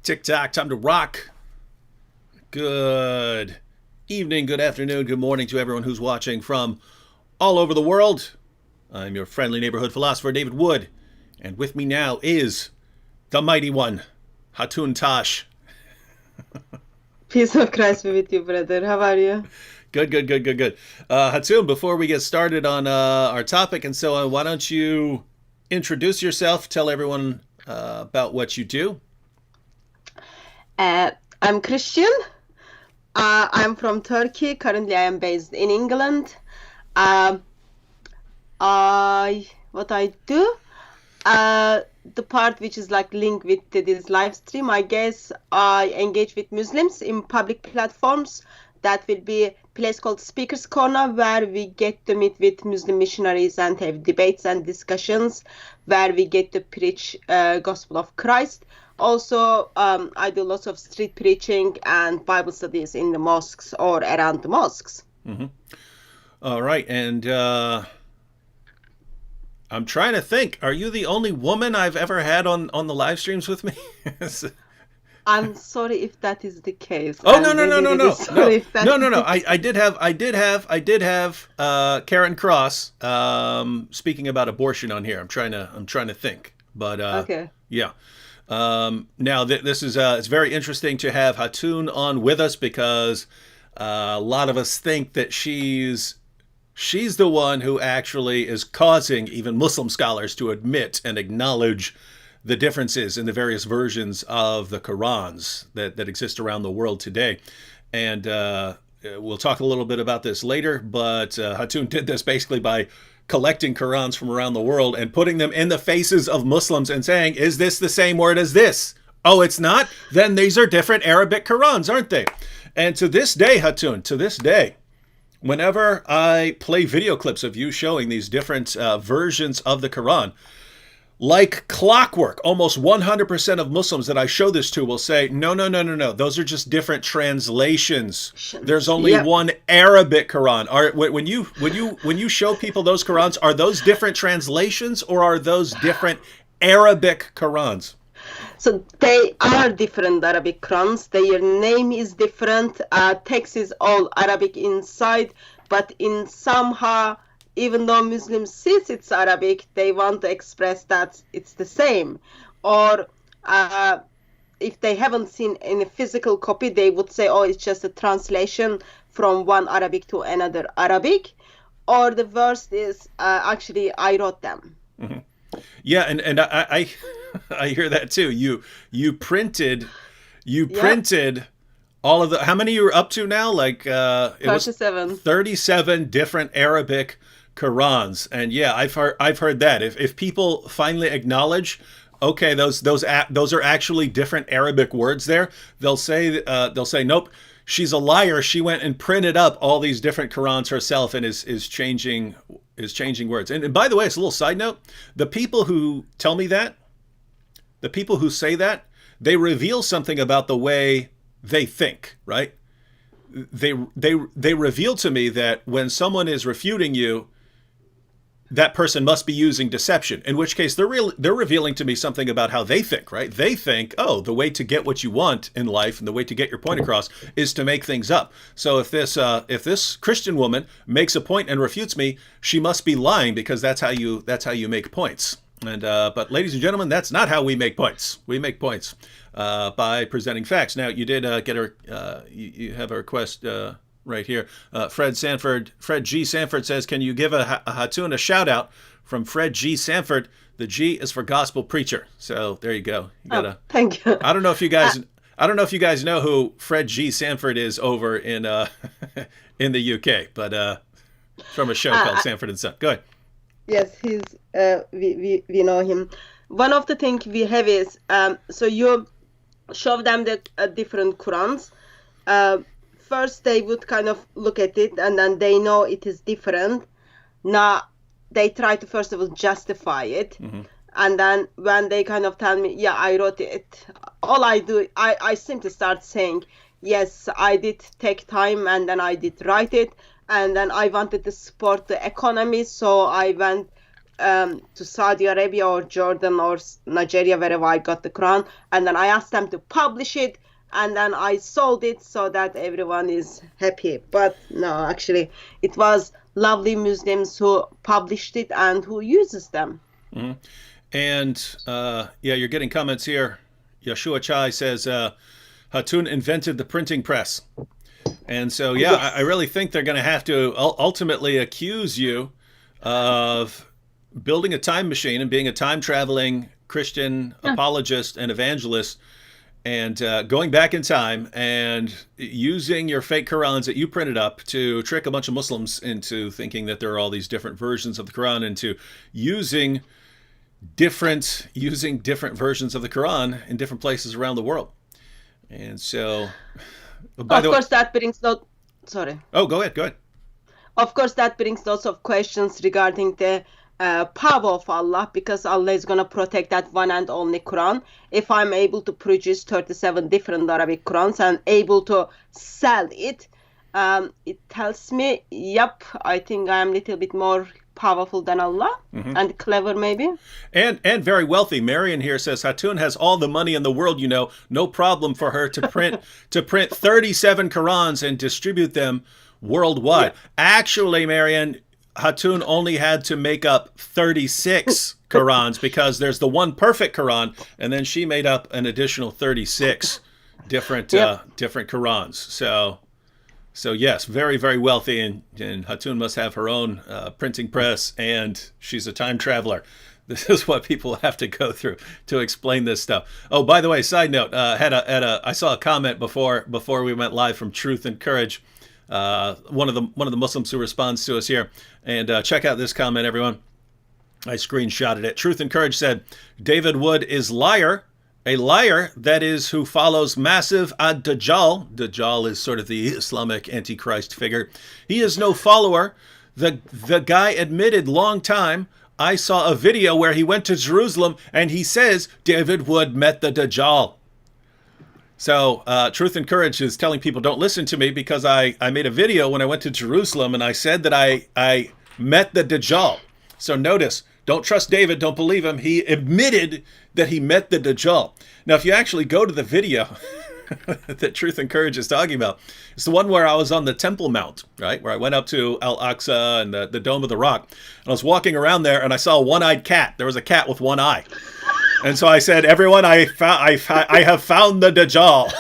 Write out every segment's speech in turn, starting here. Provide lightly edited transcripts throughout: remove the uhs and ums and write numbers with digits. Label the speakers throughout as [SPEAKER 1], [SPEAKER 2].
[SPEAKER 1] Tick-tock, time to rock. Good evening, good afternoon, good morning to everyone who's watching from all over the world. I'm your friendly neighborhood philosopher, David Wood. And with me now is the mighty one, Hatun Tash.
[SPEAKER 2] Peace of Christ be with you, brother. How are you?
[SPEAKER 1] Good. Hatun, before we get started on our topic and so on, why don't you introduce yourself, tell everyone about what you do.
[SPEAKER 2] I'm Christian. I'm from Turkey. Currently, I am based in England. What I do, the part which is like linked with this live stream, I guess I engage with Muslims in public platforms. That will be a place called Speaker's Corner, where we get to meet with Muslim missionaries and have debates and discussions, where we get to preach gospel of Christ. Also, I do lots of street preaching and Bible studies in the mosques or around the mosques.
[SPEAKER 1] Mm-hmm. All right, and I'm trying to think. Are you the only woman I've ever had on the live streams with me?
[SPEAKER 2] I'm sorry if that is the case.
[SPEAKER 1] Oh, no. I did have Karen Cross speaking about abortion on here. I'm trying to think, but
[SPEAKER 2] okay.
[SPEAKER 1] Yeah. Now this is it's very interesting to have Hatun on with us because a lot of us think that she's the one who actually is causing even Muslim scholars to admit and acknowledge the differences in the various versions of the Qurans that exist around the world today. And we'll talk a little bit about this later, but Hatun did this basically by collecting Qurans from around the world and putting them in the faces of Muslims and saying, is this the same word as this? Oh, it's not? Then these are different Arabic Qurans, aren't they? And to this day, Hatun, whenever I play video clips of you showing these different versions of the Quran, like clockwork, almost 100% of Muslims that I show this to will say, no. Those are just different translations. There's only one Arabic Quran. When you show people those Qurans, are those different translations or are those different Arabic Qurans?
[SPEAKER 2] So they are different Arabic Qurans. Their name is different. Text is all Arabic inside, but in somehow, even though Muslims see it's Arabic, they want to express that it's the same. Or if they haven't seen any physical copy, they would say, oh, it's just a translation from one Arabic to another Arabic. Or the worst is, actually, I wrote them.
[SPEAKER 1] Mm-hmm. Yeah, and I I hear that too. You printed all of the, how many you're up to now? Like
[SPEAKER 2] 37.
[SPEAKER 1] 37 different Arabic Qurans. And yeah, I've heard that. If people finally acknowledge, okay, those are actually different Arabic words there, they'll say nope, she's a liar. She went and printed up all these different Qurans herself and is changing words. And by the way, it's a little side note. The people who tell me that, the people who say that, they reveal something about the way they think, right? They reveal to me that when someone is refuting you, that person must be using deception, in which case they're revealing to me something about how they think, right? They think, oh, the way to get what you want in life and the way to get your point across is to make things up. So if this Christian woman makes a point and refutes me, she must be lying because that's how you make points. And but ladies and gentlemen, that's not how we make points. We make points by presenting facts. Now, you did get you have a request right here. Fred G. Sanford says, can you give a Hatun a shout out from Fred G. Sanford? The G is for gospel preacher. So there you go. You gotta,
[SPEAKER 2] thank you.
[SPEAKER 1] I don't know if you guys know who Fred G. Sanford is over in in the UK, but from a show called Sanford and Son. Go ahead.
[SPEAKER 2] Yes, he's we know him. One of the things we have is so you show them the different Qurans. First, they would kind of look at it, and then they know it is different. Now, they try to, first of all, justify it. Mm-hmm. And then when they kind of tell me, yeah, I wrote it, all I do, I simply start saying, yes, I did take time, and then I did write it. And then I wanted to support the economy, so I went to Saudi Arabia or Jordan or Nigeria, wherever I got the Quran, and then I asked them to publish it, and then I sold it so that everyone is happy. But no, actually, it was lovely Muslims who published it and who uses them.
[SPEAKER 1] Mm-hmm. And yeah, you're getting comments here. Yeshua Chai says, Hatun invented the printing press. And so, yeah,
[SPEAKER 2] Yes.
[SPEAKER 1] I really think they're going to have to ultimately accuse you of building a time machine and being a time-traveling Christian apologist and evangelist, and going back in time and using your fake Qurans that you printed up to trick a bunch of Muslims into thinking that there are all these different versions of the Quran, and to using different versions of the Quran in different places around the world. And so, by the way,
[SPEAKER 2] That brings sorry.
[SPEAKER 1] Oh, go ahead.
[SPEAKER 2] Of course, that brings lots of questions regarding the power of Allah, because Allah is going to protect that one and only Quran. If I'm able to produce 37 different Arabic Qurans and able to sell it, it tells me, yep, I think I'm a little bit more powerful than Allah, and clever maybe.
[SPEAKER 1] And very wealthy. Marion here says, Hatun has all the money in the world, no problem for her to print 37 Qurans and distribute them worldwide. Yeah. Actually, Marion, Hatun only had to make up 36 Qurans, because there's the one perfect Quran, and then she made up an additional 36 different different Qurans. So yes, very, very wealthy, and Hatun must have her own printing press, and she's a time traveler. This is what people have to go through to explain this stuff. Oh, by the way, side note, I saw a comment before we went live from Truth and Courage, one of the Muslims who responds to us here, and check out this comment, everyone. I screenshotted it. Truth and Courage said, David Wood is a liar, that is, who follows massive ad-Dajjal. Dajjal is sort of the Islamic Antichrist figure. He is no follower. The guy admitted long time. I saw a video where he went to Jerusalem and he says David Wood met the Dajjal. So Truth and Courage is telling people, don't listen to me, because I made a video when I went to Jerusalem and I said that I met the Dajjal. So notice, don't trust David, don't believe him. He admitted that he met the Dajjal. Now, if you actually go to the video that Truth and Courage is talking about, it's the one where I was on the Temple Mount, right? Where I went up to Al-Aqsa and the Dome of the Rock. And I was walking around there and I saw a one-eyed cat. There was a cat with one eye. And so I said, everyone, I have found the Dajjal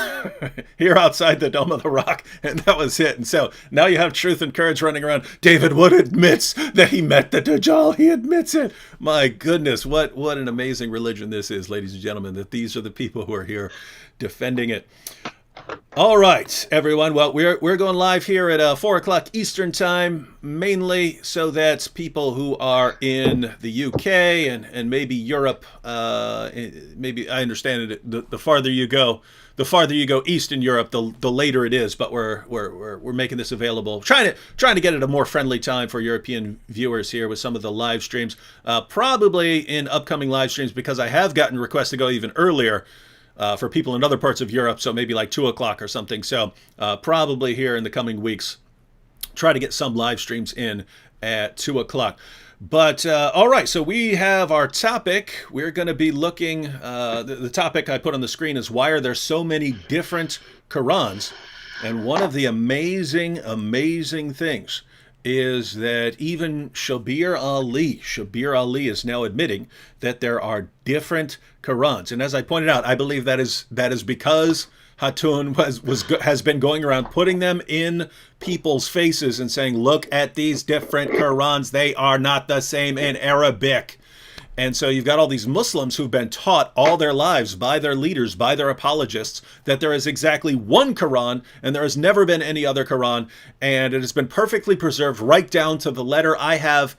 [SPEAKER 1] here outside the Dome of the Rock. And that was it. And so now you have Truth and Courage running around. David Wood admits that he met the Dajjal. He admits it. My goodness, what an amazing religion this is, ladies and gentlemen, that these are the people who are here defending it. All right, everyone. Well, we're going live here at 4 o'clock Eastern time, mainly so that people who are in the UK and maybe Europe, maybe I understand it. The farther you go east in Europe, the later it is. But we're making this available, trying to get it a more friendly time for European viewers here with some of the live streams. Probably in upcoming live streams, because I have gotten requests to go even earlier. For people in other parts of Europe, so maybe like 2 o'clock or something. So probably here in the coming weeks, try to get some live streams in at 2 o'clock. But all right, so we have our topic. We're going to be looking, the topic I put on the screen is, why are there so many different Qurans? And one of the amazing things is that even Shabir Ali is now admitting that there are different Qurans. And as I pointed out, I believe that is because Hatun has been going around putting them in people's faces and saying, look at these different Qurans. They are not the same in Arabic. And so you've got all these Muslims who've been taught all their lives by their leaders, by their apologists, that there is exactly one Quran and there has never been any other Quran. And it has been perfectly preserved right down to the letter. I have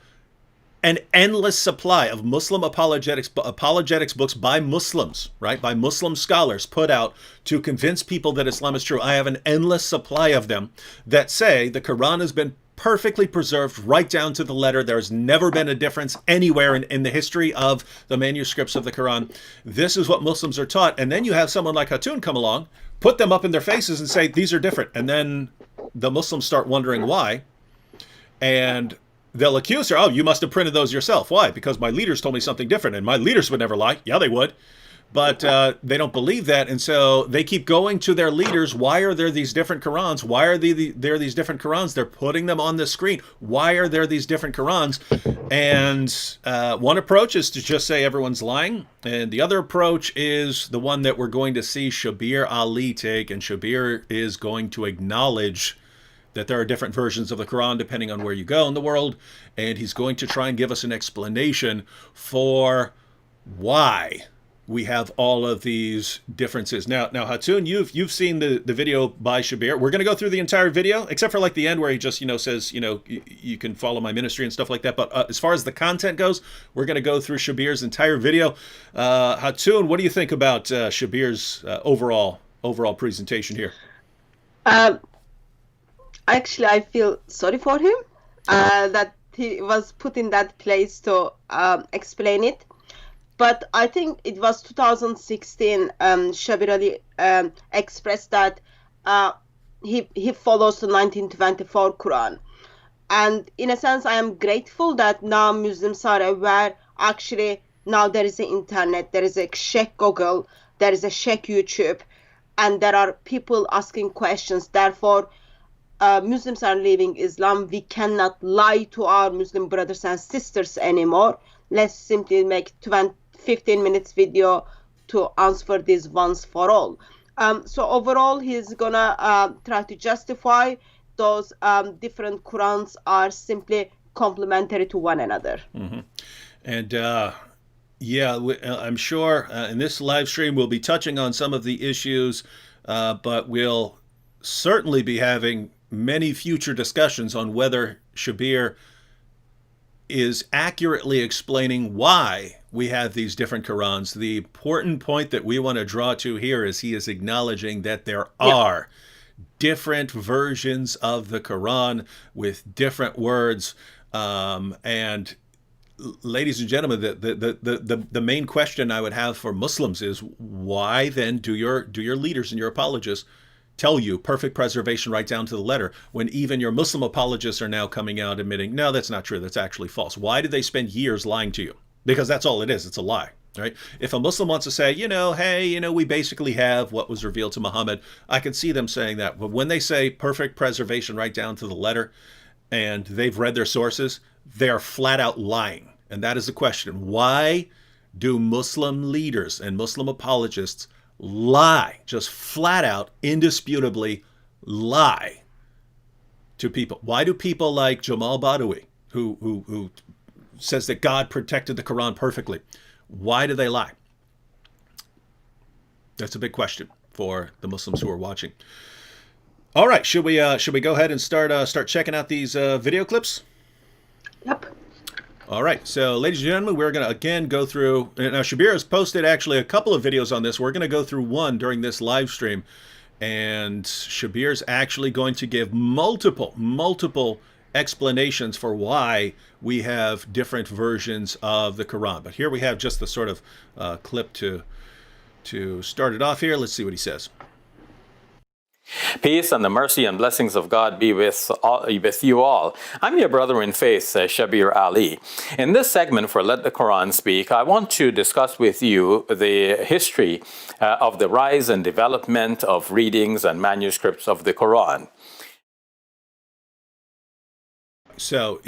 [SPEAKER 1] an endless supply of Muslim apologetics books by Muslims, right? By Muslim scholars put out to convince people that Islam is true. I have an endless supply of them that say the Quran has been perfectly preserved right down to the letter. There's never been a difference anywhere in the history of the manuscripts of the Quran. This is what Muslims are taught. And then you have someone like Hatun come along, put them up in their faces and say, these are different. And then the Muslims start wondering why. And they'll accuse her, oh, you must have printed those yourself. Why? Because my leaders told me something different, and my leaders would never lie. Yeah, they would. But they don't believe that, and so they keep going to their leaders. Why are there these different Qurans? Why are there these different Qurans? They're putting them on the screen. Why are there these different Qurans? And one approach is to just say everyone's lying, and the other approach is the one that we're going to see Shabir Ali take, and Shabir is going to acknowledge that there are different versions of the Quran depending on where you go in the world, and he's going to try and give us an explanation for why we have all of these differences. Now, Hatun, you've seen the video by Shabir. We're going to go through the entire video, except for like the end where he just says you can follow my ministry and stuff like that. But as far as the content goes, we're going to go through Shabir's entire video. Hatun, what do you think about Shabir's overall presentation here?
[SPEAKER 2] Actually, I feel sorry for him that he was put in that place to explain it. But I think it was 2016, Shabir Ali expressed that he follows the 1924 Quran. And in a sense, I am grateful that now Muslims are aware, actually, now there is the internet, there is a Sheikh Google, there is a Sheikh YouTube, and there are people asking questions. Therefore, Muslims are leaving Islam. We cannot lie to our Muslim brothers and sisters anymore. Let's simply make 15 minutes video to answer this once for all. So overall, he's gonna try to justify those different Qurans are simply complementary to one another.
[SPEAKER 1] Mm-hmm. And I'm sure in this live stream we'll be touching on some of the issues, but we'll certainly be having many future discussions on whether Shabir is accurately explaining why we have these different Qurans. The important point that we want to draw to here is he is acknowledging that there are different versions of the Quran with different words. And ladies and gentlemen, the main question I would have for Muslims is, why then do your leaders and your apologists tell you perfect preservation right down to the letter, when even your Muslim apologists are now coming out admitting, no, that's not true, that's actually false? Why did they spend years lying to you? Because that's all it is, it's a lie, right? If a Muslim wants to say, hey, we basically have what was revealed to Muhammad, I can see them saying that. But when they say perfect preservation right down to the letter, and they've read their sources, they're flat out lying. And that is the question. Why do Muslim leaders and Muslim apologists lie, just flat out, indisputably lie to people? Why do people like Jamal Badawi, who says that God protected the Quran perfectly, why do they lie? That's a big question for the Muslims who are watching. All right, should we go ahead and start checking out these video clips?
[SPEAKER 2] Yep.
[SPEAKER 1] All right, so ladies and gentlemen, we're going to again go through, now Shabir has posted actually a couple of videos on this. We're going to go through one during this live stream, and Shabir's actually going to give multiple explanations for why we have different versions of the Quran. But here we have just the sort of clip to start it off here. Let's see what he says.
[SPEAKER 3] Peace and the mercy and blessings of God be with you all. I'm your brother in faith, Shabir Ali. In this segment for Let the Quran Speak, I want to discuss with you the history of the rise and development of readings and manuscripts of the Quran.
[SPEAKER 1] So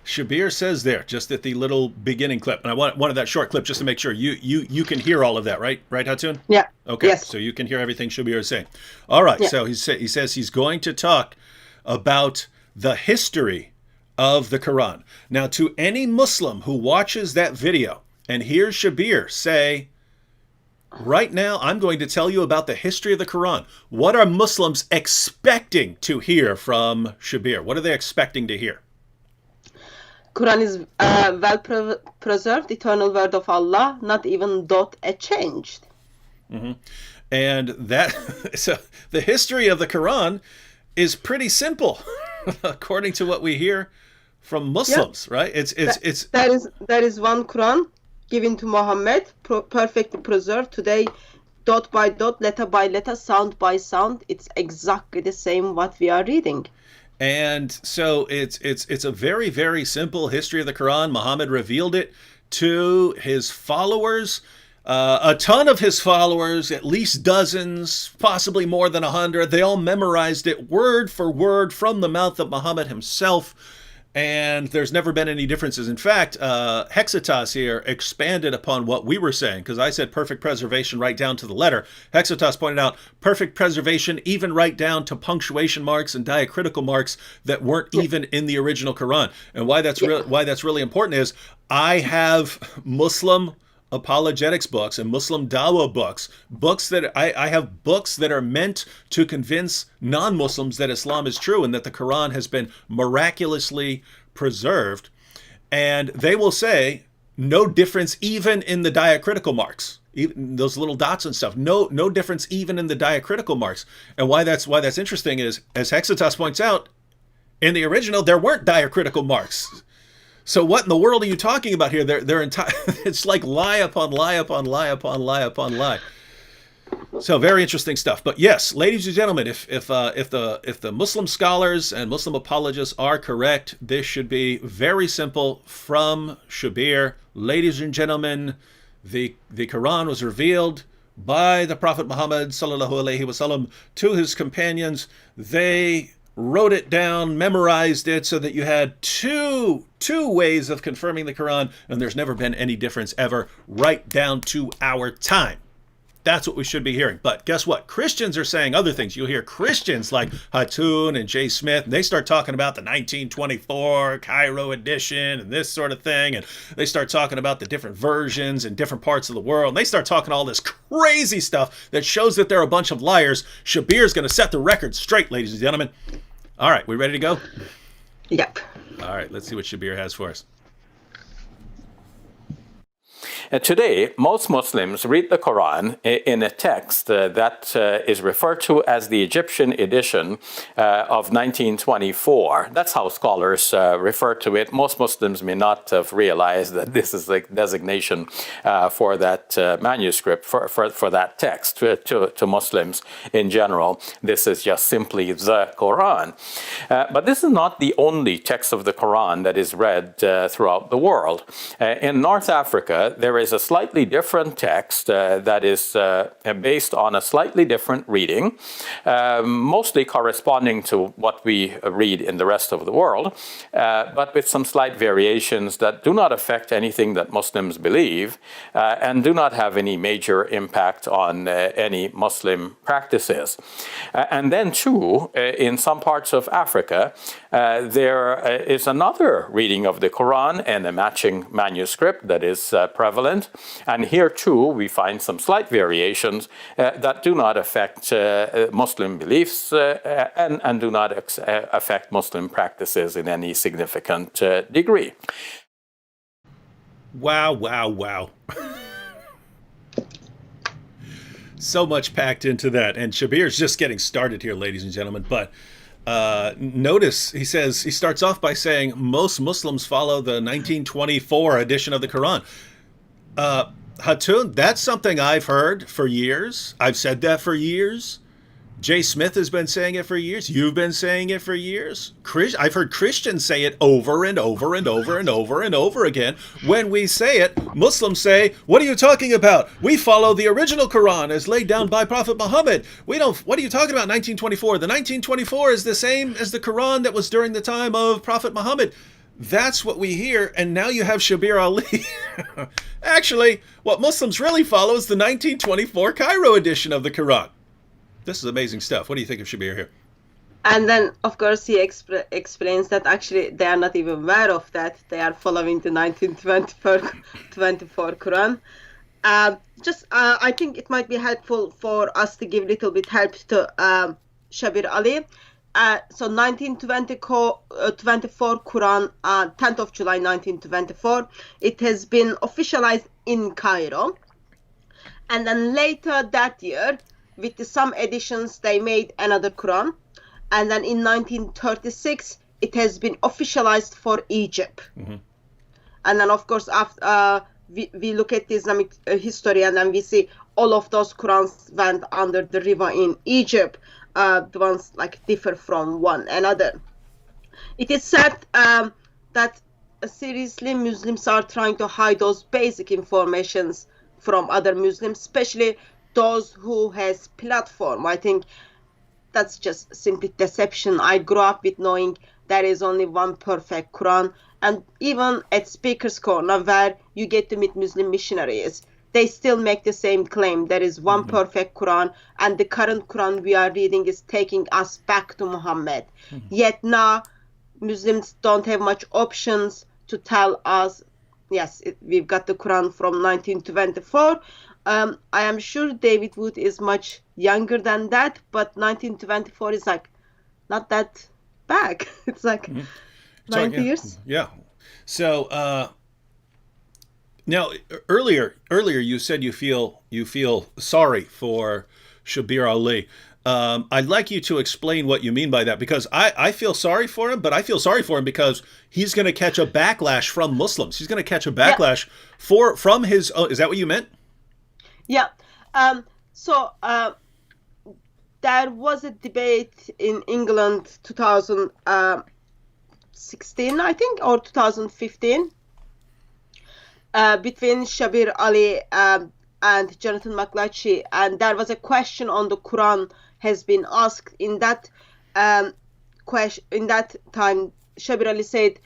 [SPEAKER 1] Shabir says there, just at the little beginning clip, and I wanted that short clip just to make sure you can hear all of that, right, Hatun?
[SPEAKER 2] Yeah.
[SPEAKER 1] Okay.
[SPEAKER 2] Yes.
[SPEAKER 1] So you can hear everything Shabir is saying. All right. Yeah. So he says he's going to talk about the history of the Quran. Now, to any Muslim who watches that video and hears Shabir say, right now I'm going to tell you about the history of the Quran, what are Muslims expecting to hear from Shabir? What are they expecting to hear?
[SPEAKER 2] Quran is well preserved, eternal word of Allah, not even dot changed.
[SPEAKER 1] Mm-hmm. And that, so the history of the Quran is pretty simple, according to what we hear from Muslims, right?
[SPEAKER 2] There is one Quran given to Muhammad, perfectly preserved today, dot by dot, letter by letter, sound by sound. It's exactly the same what we are reading.
[SPEAKER 1] And so it's a very, very simple history of the Quran. Muhammad revealed it to his followers. A ton of his followers, at least dozens, possibly more than 100, they all memorized it word for word from the mouth of Muhammad himself. And there's never been any differences. In fact, Hexitas here expanded upon what we were saying, because I said perfect preservation right down to the letter. Hexitas pointed out perfect preservation even right down to punctuation marks and diacritical marks that weren't even in the original Quran. And why that's really important is I have Muslim apologetics books and Muslim dawah books that I have books that are meant to convince non-Muslims that Islam is true and that the Quran has been miraculously preserved. And they will say no difference even in the diacritical marks, even those little dots and stuff. No difference even in the diacritical marks. And why that's interesting is, as Hexitas points out, in the original there weren't diacritical marks. So what in the world are you talking about here? They're entire. It's like lie upon lie upon lie upon lie upon lie. So very interesting stuff. But yes, ladies and gentlemen, if the Muslim scholars and Muslim apologists are correct, this should be very simple from Shabir. Ladies and gentlemen, the Quran was revealed by the Prophet Muhammad sallallahu alaihi wasallam to his companions. They wrote it down, memorized it, so that you had two ways of confirming the Quran, and there's never been any difference ever, right down to our time. That's what we should be hearing. But guess what? Christians are saying other things. You'll hear Christians like Hatun and Jay Smith, and they start talking about the 1924 Cairo edition and this sort of thing, and they start talking about the different versions in different parts of the world, and they start talking all this crazy stuff that shows that they're a bunch of liars. Shabir's going to set the record straight, ladies and gentlemen. All right, we ready to go?
[SPEAKER 2] Yep.
[SPEAKER 1] All right, let's see what Shabir has for us.
[SPEAKER 3] Today, most Muslims read the Quran in a text that is referred to as the Egyptian edition of 1924. That's how scholars refer to it. Most Muslims may not have realized that this is the designation for that manuscript, for that text to Muslims in general. This is just simply the Quran. But this is not the only text of the Quran that is read throughout the world. In North Africa, there is a slightly different text that is based on a slightly different reading, mostly corresponding to what we read in the rest of the world, but with some slight variations that do not affect anything that Muslims believe and do not have any major impact on any Muslim practices. And then too, in some parts of Africa, there is another reading of the Quran and a matching manuscript that is prevalent. And here too, we find some slight variations that do not affect Muslim beliefs and do not affect Muslim practices in any significant degree.
[SPEAKER 1] Wow, wow, wow. So much packed into that. And Shabir's just getting started here, ladies and gentlemen. But notice he starts off by saying most Muslims follow the 1924 edition of the Quran. Hatun, that's something I've heard for years. I've said that for years. Jay Smith has been saying it for years. You've been saying it for years. I've heard Christians say it over and over and over and over and over again. When we say it, Muslims say, what are you talking about? We follow the original Quran as laid down by Prophet Muhammad. What are you talking about, 1924? The 1924 is the same as the Quran that was during the time of Prophet Muhammad. That's what we hear, and now you have Shabir Ali. Actually, what Muslims really follow is the 1924 Cairo edition of the Quran. This is amazing stuff. What do you think of Shabir here?
[SPEAKER 2] And then, of course, he explains that actually they are not even aware of that. They are following the 1924 Quran. I think it might be helpful for us to give a little bit help to Shabir Ali. So 1924 Quran, 10th of July 1924, it has been officialized in Cairo. And then later that year, with some additions, they made another Quran. And then in 1936, it has been officialized for Egypt. Mm-hmm. And then, of course, after we look at the Islamic history, and then we see all of those Qurans went under the river in Egypt. The ones like differ from one another. It is sad that seriously Muslims are trying to hide those basic informations from other Muslims, especially those who has platform. I think that's just simply deception. I grew up with knowing there is only one perfect Quran, and even at Speaker's Corner, where you get to meet Muslim missionaries, they still make the same claim. There is one perfect Quran, and the current Quran we are reading is taking us back to Muhammad. Yet now, Muslims don't have much options to tell us, yes, we've got the Quran from 1924. I am sure David Wood is much younger than that, but 1924 is like not that back. It's like 90 years.
[SPEAKER 1] Yeah. So now earlier you said you feel sorry for Shabir Ali. I'd like you to explain what you mean by that, because I feel sorry for him, but I feel sorry for him because he's going to catch a backlash from Muslims. He's going to catch a backlash from his. Is that what you meant?
[SPEAKER 2] Yeah. So there was a debate in England 2016, I think, or 2015, between Shabir Ali and Jonathan McLatchy, and there was a question on the Quran has been asked. In that question, in that time, Shabir Ali said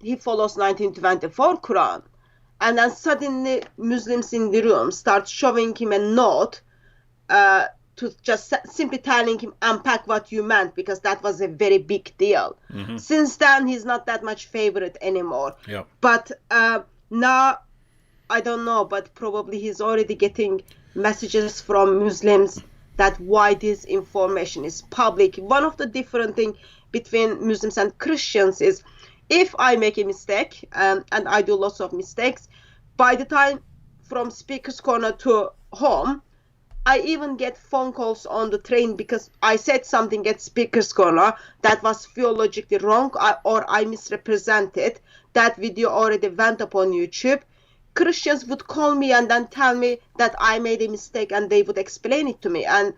[SPEAKER 2] he follows 1924 Quran. And then suddenly Muslims in the room start showing him a note to just simply telling him, unpack what you meant, because that was a very big deal. Since then, he's not that much favorite anymore. But now, I don't know, but probably he's already getting messages from Muslims that why this information is public. One of the different things between Muslims and Christians is, if I make a mistake, and I do lots of mistakes, by the time from Speaker's Corner to home, I even get phone calls on the train because I said something at Speaker's Corner that was theologically wrong, or I misrepresented. That video already went up on YouTube. Christians would call me and then tell me that I made a mistake, and they would explain it to me. And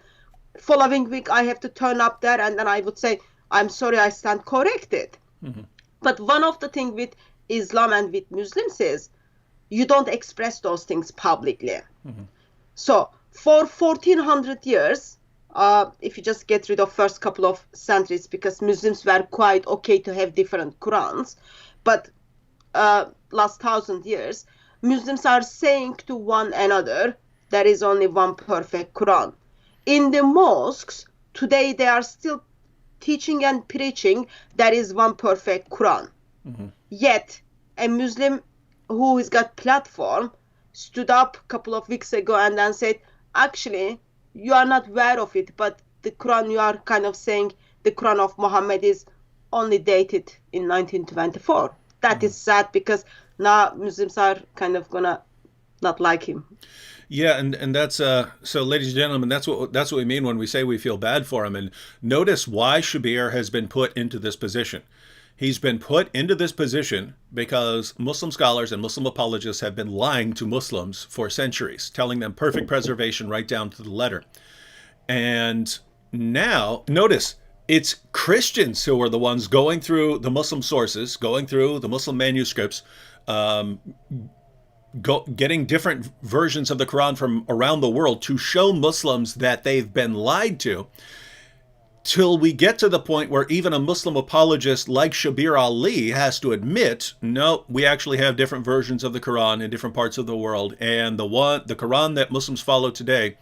[SPEAKER 2] following week, I have to turn up there, and then I would say, I'm sorry, I stand corrected. But one of the things with Islam and with Muslims is you don't express those things publicly. So for 1400 years, if you just get rid of first couple of centuries, because Muslims were quite okay to have different Qurans, but last 1,000 years, Muslims are saying to one another, there is only one perfect Quran. In the mosques, today they are still teaching and preaching there is one perfect Quran. Yet a Muslim who has got platform stood up a couple of weeks ago and then said, actually, you are not aware of it, but the Quran, you are kind of saying the Quran of Muhammad is only dated in 1924. That is sad, because now Muslims are kind of gonna not like him.
[SPEAKER 1] Yeah, and that's so, ladies and gentlemen, that's what we mean when we say we feel bad for him. And notice why Shabir has been put into this position. He's been put into this position because Muslim scholars and Muslim apologists have been lying to Muslims for centuries, telling them perfect preservation right down to the letter. And now, notice, it's Christians who are the ones going through the Muslim sources, going through the Muslim manuscripts, getting different versions of the Quran from around the world to show Muslims that they've been lied to, till we get to the point where even a Muslim apologist like Shabir Ali has to admit, no, we actually have different versions of the Quran in different parts of the world, and the Quran that Muslims follow today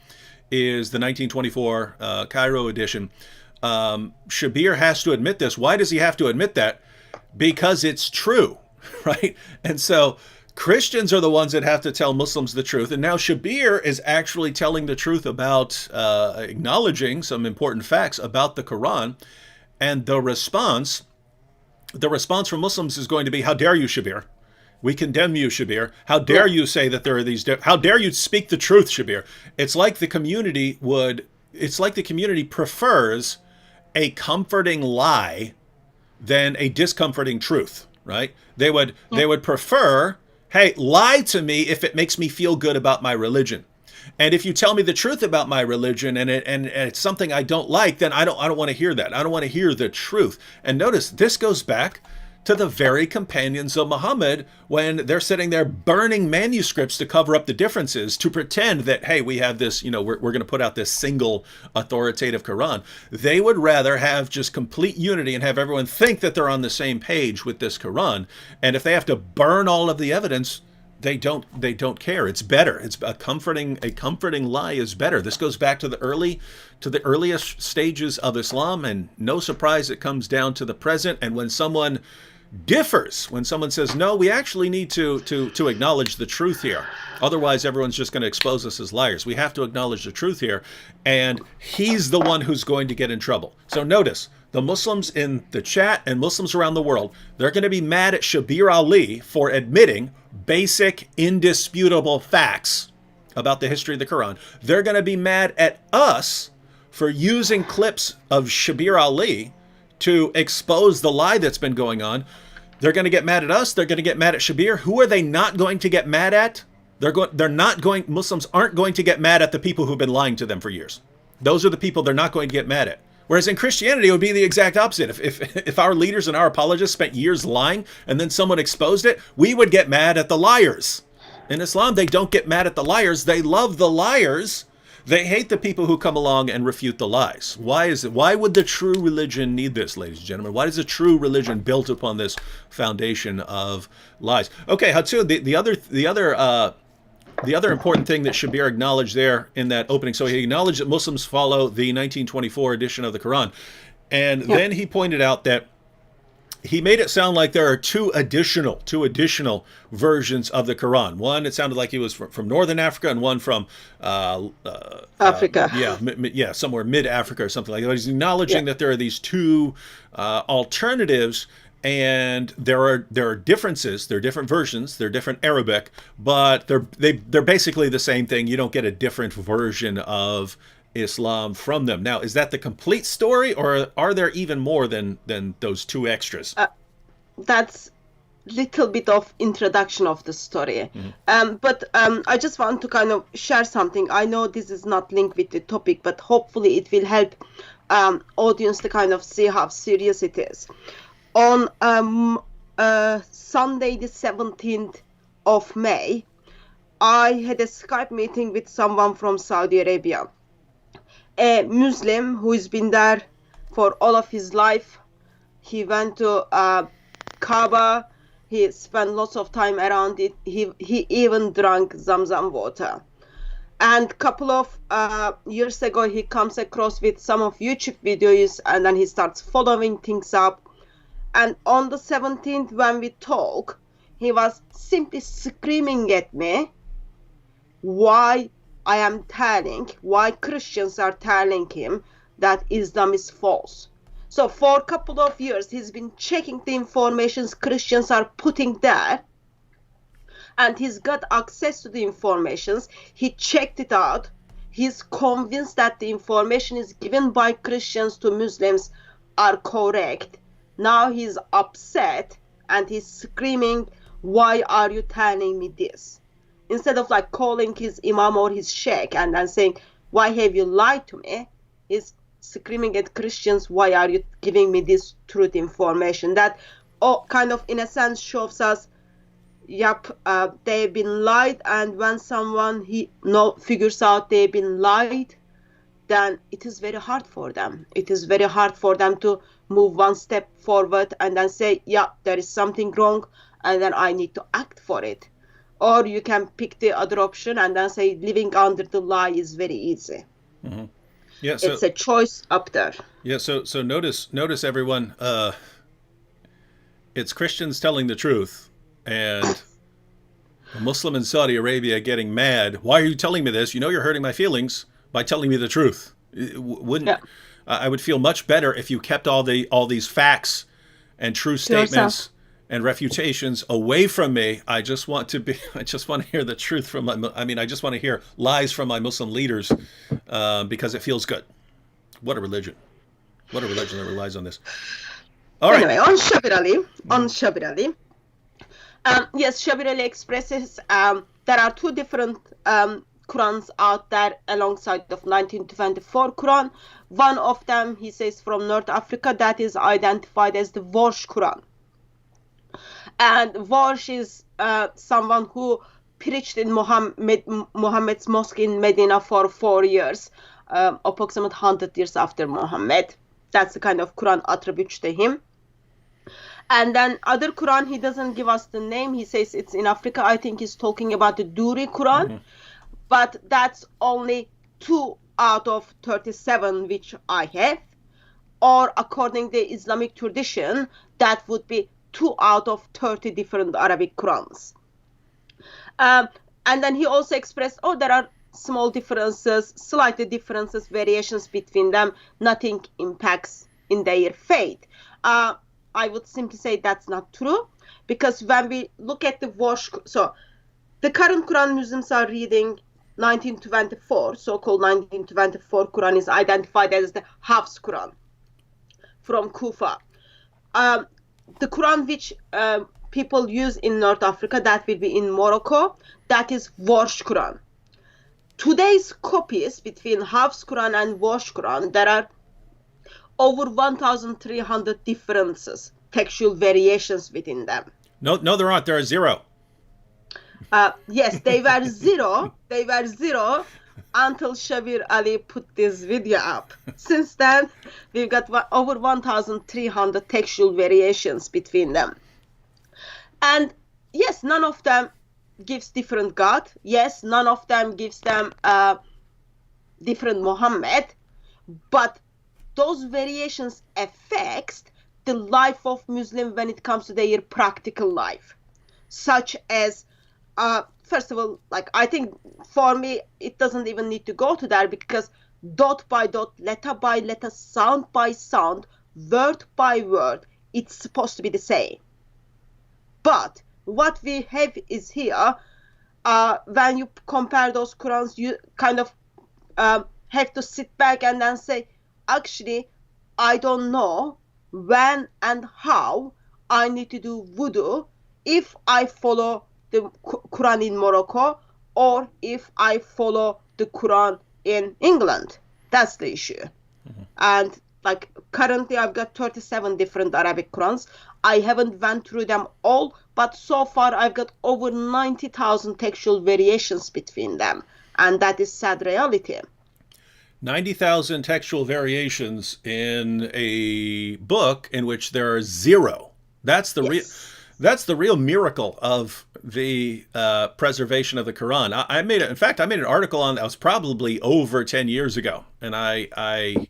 [SPEAKER 1] is the 1924 Cairo edition. Shabir has to admit this. Why does he have to admit that? Because it's true, right? And so Christians are the ones that have to tell Muslims the truth. And now Shabir is actually telling the truth about acknowledging some important facts about the Quran. And the response from Muslims is going to be, how dare you, Shabir? We condemn you, Shabir. How dare you say that there are these, how dare you speak the truth, Shabir? It's like the community prefers a comforting lie than a discomforting truth, right? They would prefer, hey, lie to me if it makes me feel good about my religion. And if you tell me the truth about my religion and it's something I don't like, then I don't want to hear that. I don't want to hear the truth. And notice this goes back to the very companions of Muhammad when they're sitting there burning manuscripts to cover up the differences, to pretend that, hey, we have this, we're going to put out this single authoritative Quran. They would rather have just complete unity and have everyone think that they're on the same page with this Quran. And if they have to burn all of the evidence, they don't care. It's better. It's a comforting lie is better. This goes back to the earliest stages of Islam, and no surprise it comes down to the present. And when someone differs, when someone says, no, we actually need to acknowledge the truth here, otherwise everyone's just going to expose us as liars. We have to acknowledge the truth here, and he's the one who's going to get in trouble. So notice, the Muslims in the chat and Muslims around the world, they're going to be mad at Shabir Ali for admitting basic, indisputable facts about the history of the Quran. They're going to be mad at us for using clips of Shabir Ali to expose the lie that's been going on. They're going to get mad at us. They're going to get mad at Shabir. Who are they not going to get mad at? Muslims aren't going to get mad at the people who've been lying to them for years. Those are the people they're not going to get mad at. Whereas in Christianity, it would be the exact opposite. If our leaders and our apologists spent years lying and then someone exposed it, we would get mad at the liars. In Islam, they don't get mad at the liars. They love the liars. They hate the people who come along and refute the lies. Why is it? Why would the true religion need this, ladies and gentlemen? Why is a true religion built upon this foundation of lies? Okay, Hatsu, the other important thing that Shabir acknowledged there in that opening, so he acknowledged that Muslims follow the 1924 edition of the Quran. And then he pointed out that he made it sound like there are two additional versions of the Quran. One, it sounded like he was from Northern Africa, and one from
[SPEAKER 2] Africa.
[SPEAKER 1] Somewhere mid-Africa or something like that. He's acknowledging that there are these two alternatives, and there are differences. There are different versions. They're different Arabic, but they're basically the same thing. You don't get a different version of Islam from them. Now, is that the complete story, or are there even more than those two extras?
[SPEAKER 2] That's little bit of introduction of the story. But I just want to kind of share something. I know this is not linked with the topic, but hopefully it will help audience to kind of see how serious it is. On Sunday the 17th of May, I had a Skype meeting with someone from Saudi Arabia, a Muslim who has been there for all of his life. He went to Kaaba. He spent lots of time around it. He even drank Zamzam water. And a couple of years ago, he comes across with some of YouTube videos, and then he starts following things up. And on the 17th, when we talk, he was simply screaming at me why Christians are telling him that Islam is false. So for a couple of years, he's been checking the informations Christians are putting there, and he's got access to the informations. He checked it out. He's convinced that the information is given by Christians to Muslims are correct. Now he's upset and he's screaming, why are you telling me this? Instead of like calling his imam or his sheikh and then saying, why have you lied to me? He's screaming at Christians, why are you giving me this truth information? That kind of in a sense shows us, they've been lied, and when someone figures out they've been lied, then it is very hard for them. It is very hard for them to move one step forward and then say, there is something wrong, and then I need to act for it. Or you can pick the other option and then say living under the lie is very easy.
[SPEAKER 1] Mm-hmm. Yeah, so,
[SPEAKER 2] it's a choice up there.
[SPEAKER 1] Yeah, so notice everyone, it's Christians telling the truth, and a Muslim in Saudi Arabia getting mad. Why are you telling me this? You know you're hurting my feelings by telling me the truth. I would feel much better if you kept all these facts and true statements and refutations away from me. I just want to hear the truth from I just want to hear lies from my Muslim leaders because it feels good. What a religion. What a religion that relies on this. All right.
[SPEAKER 2] Anyway, on Shabir Ali. Yes, Shabir Ali expresses there are two different Qurans out there alongside of 1924 Quran. One of them, he says, from North Africa, that is identified as the Warsh Quran. And Warsh is someone who preached in Muhammad's mosque in Medina for 4 years, approximately 100 years after Muhammad. That's the kind of Quran attributes to him. And then other Quran, he doesn't give us the name. He says it's in Africa. I think he's talking about the Duri Quran. But that's only 2 out of 37 which I have. Or according to Islamic tradition, that would be 2 out of 30 different Arabic Qurans. And then he also expressed, there are small differences, slightly differences, variations between them. Nothing impacts in their faith. I would simply say that's not true, because when we look at the Warsh, so the current Quran Muslims are reading 1924, so-called 1924 Quran is identified as the Hafs Quran from Kufa. The Quran which people use in North Africa, that will be in Morocco, that is Warsh Quran. Today's copies between Hafs Quran and Warsh Quran, there are over 1,300 differences, textual variations within them.
[SPEAKER 1] No, there aren't. There are 0.
[SPEAKER 2] Yes, they were 0. They were 0 until Shabir Ali put this video up. Since then, we've got over 1,300 textual variations between them. And yes, none of them gives different God. Yes, none of them gives them different Muhammad. But those variations affect the life of Muslim when it comes to their practical life, such as first of all, like, I think for me it doesn't even need to go to there, because dot by dot, letter by letter, sound by sound, word by word, it's supposed to be the same. But what we have is here, when you compare those Qurans, you kind of have to sit back and then say, actually, I don't know when and how I need to do wudu if I follow the Quran in Morocco or if I follow the Quran in England. That's the issue. And like currently I've got 37 different Arabic Qurans. I haven't went through them all, but so far I've got over 90,000 textual variations between them. And that is sad reality.
[SPEAKER 1] 90,000 textual variations in a book in which there are 0. That's the That's the real miracle of the preservation of the Quran. I made an article on that. Was probably over 10 years ago, and I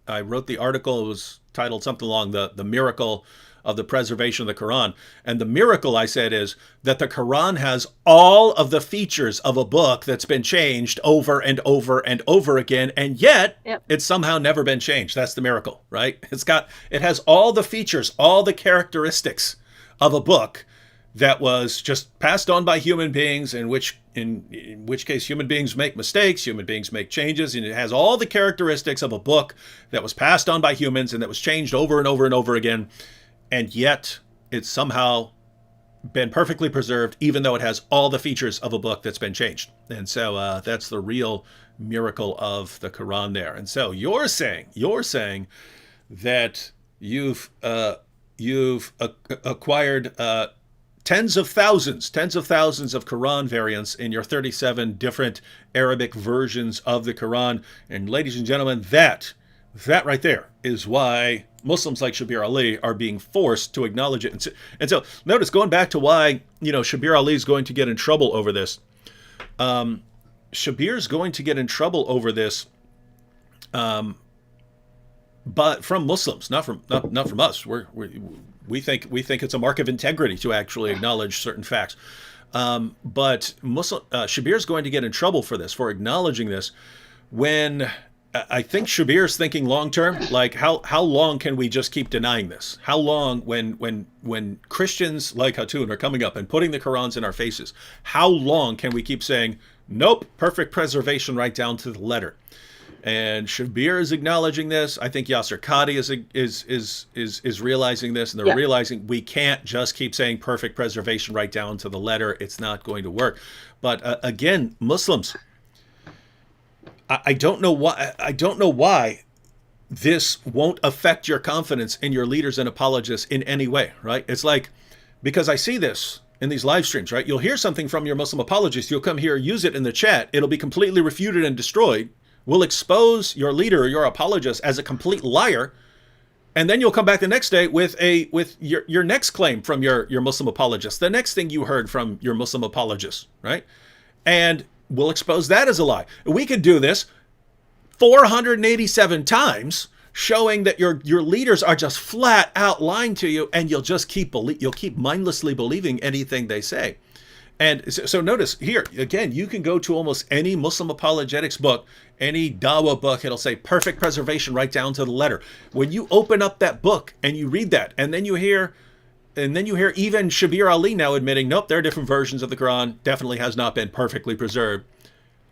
[SPEAKER 1] wrote the article. It was titled something along the miracle of the preservation of the Quran. And the miracle, I said, is that the Quran has all of the features of a book that's been changed over and over and over again, and yet it's somehow never been changed. That's the miracle, right? It has all the features, all the characteristics of a book that was just passed on by human beings, in which case human beings make mistakes, human beings make changes, and it has all the characteristics of a book that was passed on by humans and that was changed over and over and over again, and yet it's somehow been perfectly preserved, even though it has all the features of a book that's been changed. And so that's the real miracle of the Quran there. And so you're saying that you've acquired tens of thousands of Quran variants in your 37 different Arabic versions of the Quran. And ladies and gentlemen, that right there is why Muslims like Shabir Ali are being forced to acknowledge it. And so notice, going back to why, Shabir Ali is going to get in trouble over this. Shabir's going to get in trouble over this, but from Muslims, not from us. We think it's a mark of integrity to actually acknowledge certain facts. But Shabir's going to get in trouble for this, for acknowledging this, when I think Shabir's thinking long term, like how long can we just keep denying this? How long, when Christians like Hatun are coming up and putting the Qurans in our faces, how long can we keep saying, nope, perfect preservation right down to the letter? And Shabir is acknowledging this. I think Yasser Qadi is realizing this, and they're realizing we can't just keep saying perfect preservation right down to the letter. It's not going to work. But again, Muslims, I don't know why. I don't know why this won't affect your confidence in your leaders and apologists in any way, right? It's like, because I see this in these live streams, right? You'll hear something from your Muslim apologist. You'll come here, use it in the chat. It'll be completely refuted and destroyed. We'll expose your leader or your apologist as a complete liar. And then you'll come back the next day with your next claim from your Muslim apologist, the next thing you heard from your Muslim apologist, right? And we'll expose that as a lie. We could do this 487 times, showing that your leaders are just flat out lying to you, and you'll keep mindlessly believing anything they say. And so notice here, again, you can go to almost any Muslim apologetics book, any Dawah book, it'll say perfect preservation right down to the letter. When you open up that book and you read that, and then you hear even Shabir Ali now admitting, nope, there are different versions of the Quran, definitely has not been perfectly preserved.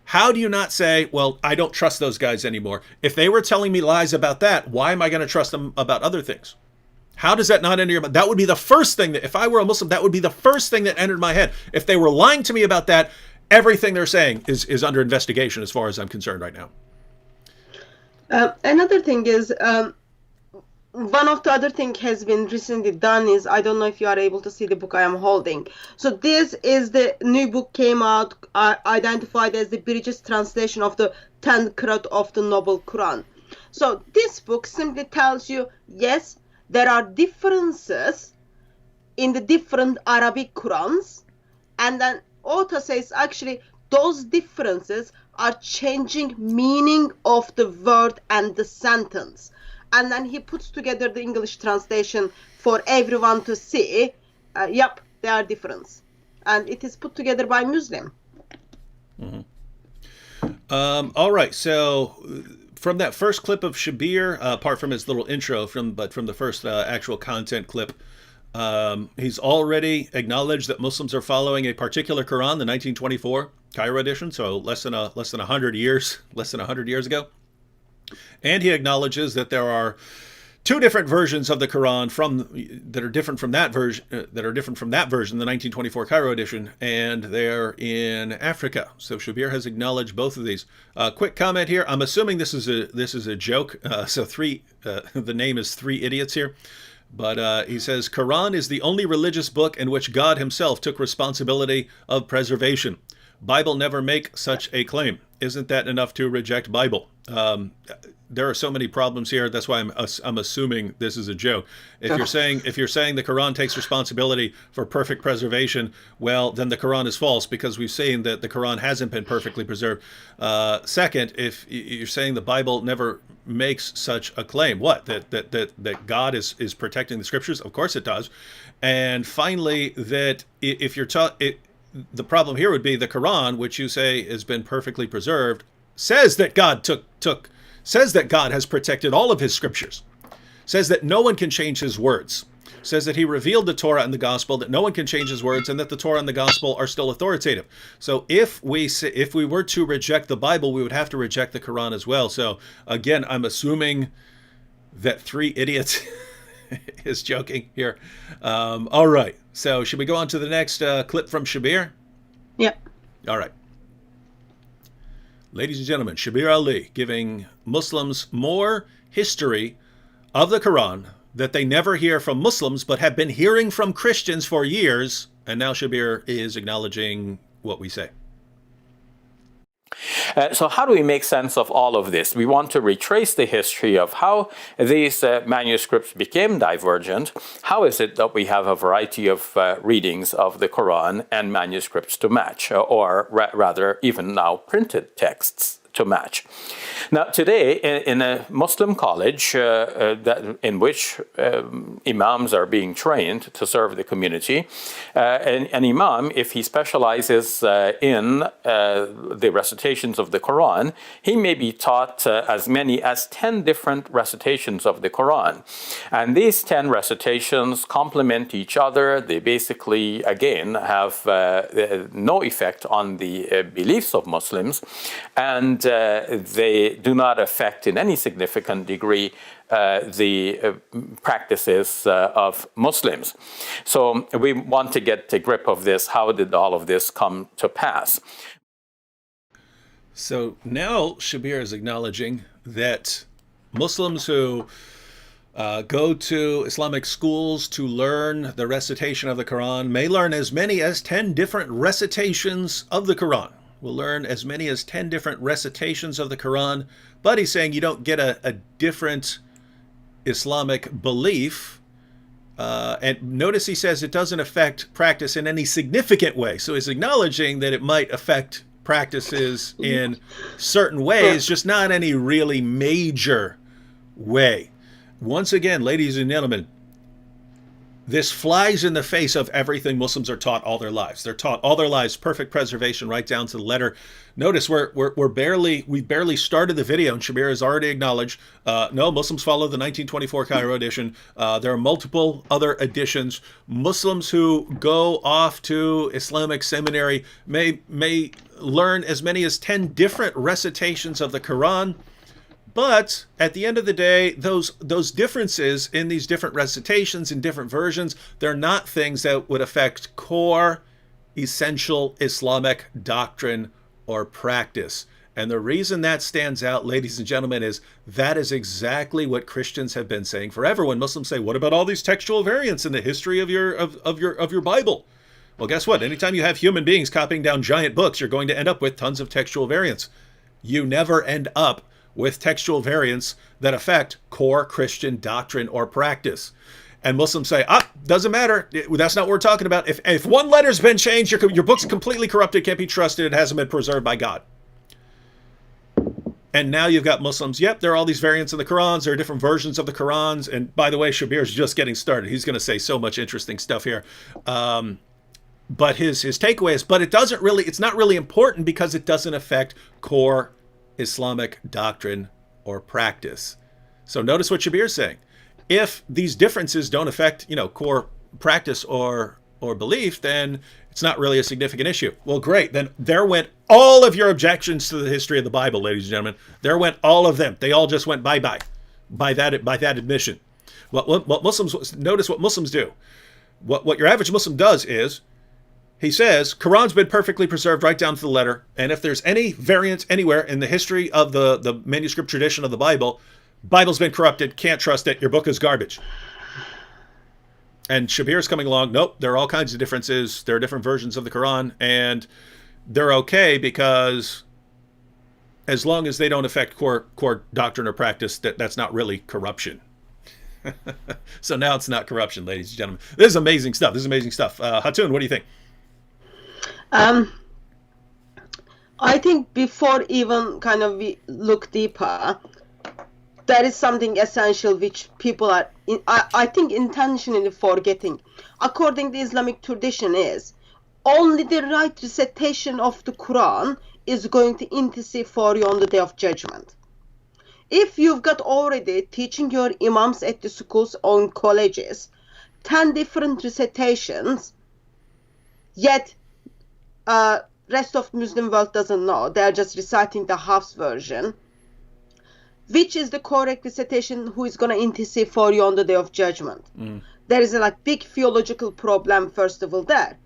[SPEAKER 1] How do you not say, well, I don't trust those guys anymore? If they were telling me lies about that, why am I going to trust them about other things? How does that not enter your mind? That would be the first thing that, if I were a Muslim, that would be the first thing that entered my head. If they were lying to me about that, everything they're saying is under investigation as far as I'm concerned right now.
[SPEAKER 2] Another thing is, one of the other thing has been recently done is, I don't know if you are able to see the book I am holding. So this is the new book, came out, identified as the British translation of the 10 Qur'an of the Noble Quran. So this book simply tells you, yes, there are differences in the different Arabic Qurans, and then author says actually those differences are changing meaning of the word and the sentence. And then he puts together the English translation for everyone to see. Yep, there are differences. And it is put together by Muslim.
[SPEAKER 1] Mm-hmm. All right, so from that first clip of Shabir, apart from his little intro, from the first actual content clip, he's already acknowledged that Muslims are following a particular Quran, the 1924 Cairo edition, so less than 100 years ago. And he acknowledges that there are two different versions of the Quran that are different from that version, the 1924 Cairo edition, and they're in Africa. So Shabir has acknowledged both of these. Quick comment here. I'm assuming this is a joke. The name is Three Idiots here. But he says, Quran is the only religious book in which God himself took responsibility of preservation. Bible never make such a claim. Isn't that enough to reject Bible? There are so many problems here. That's why I'm assuming this is a joke. If you're saying the Quran takes responsibility for perfect preservation, well, then the Quran is false, because we've seen that the Quran hasn't been perfectly preserved. Second, if you're saying the Bible never makes such a claim, what, that God is protecting the scriptures? Of course it does. And finally, that if you're the problem here would be the Quran, which you say has been perfectly preserved, says that God says that God has protected all of his scriptures, says that no one can change his words, says that he revealed the Torah and the gospel, that no one can change his words, and that the Torah and the gospel are still authoritative. So if we were to reject the Bible, we would have to reject the Quran as well. So again, I'm assuming that Three Idiots is joking here. All right. So should we go on to the next clip from Shabir?
[SPEAKER 2] Yeah.
[SPEAKER 1] All right. Ladies and gentlemen, Shabir Ali giving Muslims more history of the Quran that they never hear from Muslims, but have been hearing from Christians for years. And now Shabir is acknowledging what we say.
[SPEAKER 3] So how do we make sense of all of this? We want to retrace the history of how these manuscripts became divergent. How is it that we have a variety of readings of the Quran and manuscripts to match, or rather even now printed texts to match? Now, today, in a Muslim college in which imams are being trained to serve the community, an imam, if he specializes in the recitations of the Quran, he may be taught as many as 10 different recitations of the Quran. And these 10 recitations complement each other. They basically, again, have no effect on the beliefs of Muslims, and they do not affect in any significant degree the practices of Muslims. So we want to get a grip of this. How did all of this come to pass?
[SPEAKER 1] So now Shabir is acknowledging that Muslims who go to Islamic schools to learn the recitation of the Quran may learn as many as 10 different recitations of the Quran. We'll learn as many as 10 different recitations of the Quran, but he's saying you don't get a different Islamic belief. And notice he says it doesn't affect practice in any significant way. So he's acknowledging that it might affect practices in certain ways, just not any really major way. Once again, ladies and gentlemen, this flies in the face of everything Muslims are taught all their lives. They're taught all their lives perfect preservation right down to the letter. Notice we barely started the video, and Shabir has already acknowledged no, Muslims follow the 1924 Cairo edition. There are multiple other editions. Muslims who go off to Islamic seminary may learn as many as 10 different recitations of the Quran. But at the end of the day, those differences in these different recitations in different versions, they're not things that would affect core, essential Islamic doctrine or practice. And the reason that stands out, ladies and gentlemen, is that is exactly what Christians have been saying forever. When Muslims say, "What about all these textual variants in the history of your Bible?" Well, guess what? Anytime you have human beings copying down giant books, you're going to end up with tons of textual variants. You never end up with textual variants that affect core Christian doctrine or practice. And Muslims say, doesn't matter. That's not what we're talking about. If one letter's been changed, your book's completely corrupted, can't be trusted, it hasn't been preserved by God. And now you've got Muslims, yep, there are all these variants of the Qurans, there are different versions of the Qurans. And by the way, Shabir's just getting started. He's going to say so much interesting stuff here. But his takeaway is, it's not really important because it doesn't affect core Islamic doctrine or practice. So notice what Shabir is saying. If these differences don't affect, core practice or belief, then it's not really a significant issue. Well, great. Then there went all of your objections to the history of the Bible, ladies and gentlemen. There went all of them. They all just went bye-bye by that admission. What Muslims, notice what Muslims do. What your average Muslim does is, he says, Quran's been perfectly preserved right down to the letter, and if there's any variant anywhere in the history of the manuscript tradition of the Bible's been corrupted, can't trust it, your book is garbage. And Shabir's coming along, nope, there are all kinds of differences, there are different versions of the Quran, and they're okay because as long as they don't affect core doctrine or practice, that's not really corruption. So now it's not corruption, ladies and gentlemen. This is amazing stuff. Hatun, what do you think?
[SPEAKER 2] I think before even we look deeper, there is something essential which people are, I think, intentionally forgetting. According to the Islamic tradition is, only the right recitation of the Quran is going to intercede for you on the Day of Judgment. If you've got already teaching your imams at the schools or colleges 10 different recitations, yet rest of Muslim world doesn't know, they're just reciting the Hafs version, which is the correct recitation, who is going to intercede for you on the Day of Judgment? There is a big theological problem, first of all, there.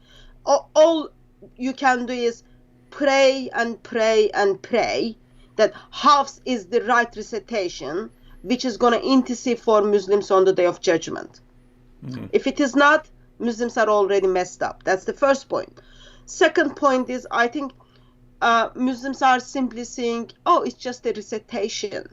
[SPEAKER 2] All you can do is pray and pray and pray that Hafs is the right recitation, which is going to intercede for Muslims on the Day of Judgment. If it is not, Muslims are already messed up. That's the first point. Second point is, I think Muslims are simply saying, it's just a recitation.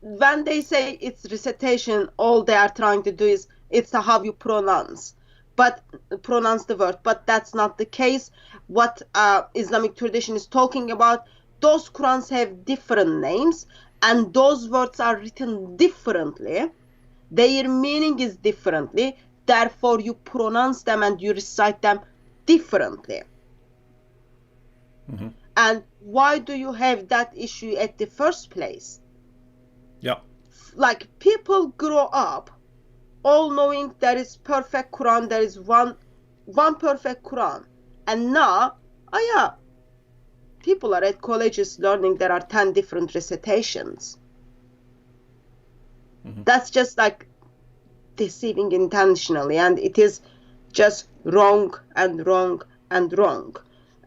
[SPEAKER 2] When they say it's recitation, all they are trying to do is, it's how you pronounce the word. But that's not the case. What Islamic tradition is talking about, those Qurans have different names, and those words are written differently. Their meaning is differently. Therefore, you pronounce them and you recite them differently. And why do you have that issue at the first place?
[SPEAKER 1] Yeah.
[SPEAKER 2] People grow up all knowing there is perfect Quran, there is one perfect Quran. And now, people are at colleges learning there are 10 different recitations. That's just deceiving intentionally, and it is just wrong and wrong and wrong.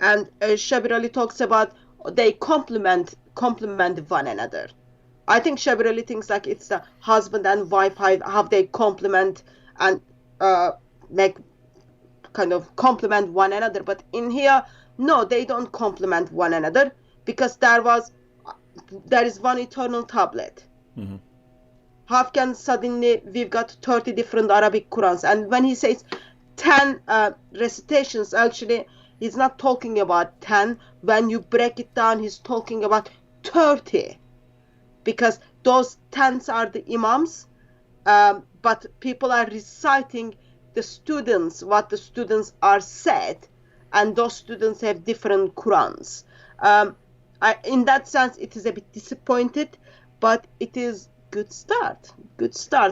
[SPEAKER 2] And Shabir Ali talks about they complement one another. I think Shabir Ali thinks like it's the husband and wife, how they complement and make kind of complement one another. But in here, no, they don't complement one another, because there is one eternal tablet.
[SPEAKER 1] Mm-hmm.
[SPEAKER 2] How can suddenly we've got 30 different Arabic Qurans? And when he says 10 recitations, actually he's not talking about 10. When you break it down, he's talking about 30, because those 10s are the imams, but people are reciting what the students are said, and those students have different Qurans. In that sense, it is a bit disappointed, but it is good start.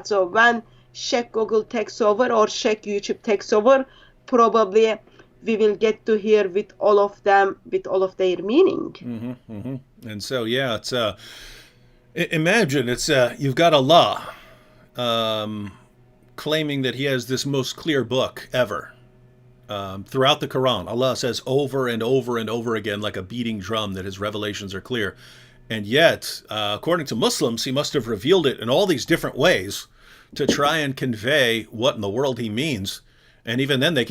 [SPEAKER 2] So when Sheikh Google takes over or Sheikh YouTube takes over, probably we will get to hear with all of them, with all of their meaning.
[SPEAKER 1] Mm-hmm, mm-hmm. And so, yeah, it's imagine you've got Allah claiming that he has this most clear book ever. Throughout the Quran, Allah says over and over and over again, like a beating drum, that his revelations are clear. And yet, according to Muslims, he must have revealed it in all these different ways to try and convey what in the world he means. And even then, they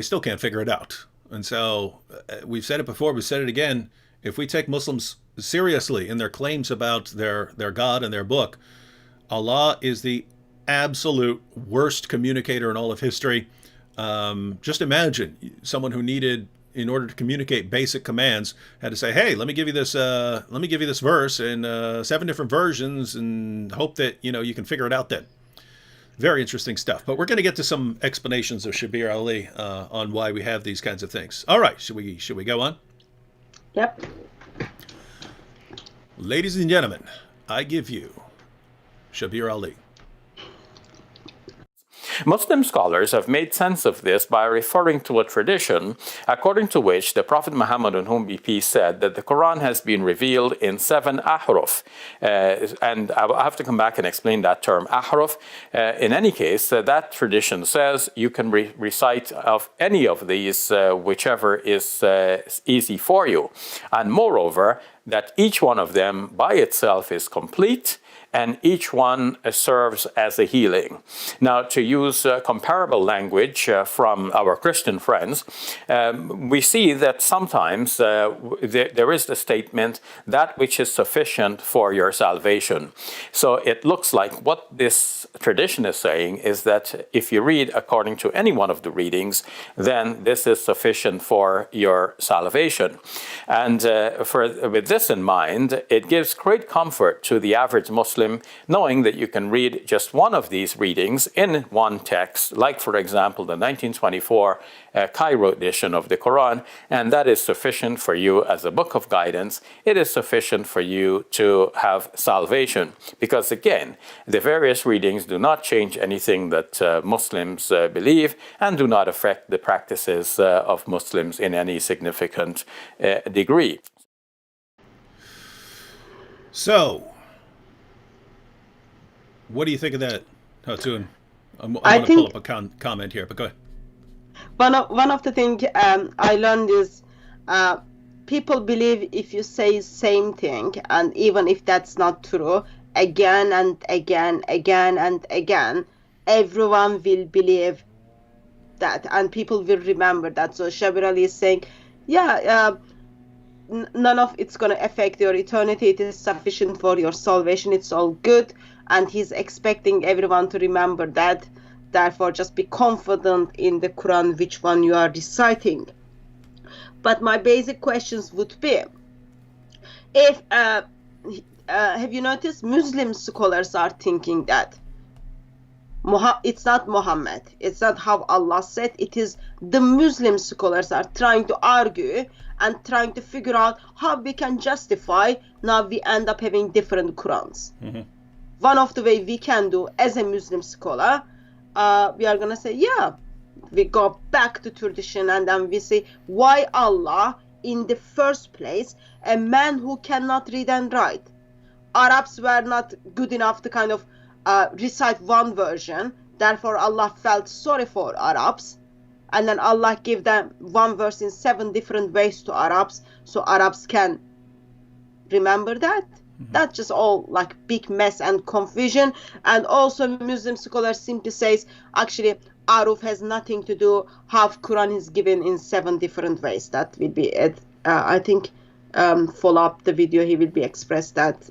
[SPEAKER 1] still can't figure it out. And so, we've said it before, we've said it again. If we take Muslims seriously in their claims about their God and their book, Allah is the absolute worst communicator in all of history. Just imagine someone who needed, in order to communicate basic commands, had to say, "Hey, let me give you this verse in 7 different versions, and hope that you can figure it out." Then, very interesting stuff. But we're going to get to some explanations of Shabir Ali on why we have these kinds of things. All right, should we go on?
[SPEAKER 2] Yep.
[SPEAKER 1] Ladies and gentlemen, I give you Shabir Ali.
[SPEAKER 3] Muslim scholars have made sense of this by referring to a tradition according to which the Prophet Muhammad, on whom be peace, said that the Quran has been revealed in 7 ahruf. And I have to come back and explain that term, ahruf. In any case, that tradition says you can recite of any of these, whichever is easy for you. And moreover, that each one of them by itself is complete, and each one serves as a healing. Now, to use comparable language from our Christian friends, we see that sometimes there is the statement, that which is sufficient for your salvation. So it looks like what this tradition is saying is that if you read according to any one of the readings, then this is sufficient for your salvation. And with this in mind, it gives great comfort to the average Muslim, knowing that you can read just one of these readings in one text, like, for example, the 1924 Cairo edition of the Quran, and that is sufficient for you as a book of guidance. It is sufficient for you to have salvation, because, again, the various readings do not change anything that Muslims believe and do not affect the practices of Muslims in any significant degree.
[SPEAKER 1] So, what do you think of that, Hatun? I want to pull up a comment here, but go ahead.
[SPEAKER 2] One of the things I learned is people believe if you say same thing, and even if that's not true, again and again and again, everyone will believe that, and people will remember that. So Shabir Ali is saying, none of it's going to affect your eternity. It is sufficient for your salvation. It's all good. And he's expecting everyone to remember that. Therefore, just be confident in the Quran, which one you are reciting. But my basic questions would be, if have you noticed Muslim scholars are thinking that it's not Muhammad, it's not how Allah said, it is the Muslim scholars are trying to argue and trying to figure out how we can justify, now we end up having different Qurans. Mm-hmm. One of the way we can do as a Muslim scholar, we are going to say, we go back to tradition, and then we say, why Allah, in the first place, a man who cannot read and write? Arabs were not good enough to kind of recite one version, therefore Allah felt sorry for Arabs, and then Allah give them one verse in 7 different ways to Arabs, so Arabs can remember that. That's just all like big mess and confusion. And also Muslim scholars simply says actually Aruf has nothing to do how Quran is given in 7 different ways. That will be it. I think follow up the video he will be expressed that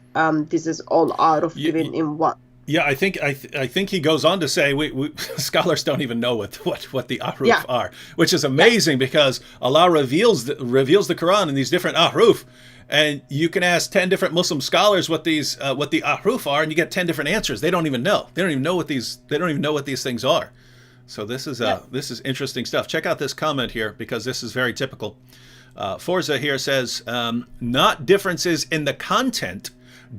[SPEAKER 2] this is all Aruf given in one.
[SPEAKER 1] Yeah, I think he goes on to say we scholars don't even know what the ahruf are, which is amazing because Allah reveals the Quran in these different ahruf, and you can ask 10 different Muslim scholars what the ahruf are, and you get 10 different answers. They don't even know. They don't even know what these things are. So this is interesting stuff. Check out this comment here because this is very typical. Forza here says not differences in the content,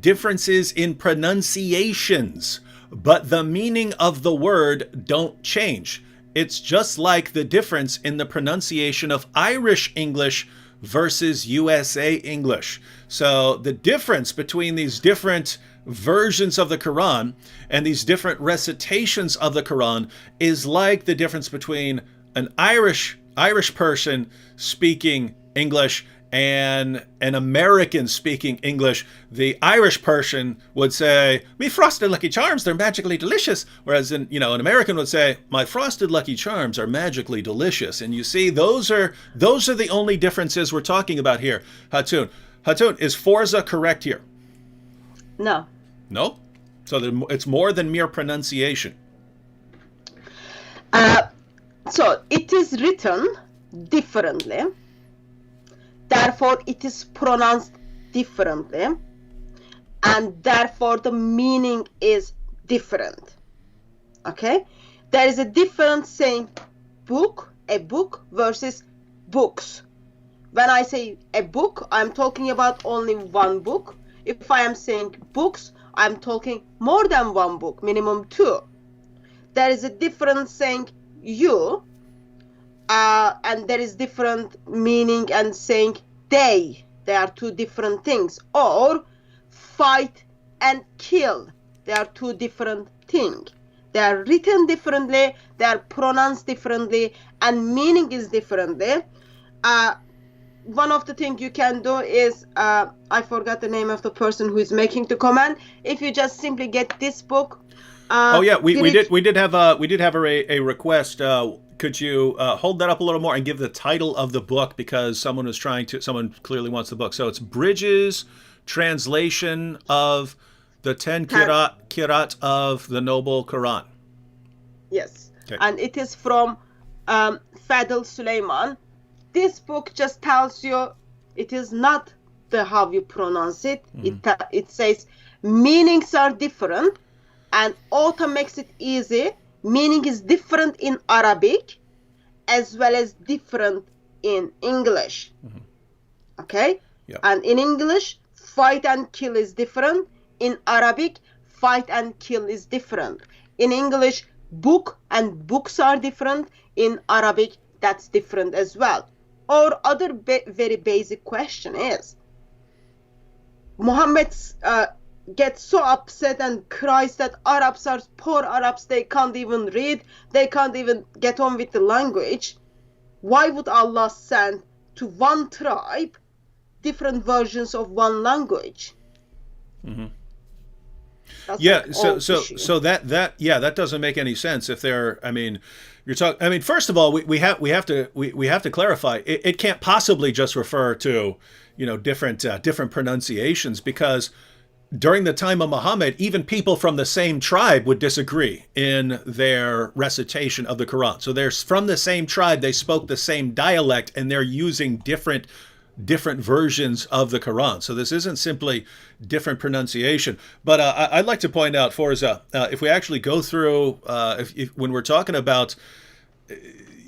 [SPEAKER 1] differences in pronunciations, but the meaning of the word don't change. It's just like the difference in the pronunciation of Irish English versus USA English. So the difference between these different versions of the Quran and these different recitations of the Quran is like the difference between an Irish person speaking English and an American speaking English. The Irish person would say, "Me frosted Lucky Charms, they're magically delicious." Whereas an American would say, "My frosted Lucky Charms are magically delicious." And you see, those are the only differences we're talking about here. Hatun, is Forza correct here?
[SPEAKER 2] No.
[SPEAKER 1] No? So it's more than mere pronunciation.
[SPEAKER 2] So it is written differently. Therefore, it is pronounced differently, and therefore the meaning is different. Okay? There is a difference saying a book versus books. When I say a book, I'm talking about only one book. If I am saying books, I'm talking more than one book, minimum 2. There is a difference saying you, and there is different meaning and saying they are 2 different things, or fight and kill, they are 2 different things. They are written differently, they are pronounced differently, and meaning is differently. One of the things you can do is I forgot the name of the person who is making the comment. If you just simply get this book.
[SPEAKER 1] We did have a request. Could you hold that up a little more and give the title of the book, because someone clearly wants the book. So it's Bridges Translation of the 10 Qirat of the Noble Quran.
[SPEAKER 2] Yes.
[SPEAKER 1] Okay.
[SPEAKER 2] And it is from Fadl Suleiman. This book just tells you it is not how you pronounce it. It says meanings are different, and author makes it easy. Meaning is different in Arabic as well as different in English. Okay?
[SPEAKER 1] Yep.
[SPEAKER 2] And in English, fight and kill is different. In Arabic, fight and kill is different. In English, book and books are different. In Arabic, that's different as well. Or other very basic question is, Muhammad gets so upset and cries that Arabs are poor Arabs, they can't even read, they can't even get on with the language. Why would Allah send to one tribe different versions of one language?
[SPEAKER 1] That doesn't make any sense. If they're, first of all, we have to clarify. It can't possibly just refer to different pronunciations, because during the time of Muhammad, even people from the same tribe would disagree in their recitation of the Quran. So they're from the same tribe, they spoke the same dialect, and they're using different versions of the Quran. So this isn't simply different pronunciation. But I'd like to point out, Forza, if we actually go through, when we're talking about,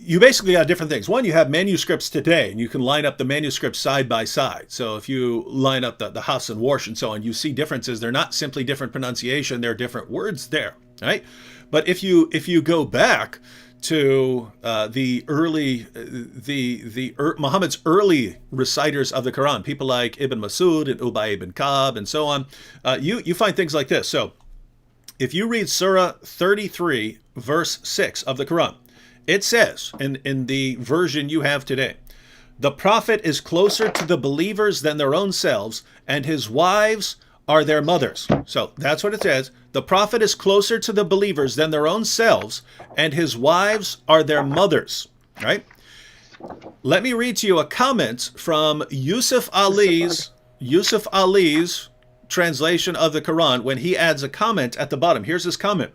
[SPEAKER 1] you basically got different things. One, you have manuscripts today, and you can line up the manuscripts side by side. So if you line up the Hafs and Warsh and so on, you see differences. They're not simply different pronunciation, there are different words there, right? But if you go back to Muhammad's early reciters of the Quran, people like Ibn Masud and Ubay ibn Ka'b and so on, you find things like this. So if you read Surah 33, verse 6 of the Quran, It says, in the version you have today, the prophet is closer to the believers than their own selves, and his wives are their mothers. So that's what it says. The prophet is closer to the believers than their own selves, and his wives are their mothers. Right? Let me read to you a comment from Yusuf Ali's translation of the Quran when he adds a comment at the bottom. Here's his comment.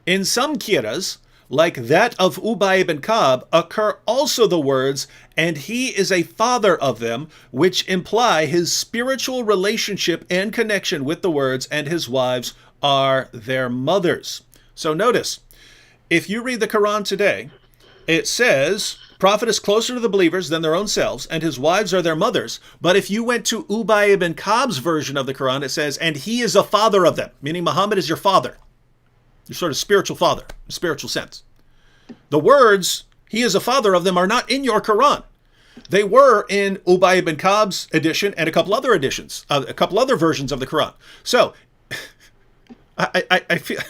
[SPEAKER 1] In some qiras, like that of Ubay ibn Ka'b, occur also the words, and he is a father of them, which imply his spiritual relationship and connection with the words, and his wives are their mothers. So notice, if you read the Quran today, it says, prophet is closer to the believers than their own selves, and his wives are their mothers. But if you went to Ubay ibn Ka'b's version of the Quran, it says, and he is a father of them, meaning Muhammad is your father. Your sort of spiritual father, spiritual sense. The words, he is a father of them, are not in your Quran. They were in Ubay ibn Ka'b's edition and a couple other editions, a couple other versions of the Quran. So, I feel,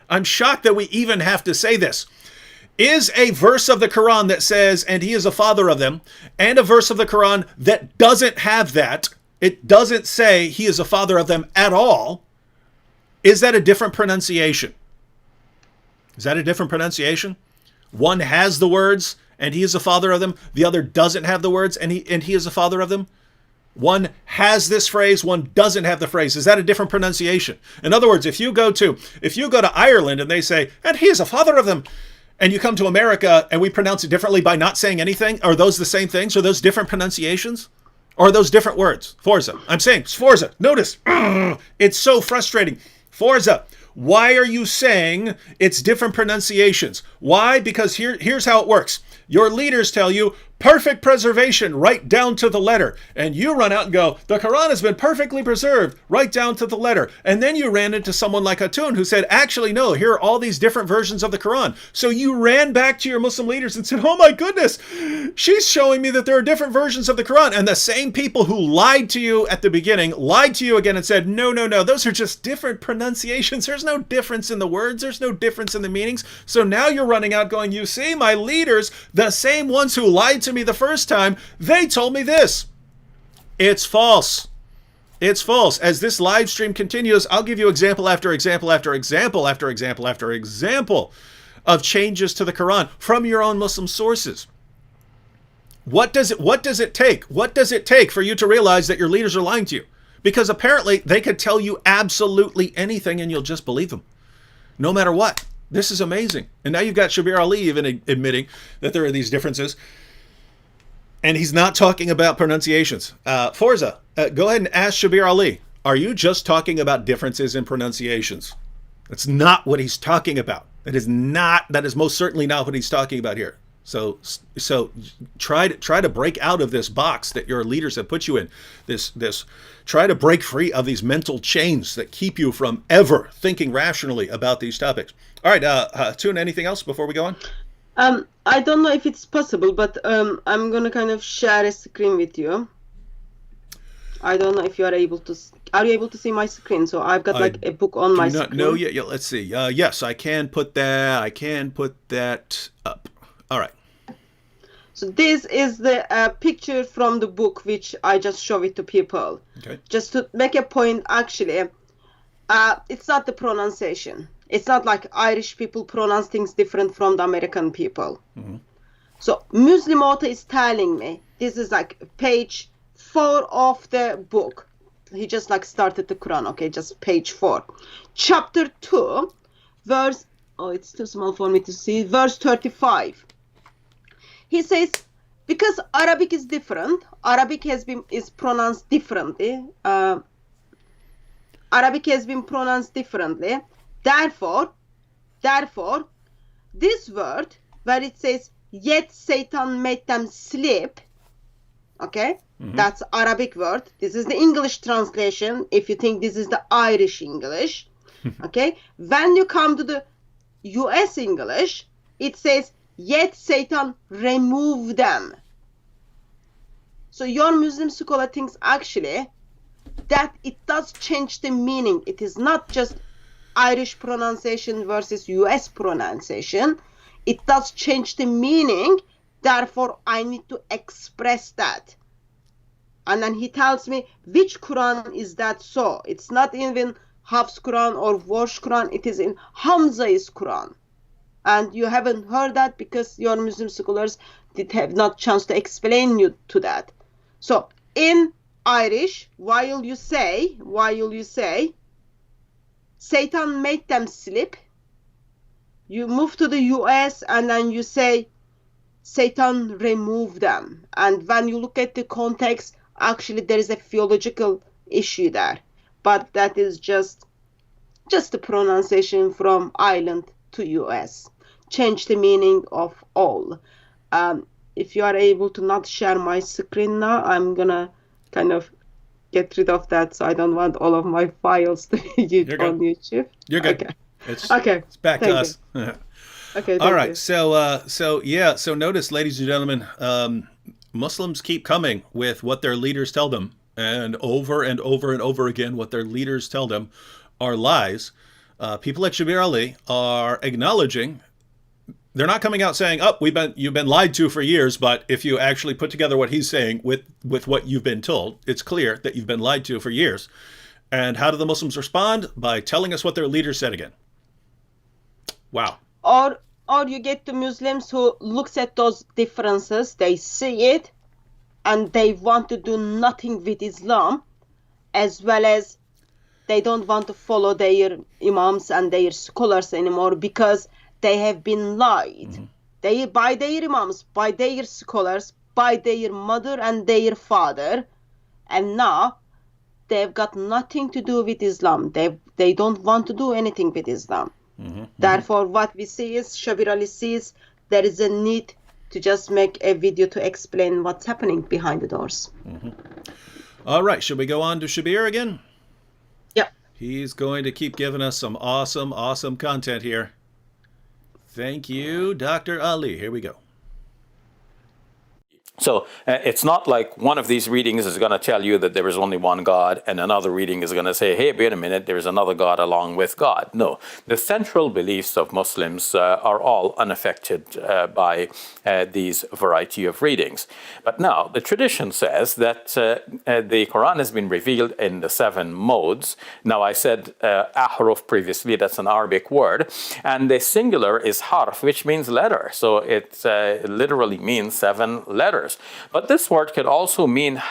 [SPEAKER 1] I'm shocked that we even have to say this. Is a verse of the Quran that says, and he is a father of them, and a verse of the Quran that doesn't have that, it doesn't say he is a father of them at all, is that a different pronunciation? Is that a different pronunciation? One has the words, and he is a father of them. The other doesn't have the words, and he is a father of them. One has this phrase, one doesn't have the phrase. Is that a different pronunciation? In other words, if you go to Ireland and they say, and he is a father of them, and you come to America and we pronounce it differently by not saying anything, are those the same things? Are those different pronunciations? Or are those different words? Forza. I'm saying Forza. Notice, it's so frustrating. Forza, why are you saying it's different pronunciations? Why? Because here's how it works. Your leaders tell you, perfect preservation, right down to the letter. And you run out and go, the Quran has been perfectly preserved, right down to the letter. And then you ran into someone like Hatun who said, actually, no, here are all these different versions of the Quran. So you ran back to your Muslim leaders and said, oh my goodness, she's showing me that there are different versions of the Quran. And the same people who lied to you at the beginning lied to you again and said, no, those are just different pronunciations. There's no difference in the words. There's no difference in the meanings. So now you're running out going, you see, my leaders, the same ones who lied to me the first time, they told me this. It's false. It's false. As this live stream continues, I'll give you example after example after example after example after example of changes to the Quran from your own Muslim sources. What does it take? What does it take for you to realize that your leaders are lying to you? Because apparently they could tell you absolutely anything and you'll just believe them, no matter what. This is amazing. And now you've got Shabir Ali even admitting that there are these differences. And he's not talking about pronunciations. Forza, go ahead and ask Shabir Ali, are you just talking about differences in pronunciations? That's not what he's talking about. That is most certainly not what he's talking about here. So try to break out of this box that your leaders have put you in. Try to break free of these mental chains that keep you from ever thinking rationally about these topics. All right, Tune, anything else before we go on?
[SPEAKER 2] I don't know if it's possible, but I'm gonna kind of share a screen with you. I don't know if you are able to. Are you able to see my screen? So I've got like a book on my screen.
[SPEAKER 1] No, yeah. Let's see. Yes, I can put that. I can put that up. All right.
[SPEAKER 2] So this is the picture from the book, which I just show it to people.
[SPEAKER 1] Okay.
[SPEAKER 2] Just to make a point, actually, it's not the pronunciation. It's not like Irish people pronounce things different from the American people. Mm-hmm. So Muslim author is telling me, this is like page 4 of the book. He just like started the Quran, okay, just page 4. Chapter 2, verse, it's too small for me to see, verse 35. He says, because Arabic is different, Arabic is pronounced differently. Arabic has been pronounced differently. Therefore, this word where it says, yet Satan made them sleep, okay, that's Arabic word. This is the English translation, if you think this is the Irish English, okay. When you come to the US English, it says, yet Satan removed them. So your Muslim scholar thinks actually that it does change the meaning. It is not just Irish pronunciation versus US pronunciation, it does change the meaning. Therefore, I need to express that. And then he tells me, which Quran is that so? It's not even Hafs Quran or Warsh Quran. It is in Hamza's Quran. And you haven't heard that because your Muslim scholars did have not chance to explain you to that. So in Irish, while you say, Satan made them sleep, you move to the US and then you say, Satan removed them. And when you look at the context, actually there is a theological issue there. But that is just the pronunciation from Ireland to US. Change the meaning of all. If you are able to not share my screen now, I'm gonna kind of get rid of that, so I don't want all of my files to be on YouTube.
[SPEAKER 1] You're good.
[SPEAKER 2] Okay.
[SPEAKER 1] It's back to us.
[SPEAKER 2] Okay.
[SPEAKER 1] All right. So notice, ladies and gentlemen, Muslims keep coming with what their leaders tell them, and over and over again, what their leaders tell them are lies. People like Shabir Ali are acknowledging. They're not coming out saying, "Oh, you've been lied to for years," but if you actually put together what he's saying with what you've been told, it's clear that you've been lied to for years. And how do the Muslims respond? By telling us what their leader said again. Wow.
[SPEAKER 2] Or you get the Muslims who looks at those differences, they see it, and they want to do nothing with Islam, as well as they don't want to follow their imams and their scholars anymore because they have been lied. By their imams, by their scholars, by their mother and their father, and now they've got nothing to do with Islam. They don't want to do anything with Islam. Therefore, what we see is, Shabir Ali sees there is a need to just make a video to explain what's happening behind the doors.
[SPEAKER 1] All right, should we go on to Shabir again?
[SPEAKER 2] Yep.
[SPEAKER 1] He's going to keep giving us some awesome content here. Thank you, Dr. Ali. Here we go.
[SPEAKER 3] So it's not like one of these readings is going to tell you that there is only one God, and another reading is going to say, hey, wait a minute, there is another God along with God. No, the central beliefs of Muslims are all unaffected by these variety of readings. But now, the tradition says that the Quran has been revealed in the 7 modes. Now, I said ahruf previously, that's an Arabic word, and the singular is harf, which means letter. So it literally means 7 letters. But this word could also mean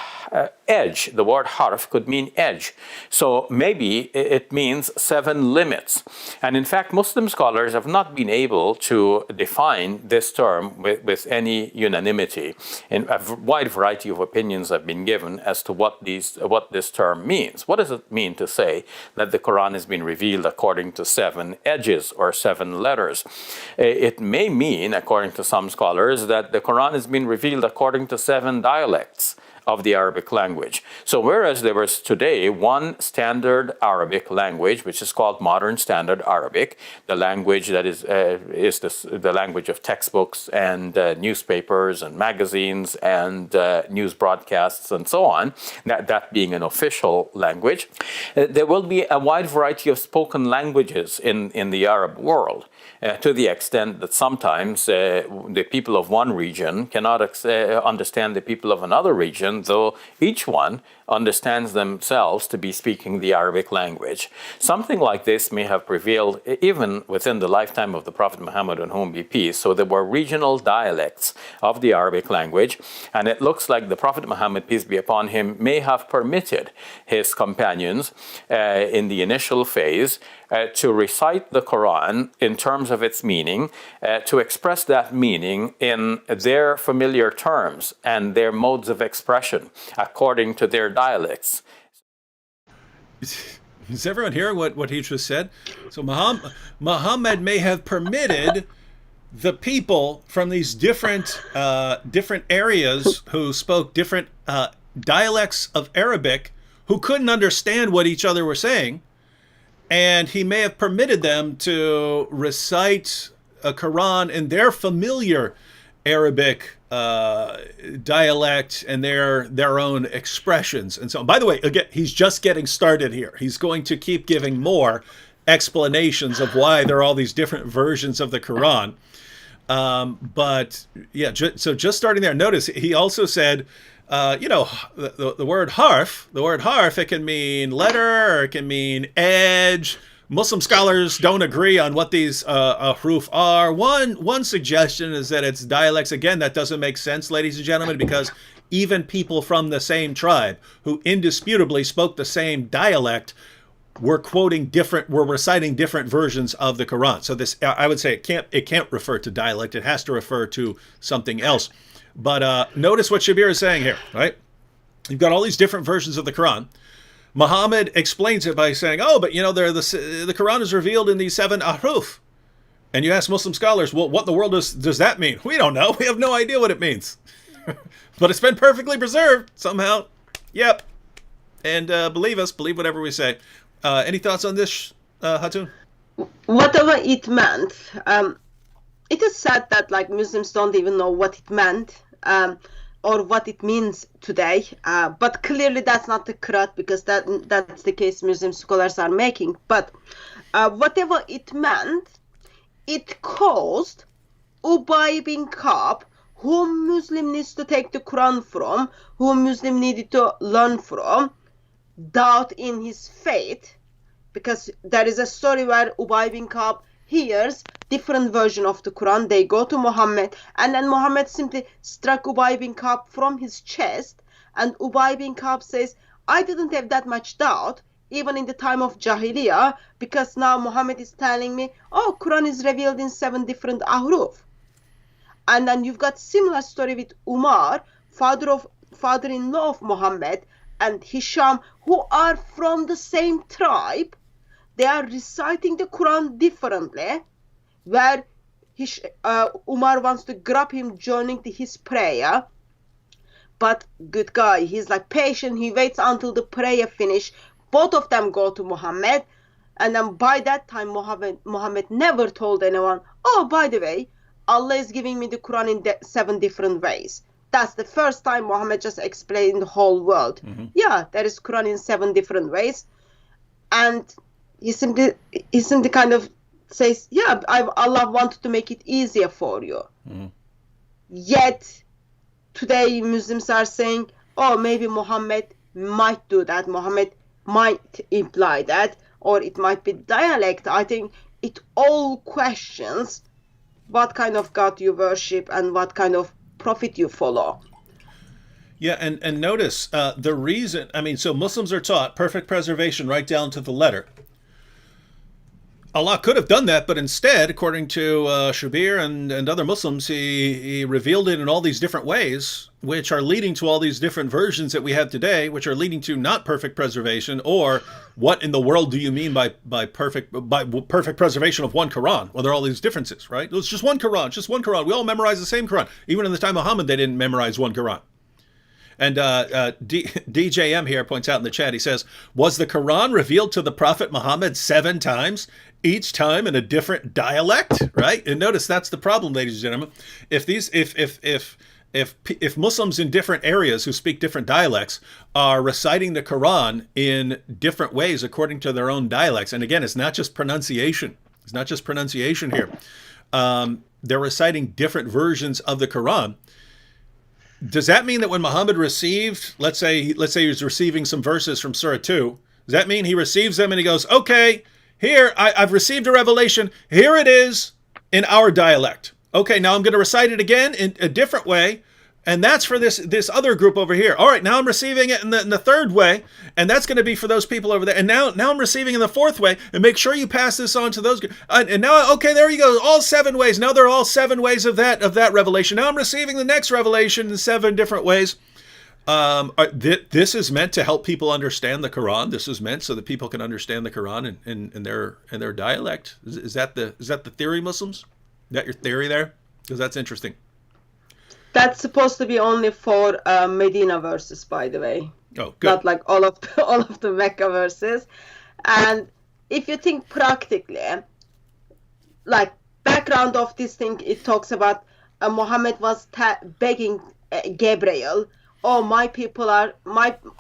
[SPEAKER 3] edge. The word harf could mean edge. So maybe it means 7 limits. And in fact, Muslim scholars have not been able to define this term with any unanimity. And a wide variety of opinions have been given as to what this term means. What does it mean to say that the Quran has been revealed according to 7 edges or 7 letters? It may mean, according to some scholars, that the Quran has been revealed according to 7 dialects of the Arabic language. So whereas there was today one standard Arabic language, which is called Modern Standard Arabic, the language that is the language of textbooks and newspapers and magazines and news broadcasts and so on, that being an official language, there will be a wide variety of spoken languages in the Arab world. To the extent that sometimes the people of one region cannot understand the people of another region, though each one understands themselves to be speaking the Arabic language. Something like this may have prevailed even within the lifetime of the Prophet Muhammad, on whom be peace. So there were regional dialects of the Arabic language, and it looks like the Prophet Muhammad, peace be upon him, may have permitted his companions in the initial phase to recite the Quran in terms of its meaning, to express that meaning in their familiar terms and their modes of expression according to their dialects.
[SPEAKER 1] Is everyone hearing what he just said? So Muhammad may have permitted the people from these different areas who spoke different dialects of Arabic, who couldn't understand what each other were saying, and he may have permitted them to recite a Quran in their familiar Arabic dialect and their own expressions and so on. By the way, again, he's just getting started here. He's going to keep giving more explanations of why there are all these different versions of the Quran. But yeah, so just starting there. Notice he also said, the word harf, it can mean letter, or it can mean edge. Muslim scholars don't agree on what these huruf are. One suggestion is that it's dialects. Again, that doesn't make sense, ladies and gentlemen, because even people from the same tribe who indisputably spoke the same dialect were reciting different versions of the Quran. So this, I would say, it can't refer to dialect. It has to refer to something else. But notice what Shabir is saying here, right? You've got all these different versions of the Quran. Muhammad explains it by saying, "Oh, but the Quran is revealed in these 7 ahruf." And you ask Muslim scholars, "Well, what in the world does that mean?" We don't know. We have no idea what it means. But it's been perfectly preserved somehow. Yep. And believe whatever we say. Any thoughts on this, Hatun?
[SPEAKER 2] Whatever it meant, it is said that like Muslims don't even know what it meant. Or what it means today, but clearly that's not the correct, because that's the case Muslim scholars are making. But whatever it meant, it caused Ubay bin Ka'b, whom Muslim needs to take the Quran from, whom Muslim needed to learn from, doubt in his faith, because there is a story where Ubay bin Ka'b hears different version of the Quran. They go to Muhammad, and then Muhammad simply struck Ubay bin Ka'b from his chest, and Ubay bin Ka'b says, "I didn't have that much doubt even in the time of Jahiliyyah, because now Muhammad is telling me, oh, Quran is revealed in 7 different ahruf." And then you've got similar story with Umar, father-in-law of Muhammad, and Hisham, who are from the same tribe. They are reciting the Quran differently, where Umar wants to grab him joining his prayer. But good guy, he's like patient. He waits until the prayer finish. Both of them go to Muhammad. And then by that time, Muhammad never told anyone, "Oh, by the way, Allah is giving me the Quran in 7 different ways." That's the first time Muhammad just explained the whole world. Mm-hmm. Yeah, there is Quran in 7 different ways. And he simply kind of says, yeah, Allah wanted to make it easier for you. Mm-hmm. Yet today Muslims are saying, oh, maybe Muhammad might do that. Muhammad might imply that, or it might be dialect. I think it all questions what kind of God you worship and what kind of prophet you follow.
[SPEAKER 1] Yeah, and notice the reason, so Muslims are taught perfect preservation right down to the letter. Allah could have done that, but instead, according to Shabir and other Muslims, he revealed it in all these different ways, which are leading to all these different versions that we have today, which are leading to not perfect preservation, or what in the world do you mean by perfect preservation of one Quran? Well, there are all these differences, right? It's just one Quran. We all memorize the same Quran. Even in the time of Muhammad, they didn't memorize one Quran. And DJM here points out in the chat, he says, was the Quran revealed to the Prophet Muhammad 7 times, each time in a different dialect, right? And notice that's the problem, ladies and gentlemen. If Muslims in different areas who speak different dialects are reciting the Quran in different ways according to their own dialects, and again, it's not just pronunciation. It's not just pronunciation here. They're reciting different versions of the Quran. Does that mean that when Muhammad received, let's say he was receiving some verses from Surah 2, does that mean he receives them and he goes, okay, here, I've received a revelation, here it is in our dialect. Okay, now I'm going to recite it again in a different way, and that's for this other group over here. All right, now I'm receiving it in the third way, and that's going to be for those people over there. And now I'm receiving in the 4th way, and make sure you pass this on to those. And now, okay, there you go, all 7 ways. Now there are all 7 ways of that revelation. Now I'm receiving the next revelation in 7 different ways. This is meant to help people understand the Quran. This is meant so that people can understand the Quran in their dialect. Is that the theory, Muslims? Is that your theory there? Because that's interesting.
[SPEAKER 2] That's supposed to be only for Medina verses, by the way.
[SPEAKER 1] Oh, good.
[SPEAKER 2] Not like all of the Mecca verses. And if you think practically, like background of this thing, it talks about Muhammad was begging Gabriel, oh, my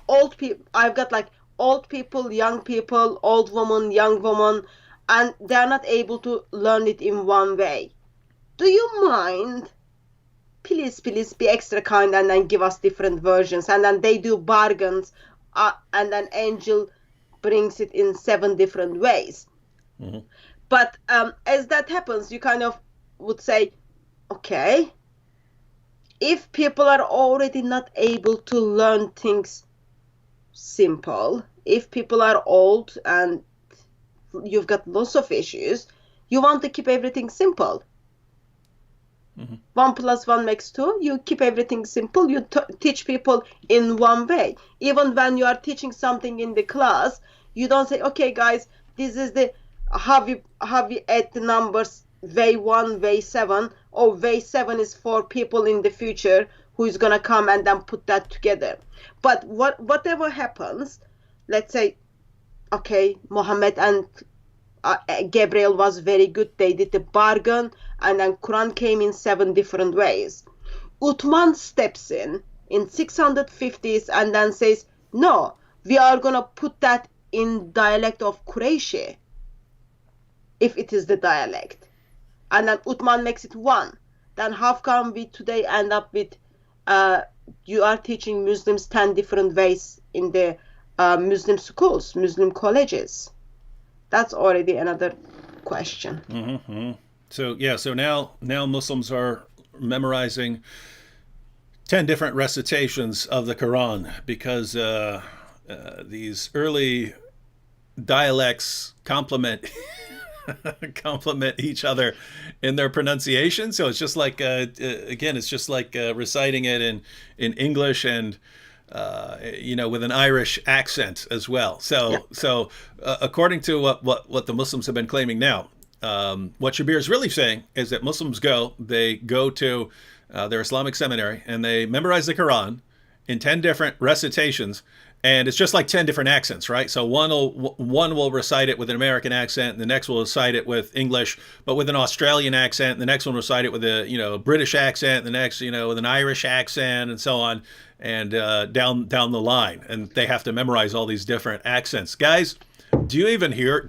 [SPEAKER 2] old people, I've got like old people, young people, old woman, young woman, and they're not able to learn it in one way. do you mind? Please be extra kind and then give us different versions. And then they do bargains, and then Angel brings it in 7 different ways. Mm-hmm. But as that happens, you kind of would say, okay, if people are already not able to learn things simple, if people are old and you've got lots of issues, you want to keep everything simple. Mm-hmm. 1 + 1 makes 2. You keep everything simple. You teach people in one way. Even when you are teaching something in the class, you don't say, okay, guys, this is the how we add the numbers way 1, way 7. Or way 7 is for people in the future who is gonna come and then put that together. But whatever happens, let's say, okay, Muhammad and Gabriel was very good. They did the bargain, and then Quran came in 7 different ways. Uthman steps in 650s and then says, no, we are gonna put that in dialect of Qurayshi, if it is the dialect. And then Uthman makes it 1. Then how come we today end up with you are teaching Muslims 10 different ways in the Muslim schools, Muslim colleges? That's already another question.
[SPEAKER 1] Mm-hmm. So now Muslims are memorizing 10 different recitations of the Quran because these early dialects complement each other in their pronunciation. So it's just like again, it's just like reciting it in English and with an Irish accent as well. So according to what the Muslims have been claiming now, what Shabir is really saying is that Muslims go to their Islamic seminary and they memorize the Quran in 10 different recitations. And it's just like 10 different accents, right? So one will recite it with an American accent, and the next will recite it with English, but with an Australian accent. And the next one will recite it with a British accent. The next, with an Irish accent, and so on, and down the line. And they have to memorize all these different accents. Guys, do you even hear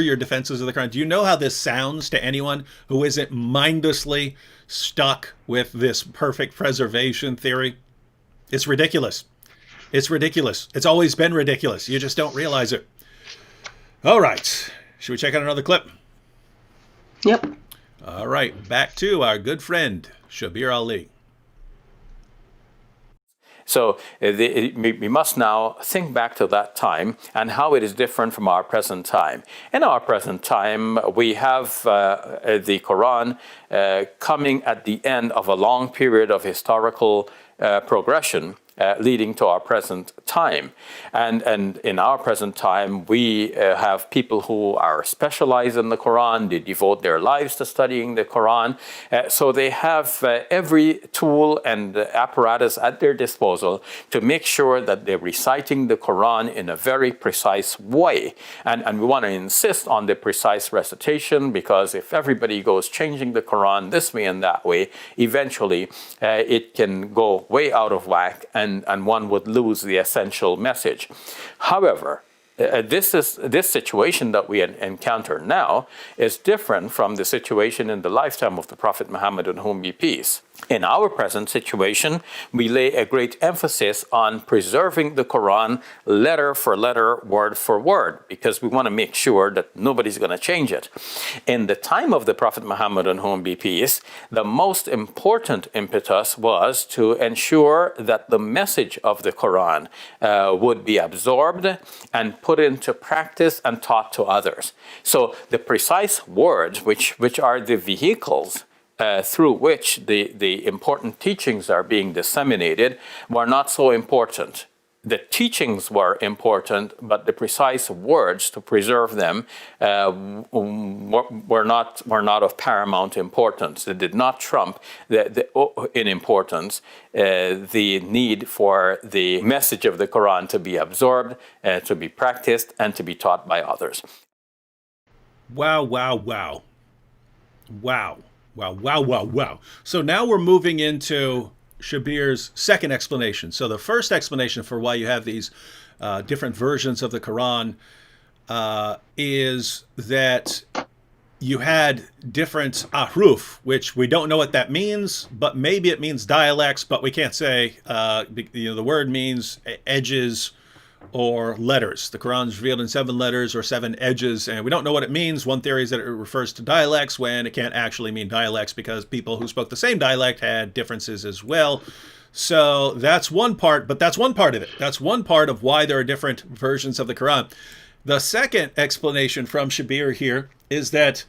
[SPEAKER 1] your defenses of the Quran? Do you know how this sounds to anyone who isn't mindlessly stuck with this perfect preservation theory? It's ridiculous. It's ridiculous. It's always been ridiculous. You just don't realize it. All right. Should we check out another clip?
[SPEAKER 2] Yep.
[SPEAKER 1] All right. Back to our good friend, Shabir Ali.
[SPEAKER 3] So we must now think back to that time and how it is different from our present time. In our present time, we have the Quran coming at the end of a long period of historical progression leading to our present time. And in our present time, we have people who are specialized in the Quran. They devote their lives to studying the Quran. So they have every tool and apparatus at their disposal to make sure that they're reciting the Quran in a very precise way. And we want to insist on the precise recitation, because if everybody goes changing the Quran this way and that way, eventually it can go way out of whack, and one would lose the essential message. However, this situation that we encounter now is different from the situation in the lifetime of the Prophet Muhammad, on whom be peace. In our present situation, we lay a great emphasis on preserving the Quran letter for letter, word for word, because we want to make sure that nobody's going to change it. In the time of the Prophet Muhammad, on whom be peace, the most important impetus was to ensure that the message of the Quran would be absorbed and put into practice and taught to others. So the precise words, which are the vehicles through which the important teachings are being disseminated, were not so important. The teachings were important, but the precise words to preserve them were not of paramount importance. They did not trump in importance the need for the message of the Quran to be absorbed, to be practiced, and to be taught by others.
[SPEAKER 1] Wow, wow, wow. Wow. Wow, wow, wow, wow. So now we're moving into Shabir's second explanation. So the first explanation for why you have these different versions of the Quran is that you had different ahruf, which we don't know what that means, but maybe it means dialects, but we can't say. The word means edges or letters. The Quran is revealed in 7 letters or 7 edges, and we don't know what it means. One theory is that it refers to dialects when it can't actually mean dialects because people who spoke the same dialect had differences as well. So that's one part, but that's one part of it. That's one part of why there are different versions of the Quran. The second explanation from Shabir here is that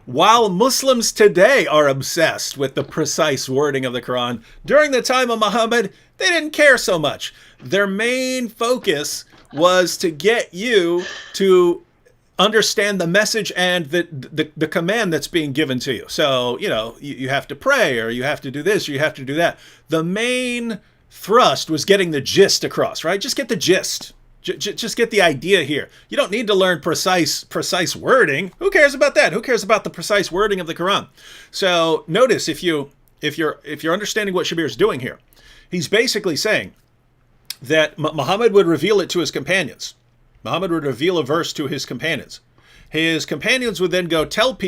[SPEAKER 1] while Muslims today are obsessed with the precise wording of the Quran, during the time of Muhammad, they didn't care so much. Their main focus was to get you to understand the message and the command that's being given to you. So, you have to pray, or you have to do this, or you have to do that. The main thrust was getting the gist across, right? Just get the gist. Just get the idea here. You don't need to learn precise wording. Who cares about that? Who cares about the precise wording of the Quran? So notice if you're understanding what Shabir is doing here, he's basically saying that Muhammad would reveal it to his companions. Muhammad would reveal a verse to his companions. His companions would then go tell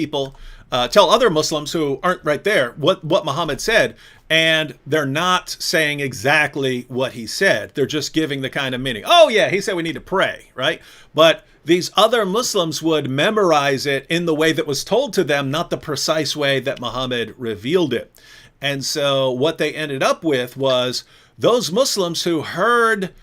[SPEAKER 1] other Muslims who aren't right there what Muhammad said, and they're not saying exactly what he said. They're just giving the kind of meaning. Oh yeah, he said we need to pray, right? But these other Muslims would memorize it in the way that was told to them, not the precise way that Muhammad revealed it. And so what they ended up with was those Muslims who heard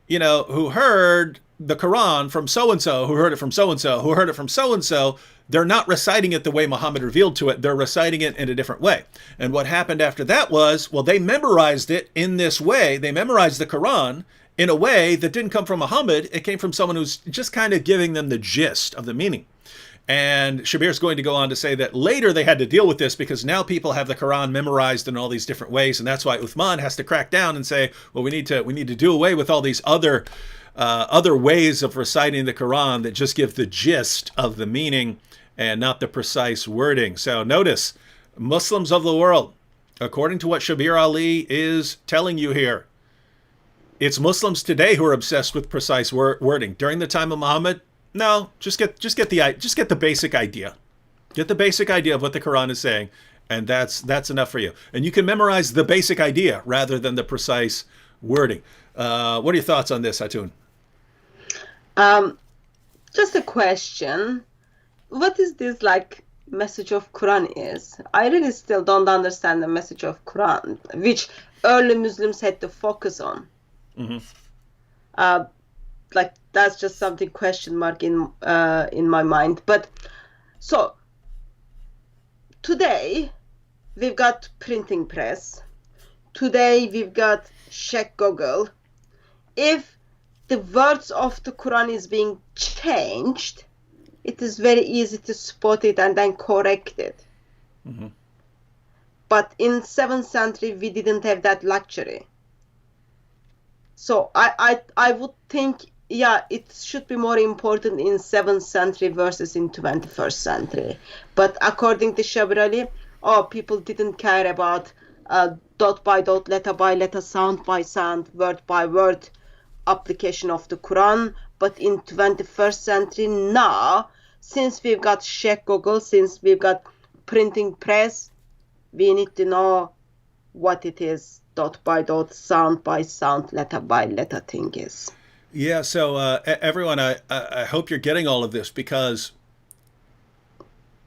[SPEAKER 1] the Quran from so-and-so, who heard it from so-and-so, who heard it from so-and-so, they're not reciting it the way Muhammad revealed to it. They're reciting it in a different way. And what happened after that was, they memorized it in this way. They memorized the Quran in a way that didn't come from Muhammad. It came from someone who's just kind of giving them the gist of the meaning. And Shabir's going to go on to say that later they had to deal with this because now people have the Quran memorized in all these different ways. And that's why Uthman has to crack down and say, well, we need to do away with all these other ways of reciting the Quran that just give the gist of the meaning and not the precise wording. So notice, Muslims of the world, according to what Shabir Ali is telling you here, it's Muslims today who are obsessed with precise wording. During the time of Muhammad, no, just get the basic idea. Get the basic idea of what the Quran is saying, and that's enough for you. And you can memorize the basic idea rather than the precise wording. What are your thoughts on this, Hatun?
[SPEAKER 2] Just a question. What is this message of Quran is? I really still don't understand the message of Quran, which early Muslims had to focus on. Mm-hmm. That's just something question mark in my mind. But so today we've got printing press. Today we've got check Google. If the words of the Quran is being changed, it is very easy to spot it and then correct it. Mm-hmm. But in 7th century, we didn't have that luxury. So I would think, it should be more important in 7th century versus in 21st century. But according to Shabir Ali, people didn't care about dot by dot, letter by letter, sound by sound, word by word application of the Quran. But in 21st century now, since we've got check Google, since we've got printing press, we need to know what it is, dot by dot, sound by sound, letter by letter thing is.
[SPEAKER 1] Yeah, so everyone, I hope you're getting all of this, because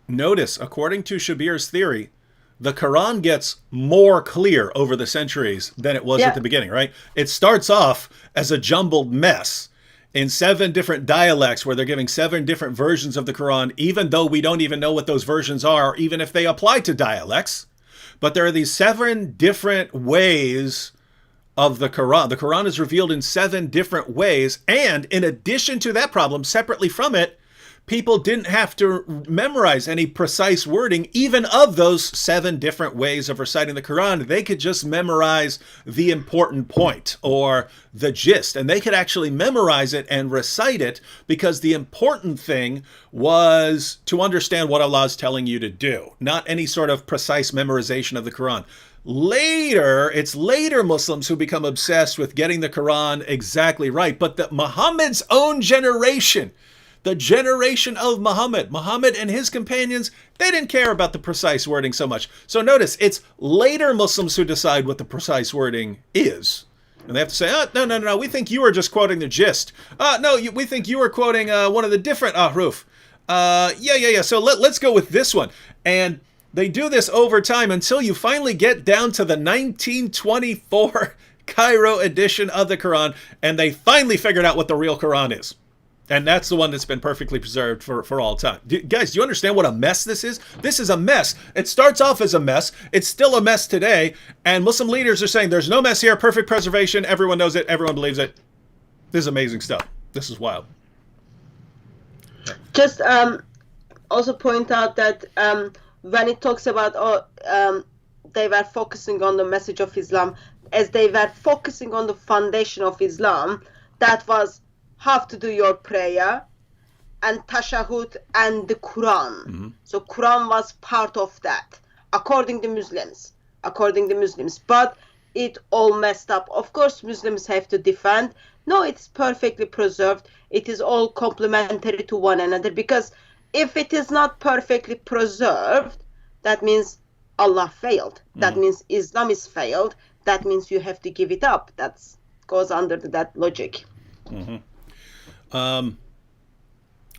[SPEAKER 1] notice, according to Shabir's theory, the Quran gets more clear over the centuries than it was at the beginning, right? It starts off as a jumbled mess in 7 different dialects where they're giving 7 different versions of the Quran, even though we don't even know what those versions are, even if they apply to dialects. But there are these 7 different ways of the Quran. The Quran is revealed in 7 different ways. And in addition to that problem, separately from it, people didn't have to memorize any precise wording, even of those 7 different ways of reciting the Quran. They could just memorize the important point or the gist, and they could actually memorize it and recite it, because the important thing was to understand what Allah is telling you to do, not any sort of precise memorization of the Quran. It's later Muslims who become obsessed with getting the Quran exactly right. But Muhammad's own generation, the generation of Muhammad. Muhammad and his companions, they didn't care about the precise wording so much. So notice, it's later Muslims who decide what the precise wording is. And they have to say, oh, no, we think you were just quoting the gist. We think you were quoting one of the different ahruf. Yeah. So let's go with this one. And they do this over time until you finally get down to the 1924 Cairo edition of the Quran, and they finally figured out what the real Quran is. And that's the one that's been perfectly preserved for all time. Guys, do you understand what a mess this is? This is a mess. It starts off as a mess. It's still a mess today. And Muslim leaders are saying there's no mess here, perfect preservation. Everyone knows it. Everyone believes it. This is amazing stuff. This is wild.
[SPEAKER 2] Just also point out that when it talks about they were focusing on the message of Islam, as they were focusing on the foundation of Islam, that was how to do your prayer and tashahhud and the Quran. Mm-hmm. So Quran was part of that, according to Muslims. But it all messed up. Of course, Muslims have to defend. No, it's perfectly preserved. It is all complementary to one another, because if it is not perfectly preserved, that means Allah failed. Mm-hmm. That means Islam is failed. That means you have to give it up. That goes under that logic.
[SPEAKER 1] Mm-hmm.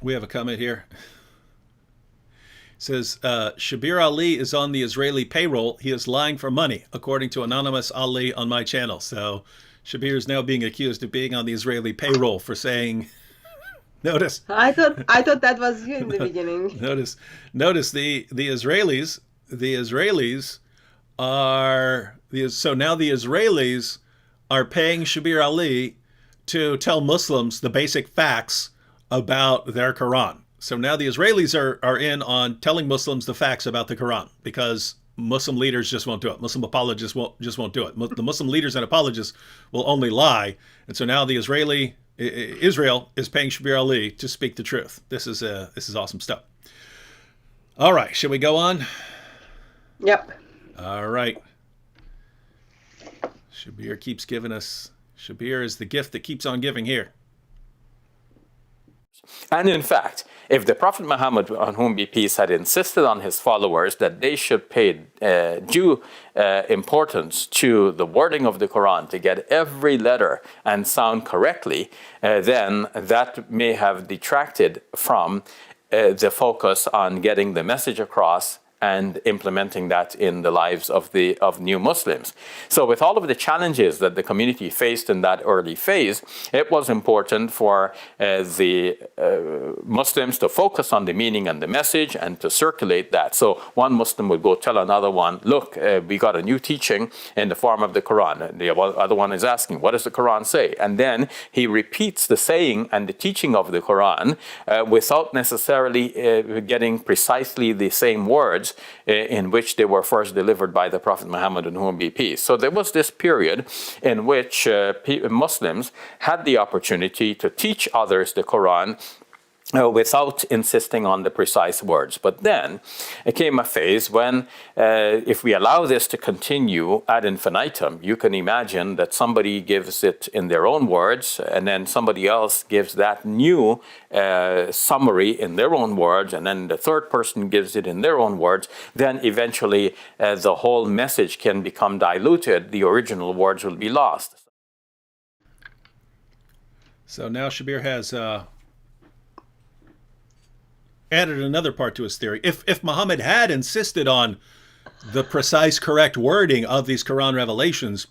[SPEAKER 1] We have a comment here. It says, Shabir Ali is on the Israeli payroll. He is lying for money, according to Anonymous Ali on my channel. So Shabir is now being accused of being on the Israeli payroll for saying, notice.
[SPEAKER 2] I thought that was you in the beginning.
[SPEAKER 1] Notice the Israelis are, so now the Israelis are paying Shabir Ali to tell Muslims the basic facts about their Quran. So now the Israelis are in on telling Muslims the facts about the Quran, because Muslim leaders just won't do it. Muslim apologists just won't do it. The Muslim leaders and apologists will only lie. And so now the Israel is paying Shabir Ali to speak the truth. This is awesome stuff. All right, should we go on?
[SPEAKER 2] Yep.
[SPEAKER 1] All right. Shabir keeps giving us. Shabir is the gift that keeps on giving here.
[SPEAKER 3] And in fact, if the Prophet Muhammad, on whom be peace, had insisted on his followers that they should pay due importance to the wording of the Quran to get every letter and sound correctly, then that may have detracted from the focus on getting the message across and implementing that in the lives of new Muslims. So with all of the challenges that the community faced in that early phase, it was important for the Muslims to focus on the meaning and the message and to circulate that. So one Muslim would go tell another one, look, we got a new teaching in the form of the Quran. The other one is asking, what does the Quran say? And then he repeats the saying and the teaching of the Quran without necessarily getting precisely the same words in which they were first delivered by the Prophet Muhammad, on whom be peace. So there was this period in which Muslims had the opportunity to teach others the Quran without insisting on the precise words. But then it came a phase when, if we allow this to continue ad infinitum, you can imagine that somebody gives it in their own words, and then somebody else gives that new summary in their own words, and then the third person gives it in their own words. Then eventually the whole message can become diluted. The original words will be lost.
[SPEAKER 1] So now Shabir has added another part to his theory. If Muhammad had insisted on the precise, correct wording of these Quran revelations,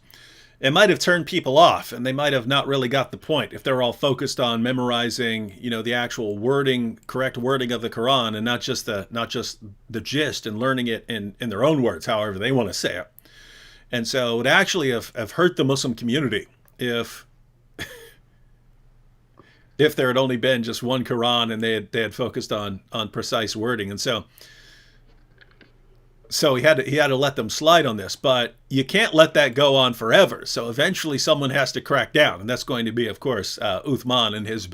[SPEAKER 1] it might have turned people off, and they might have not really got the point if they're all focused on memorizing, the actual wording, correct wording of the Quran, and not just the gist and learning it in their own words, however they want to say it. And so it would actually have hurt the Muslim community if there had only been just one Quran and they had focused on precise wording. And so he had to let them slide on this, but you can't let that go on forever. So eventually someone has to crack down, and that's going to be, of course, Uthman and his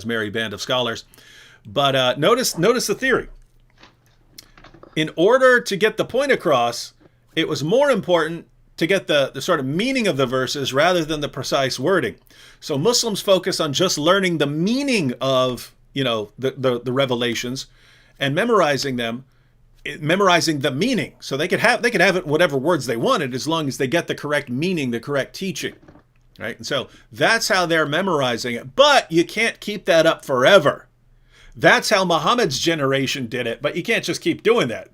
[SPEAKER 1] merry band of scholars. But notice the theory. In order to get the point across, it was more important to get the sort of meaning of the verses rather than the precise wording. So Muslims focus on just learning the meaning of the revelations, and memorizing them, memorizing the meaning, so they could have it whatever words they wanted, as long as they get the correct meaning, the correct teaching, right? And so that's how they're memorizing it. But you can't keep that up forever. That's how Muhammad's generation did it, but you can't just keep doing that,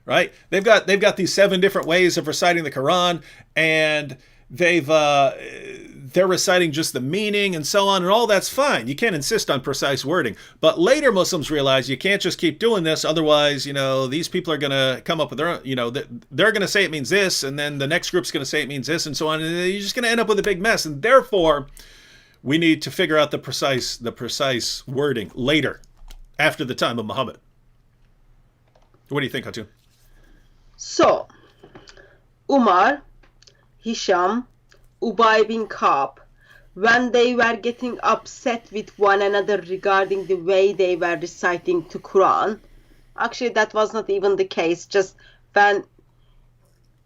[SPEAKER 1] right? They've got these 7 different ways of reciting the Quran, and they're reciting just the meaning and so on, and all that's fine. You can't insist on precise wording. But later Muslims realize you can't just keep doing this, otherwise, these people are going to come up with their own, they're going to say it means this, and then the next group's going to say it means this, and so on, and you're just going to end up with a big mess. And therefore, we need to figure out the precise wording later, after the time of Muhammad. What do you think, Hatun?
[SPEAKER 2] So, Umar, Hisham, Ubay bin Ka'b, when they were getting upset with one another regarding the way they were reciting the Quran, actually that was not even the case. Just when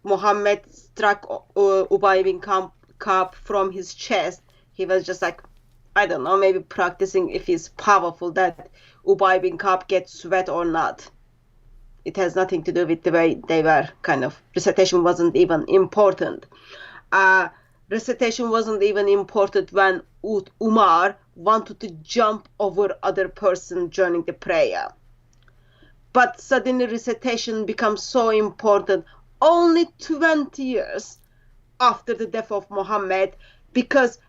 [SPEAKER 2] Muhammad struck Ubay bin Ka'b from his chest, he was just like, I don't know, maybe practicing if he's powerful, that Ubay bin Ka'b gets sweat or not. It has nothing to do with the way they were recitation wasn't even important. Recitation wasn't even important when Umar wanted to jump over other person during the prayer. But suddenly recitation becomes so important only 20 years after the death of Muhammad, because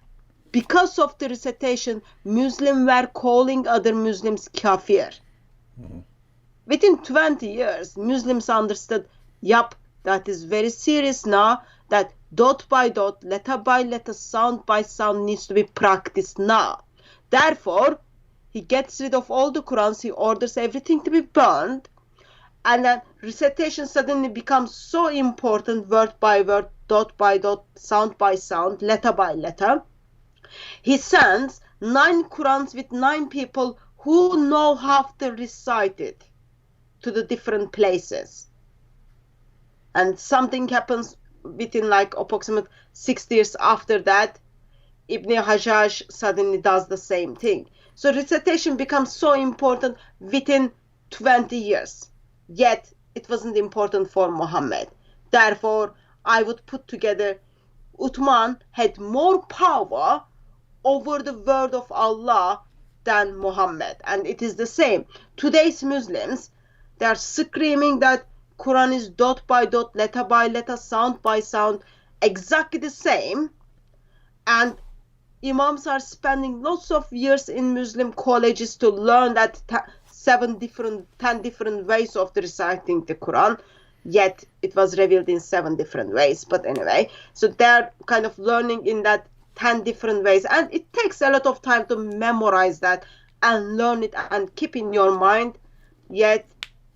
[SPEAKER 2] of the recitation, Muslims were calling other Muslims kafir. Mm-hmm. Within 20 years, Muslims understood, yup, that is very serious now, that dot by dot, letter by letter, sound by sound needs to be practiced now. Therefore, he gets rid of all the Qurans, he orders everything to be burned, and then recitation suddenly becomes so important, word by word, dot by dot, sound by sound, letter by letter. He sends 9 Qurans with 9 people who know how to recite it to the different places. And something happens within approximately 6 years after that. Ibn Hajjaj suddenly does the same thing. So recitation becomes so important within 20 years. Yet it wasn't important for Muhammad. Therefore, I would put together Uthman had more power over the word of Allah than Muhammad. And it is the same. Today's Muslims, they are screaming that Quran is dot by dot, letter by letter, sound by sound, exactly the same. And Imams are spending lots of years in Muslim colleges to learn that 10 different ways of reciting the Quran. Yet it was revealed in 7 different ways. But anyway, so they're learning in that 10 different ways. And it takes a lot of time to memorize that and learn it and keep in your mind. Yet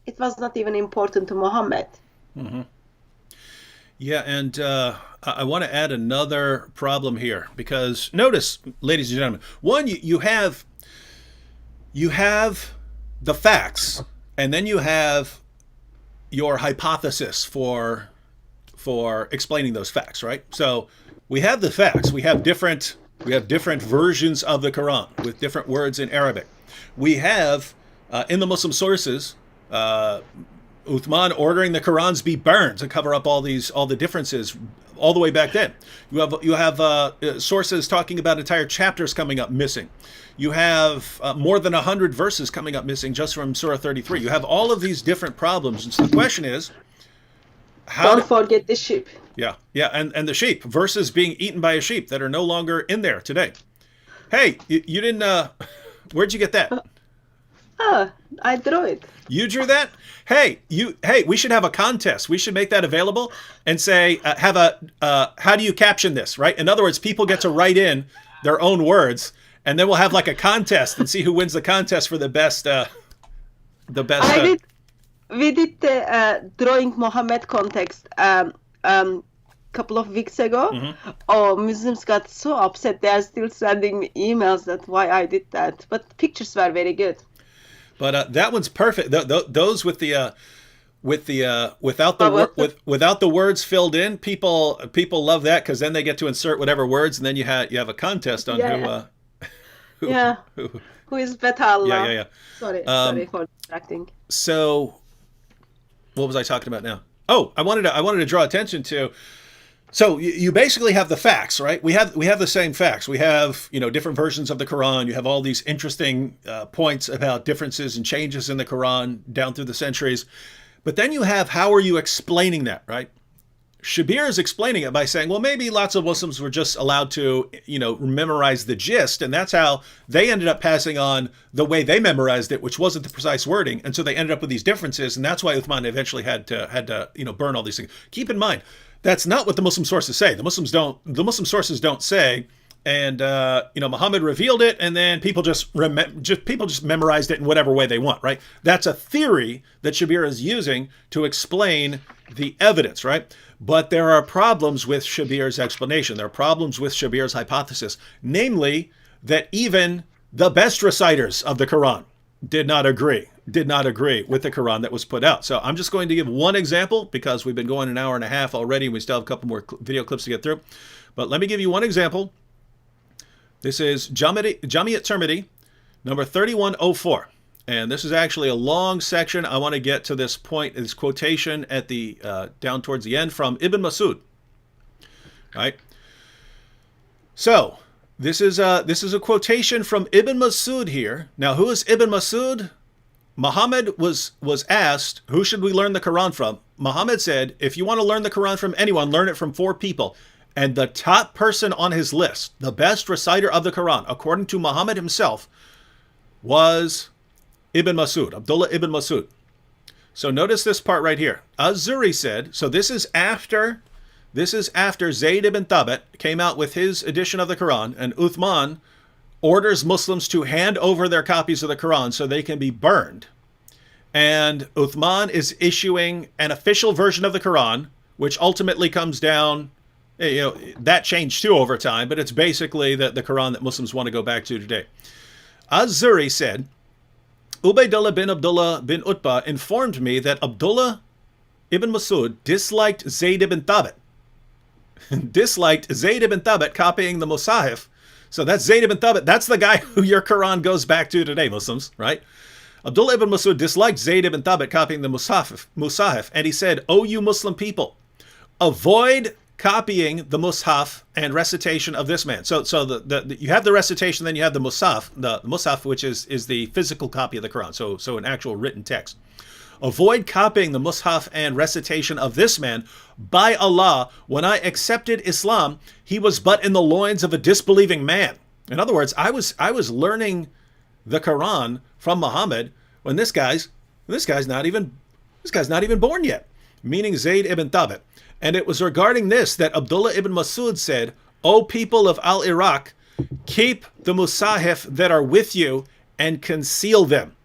[SPEAKER 2] it was not even important to Muhammad.
[SPEAKER 1] Mm-hmm. Yeah, and I want to add another problem here, because notice, ladies and gentlemen, one, you have the facts, and then you have your hypothesis for explaining those facts, right? So we have the facts. We have different versions of the Quran with different words in Arabic. We have in the Muslim sources, Uthman ordering the Qurans be burned to cover up all the differences all the way back then. You have sources talking about entire chapters coming up missing. You have more than 100 verses coming up missing just from Surah 33. You have all of these different problems. And so the question is,
[SPEAKER 2] don't forget the sheep.
[SPEAKER 1] Yeah, and the sheep, verses being eaten by a sheep that are no longer in there today. Hey, you didn't, where'd you get that?
[SPEAKER 2] I drew it.
[SPEAKER 1] You drew that? Hey, we should have a contest. We should make that available and say, how do you caption this, right? In other words, people get to write in their own words, and then we'll have a contest and see who wins the contest for the best.
[SPEAKER 2] We did the drawing Muhammad context couple of weeks ago. Mm-hmm. Oh, Muslims got so upset. They are still sending me emails that why I did that. But pictures were very good.
[SPEAKER 1] But that one's perfect. Those with the without the words filled in, people love that, because then they get to insert whatever words, and then you have a contest on who.
[SPEAKER 2] Yeah. Who is better, Allah?
[SPEAKER 1] Yeah.
[SPEAKER 2] Sorry for distracting.
[SPEAKER 1] So, what was I talking about now? Oh, I wanted to draw attention to. So you basically have the facts, right? We have the same facts. We have different versions of the Quran. You have all these interesting points about differences and changes in the Quran down through the centuries. But then you have, how are you explaining that, right? Shabir is explaining it by saying, well, maybe lots of Muslims were just allowed to, memorize the gist, and that's how they ended up passing on the way they memorized it, which wasn't the precise wording, and so they ended up with these differences, and that's why Uthman eventually had to burn all these things. Keep in mind, that's not what the Muslim sources say. The Muslim sources don't say, and Muhammad revealed it, and then people just memorized it in whatever way they want, right? That's a theory that Shabir is using to explain the evidence, right? But there are problems with Shabir's explanation. There are problems with Shabir's hypothesis, namely that even the best reciters of the Quran did not agree with the Quran that was put out. So I'm just going to give one example because we've been going an hour and a half already and we still have a couple more video clips to get through. But let me give you one example. This is Jamiat Tirmidhi, number 3104. And this is actually a long section. I want to get to this point, this quotation at the down towards the end from Ibn Masud. Right? So this is a quotation from Ibn Masud here. Now, who is Ibn Masud? Muhammad was asked, who should we learn the Quran from? Muhammad said, if you want to learn the Quran from anyone, learn it from 4 people. And the top person on his list, the best reciter of the Quran, according to Muhammad himself, was Ibn Masud, Abdullah ibn Masud. So notice this part right here. Az-Zuri said, so this is after Zayd ibn Thabit came out with his edition of the Quran, and Uthman orders Muslims to hand over their copies of the Quran so they can be burned. And Uthman is issuing an official version of the Quran, which ultimately comes down, that changed too over time, but it's basically the Quran that Muslims want to go back to today. Az-Zuri said, Ubaydullah bin Abdullah bin Utbah informed me that Abdullah ibn Masud disliked Zayd ibn Thabit. Copying the Musahif. So that's Zayd ibn Thabit. That's the guy who your Quran goes back to today, Muslims, right? Abdullah ibn Masud disliked Zayd ibn Thabit copying the Musahif. And he said, "O you Muslim people, avoid copying the Mus'haf and recitation of this man." So you have the recitation, then you have the Mus'haf, which is the physical copy of the Quran, so an actual written text. Avoid copying the Mus'haf and recitation of this man. By Allah, when I accepted Islam, he was but in the loins of a disbelieving man. In other words, I was learning the Quran from Muhammad when this guy's not even born yet, meaning Zayd ibn Thabit. And it was regarding this that Abdullah ibn Masud said, "O people of Al-Iraq, keep the Musahif that are with you and conceal them.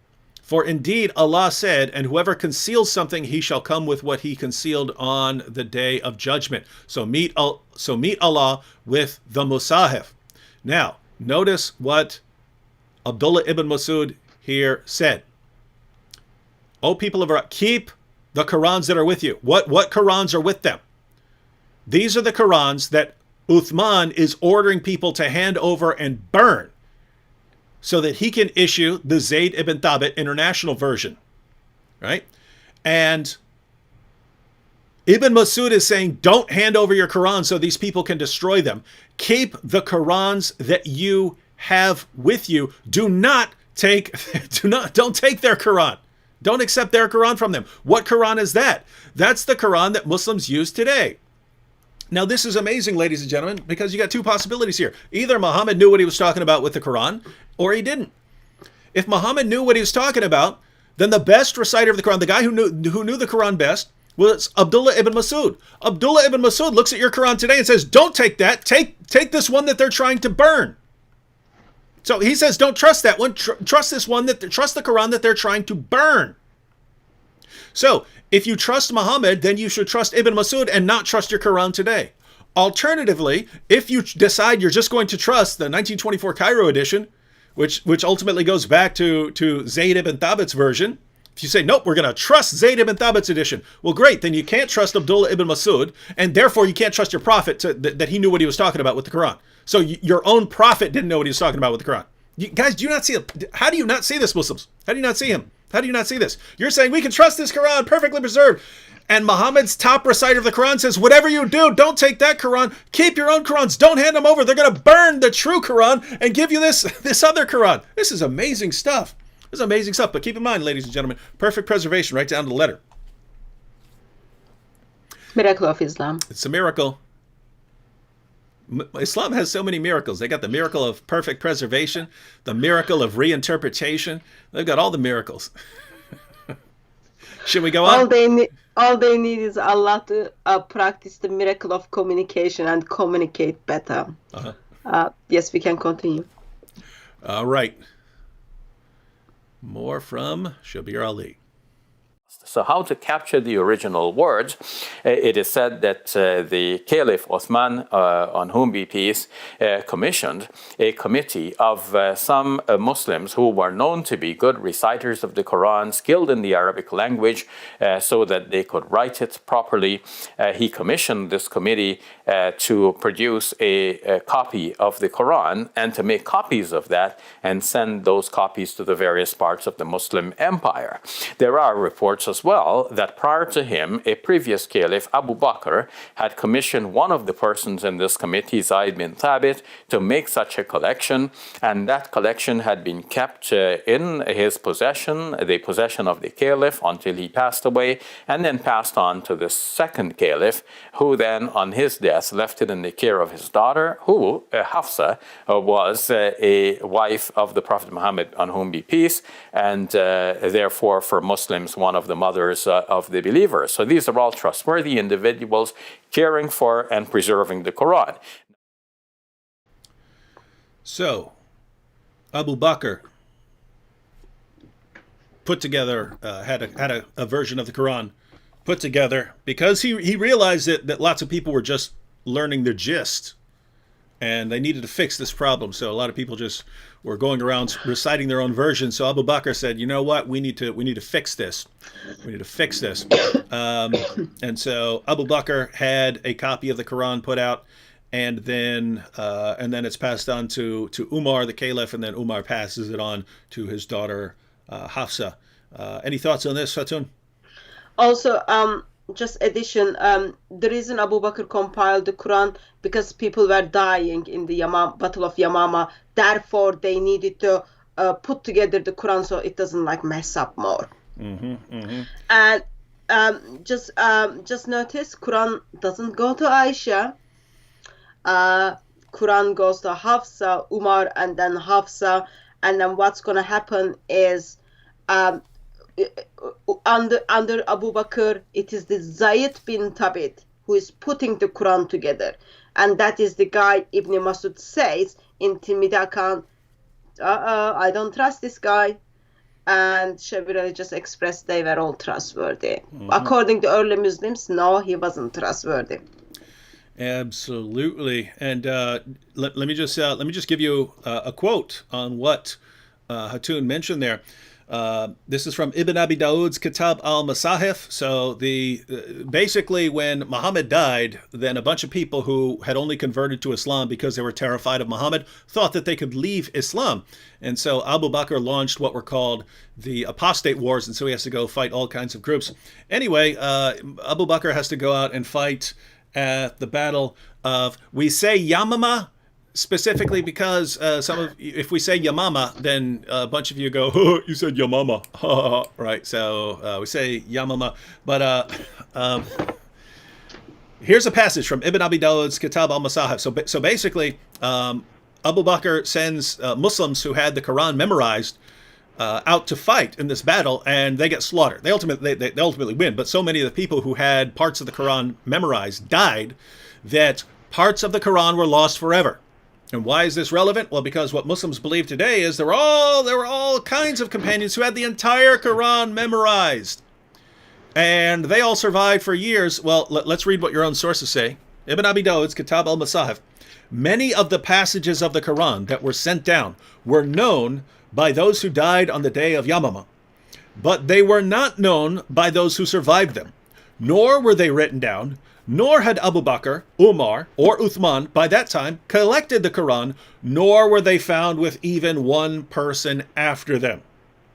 [SPEAKER 1] For indeed Allah said, and whoever conceals something, he shall come with what he concealed on the day of judgment." So meet Allah with the Musahif. Now, notice what Abdullah ibn Masud here said. "O people of Iraq, keep the Qurans that are with you." What Qurans are with them? These are the Qurans that Uthman is ordering people to hand over and burn so that he can issue the Zayd ibn Thabit international version, right? And Ibn Masud is saying, don't hand over your Quran so these people can destroy them. Keep the Qurans that you have with you. Don't take their Quran. Don't accept their Quran from them. What Quran is that? That's the Quran that Muslims use today. Now, this is amazing, ladies and gentlemen, because you got 2 possibilities here. Either Muhammad knew what he was talking about with the Quran, or he didn't. If Muhammad knew what he was talking about, then the best reciter of the Quran, the guy who knew the Quran best, was Abdullah ibn Masud. Abdullah ibn Masud looks at your Quran today and says, don't take that. Take this one that they're trying to burn. So he says, don't trust that one. Trust this one, trust the Quran that they're trying to burn. So if you trust Muhammad, then you should trust Ibn Masud and not trust your Quran today. Alternatively, if you decide you're just going to trust the 1924 Cairo edition, which ultimately goes back to Zayd ibn Thabit's version, if you say, nope, we're going to trust Zayd ibn Thabit's edition, well, great, then you can't trust Abdullah ibn Masud, and therefore you can't trust your prophet that he knew what he was talking about with the Quran. So your own prophet didn't know what he was talking about with the Quran. Guys, do you not see it? How do you not see this, Muslims? How do you not see him? How do you not see this? You're saying we can trust this Quran, perfectly preserved. And Muhammad's top reciter of the Quran says, whatever you do, don't take that Quran. Keep your own Qurans. Don't hand them over. They're going to burn the true Quran and give you this other Quran. This is amazing stuff. This is amazing stuff. But keep in mind, ladies and gentlemen, perfect preservation right down to the letter.
[SPEAKER 2] Miracle of Islam.
[SPEAKER 1] It's a miracle. Islam has so many miracles. They got the miracle of perfect preservation, the miracle of reinterpretation. They've got all the miracles. Should we go on?
[SPEAKER 2] All they need is Allah to practice the miracle of communication and communicate better. Yes, we can continue.
[SPEAKER 1] All right. More from Shabir Ali.
[SPEAKER 3] So how to capture the original words? It is said that the Caliph Osman, on whom be peace, commissioned a committee of some Muslims who were known to be good reciters of the Quran, skilled in the Arabic language, so that they could write it properly. He commissioned this committee to produce a copy of the Quran and to make copies of that and send those copies to the various parts of the Muslim empire. There are reports as well that prior to him, a previous caliph, Abu Bakr, had commissioned one of the persons in this committee, Zayd bin Thabit, to make such a collection, and that collection had been kept in his possession, the possession of the caliph, until he passed away, and then passed on to the second caliph, who then, on his death, left it in the care of his daughter, who, Hafsa, was a wife of the Prophet Muhammad, on whom be peace, and therefore for Muslims, one of the mothers of the believers. So these are all trustworthy individuals caring for and preserving the Quran.
[SPEAKER 1] So, Abu Bakr put together, had a version of the Quran put together because he realized that lots of people were just learning the gist and they needed to fix this problem. So a lot of people just were going around reciting their own version. So Abu Bakr said, you know what, we need to fix this. We need to fix this. And so Abu Bakr had a copy of the Quran put out, and then it's passed on to Umar, the caliph, and then Umar passes it on to his daughter Hafsa. Any thoughts on this, Hatun?
[SPEAKER 2] Also, just addition, the reason Abu Bakr compiled the Quran because people were dying in the Battle of Yamama. Therefore, they needed to put together the Quran so it doesn't mess up more. And just notice, Quran doesn't go to Aisha. Quran goes to Hafsa, Umar, and then Hafsa. And then what's going to happen is under Abu Bakr, it is the Zayd bin Thabit who is putting the Quran together. And that is the guy Ibn Masud says in Timida Khan, I don't trust this guy. And Shabir Ali just expressed they were all trustworthy. According to early Muslims, no, he wasn't trustworthy.
[SPEAKER 1] Absolutely. And let me just give you a quote on what Hatun mentioned there. This is from Ibn Abi Dawud's Kitab al-Masahif. So basically when Muhammad died, then a bunch of people who had only converted to Islam because they were terrified of Muhammad thought that they could leave Islam. And so Abu Bakr launched what were called the apostate wars. And so he has to go fight all kinds of groups. Anyway, Abu Bakr has to go out and fight at the battle of, we say Yamama, specifically because if we say Yamama, then a bunch of you go, oh, you said Yamama, right? So we say Yamama, but here's a passage from Ibn Abi Dawud's Kitab al-Masahif. So basically, Abu Bakr sends Muslims who had the Quran memorized out to fight in this battle, and they get slaughtered. They ultimately win, but so many of the people who had parts of the Quran memorized died that parts of the Quran were lost forever. And why is this relevant? Well, because what Muslims believe today is there were all kinds of companions who had the entire Quran memorized, and they all survived for years. Well, let's read what your own sources say. Ibn Abi Dawud's Kitab al-Masahif. Many of the passages of the Quran that were sent down were known by those who died on the day of Yamama, but they were not known by those who survived them, nor were they written down Nor had Abu Bakr, Umar, or Uthman by that time collected the Quran, nor were they found with even one person after them.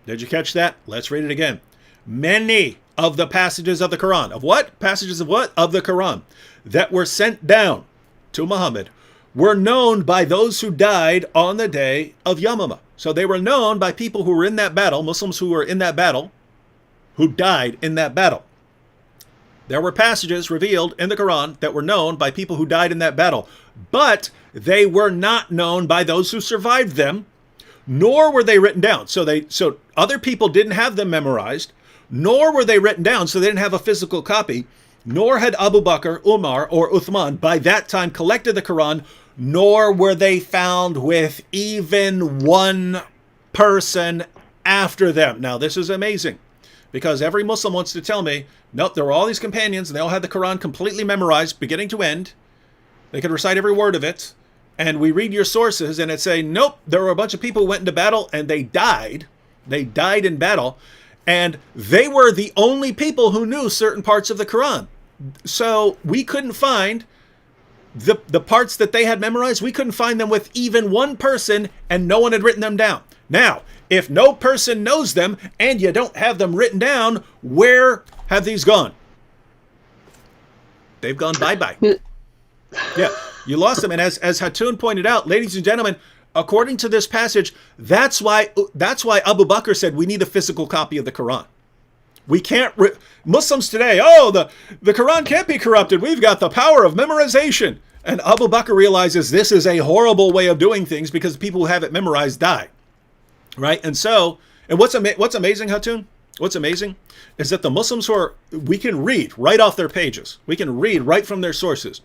[SPEAKER 1] Did you catch that? Let's read it again. Many of the passages of the Quran, of what? Passages of what? Of the Quran, that were sent down to Muhammad were known by those who died on the day of Yamamah. So they were known by people who were in that battle, Muslims who were in that battle, who died in that battle. There were passages revealed in the Quran that were known by people who died in that battle, but they were not known by those who survived them, nor were they written down. So other people didn't have them memorized, nor were they written down, so they didn't have a physical copy, nor had Abu Bakr, Umar, or Uthman by that time collected the Quran, nor were they found with even one person after them. Now, this is amazing, because every Muslim wants to tell me, nope, there were all these companions, and they all had the Quran completely memorized, beginning to end. They could recite every word of it. And we read your sources, and it say, nope, there were a bunch of people who went into battle, and they died. They died in battle. And they were the only people who knew certain parts of the Quran. So we couldn't find the parts that they had memorized. We couldn't find them with even one person, and no one had written them down. Now, if no person knows them, and you don't have them written down, where have these gone? They've gone bye-bye. Yeah, you lost them. And as Hatun pointed out, ladies and gentlemen, according to this passage, that's why Abu Bakr said we need a physical copy of the Quran. We can't, Muslims today, the Quran can't be corrupted. We've got the power of memorization. And Abu Bakr realizes this is a horrible way of doing things because people who have it memorized die. Right? And so, and what's amazing, Hatun? What's amazing is that the Muslims we can read right off their pages. We can read right from their sources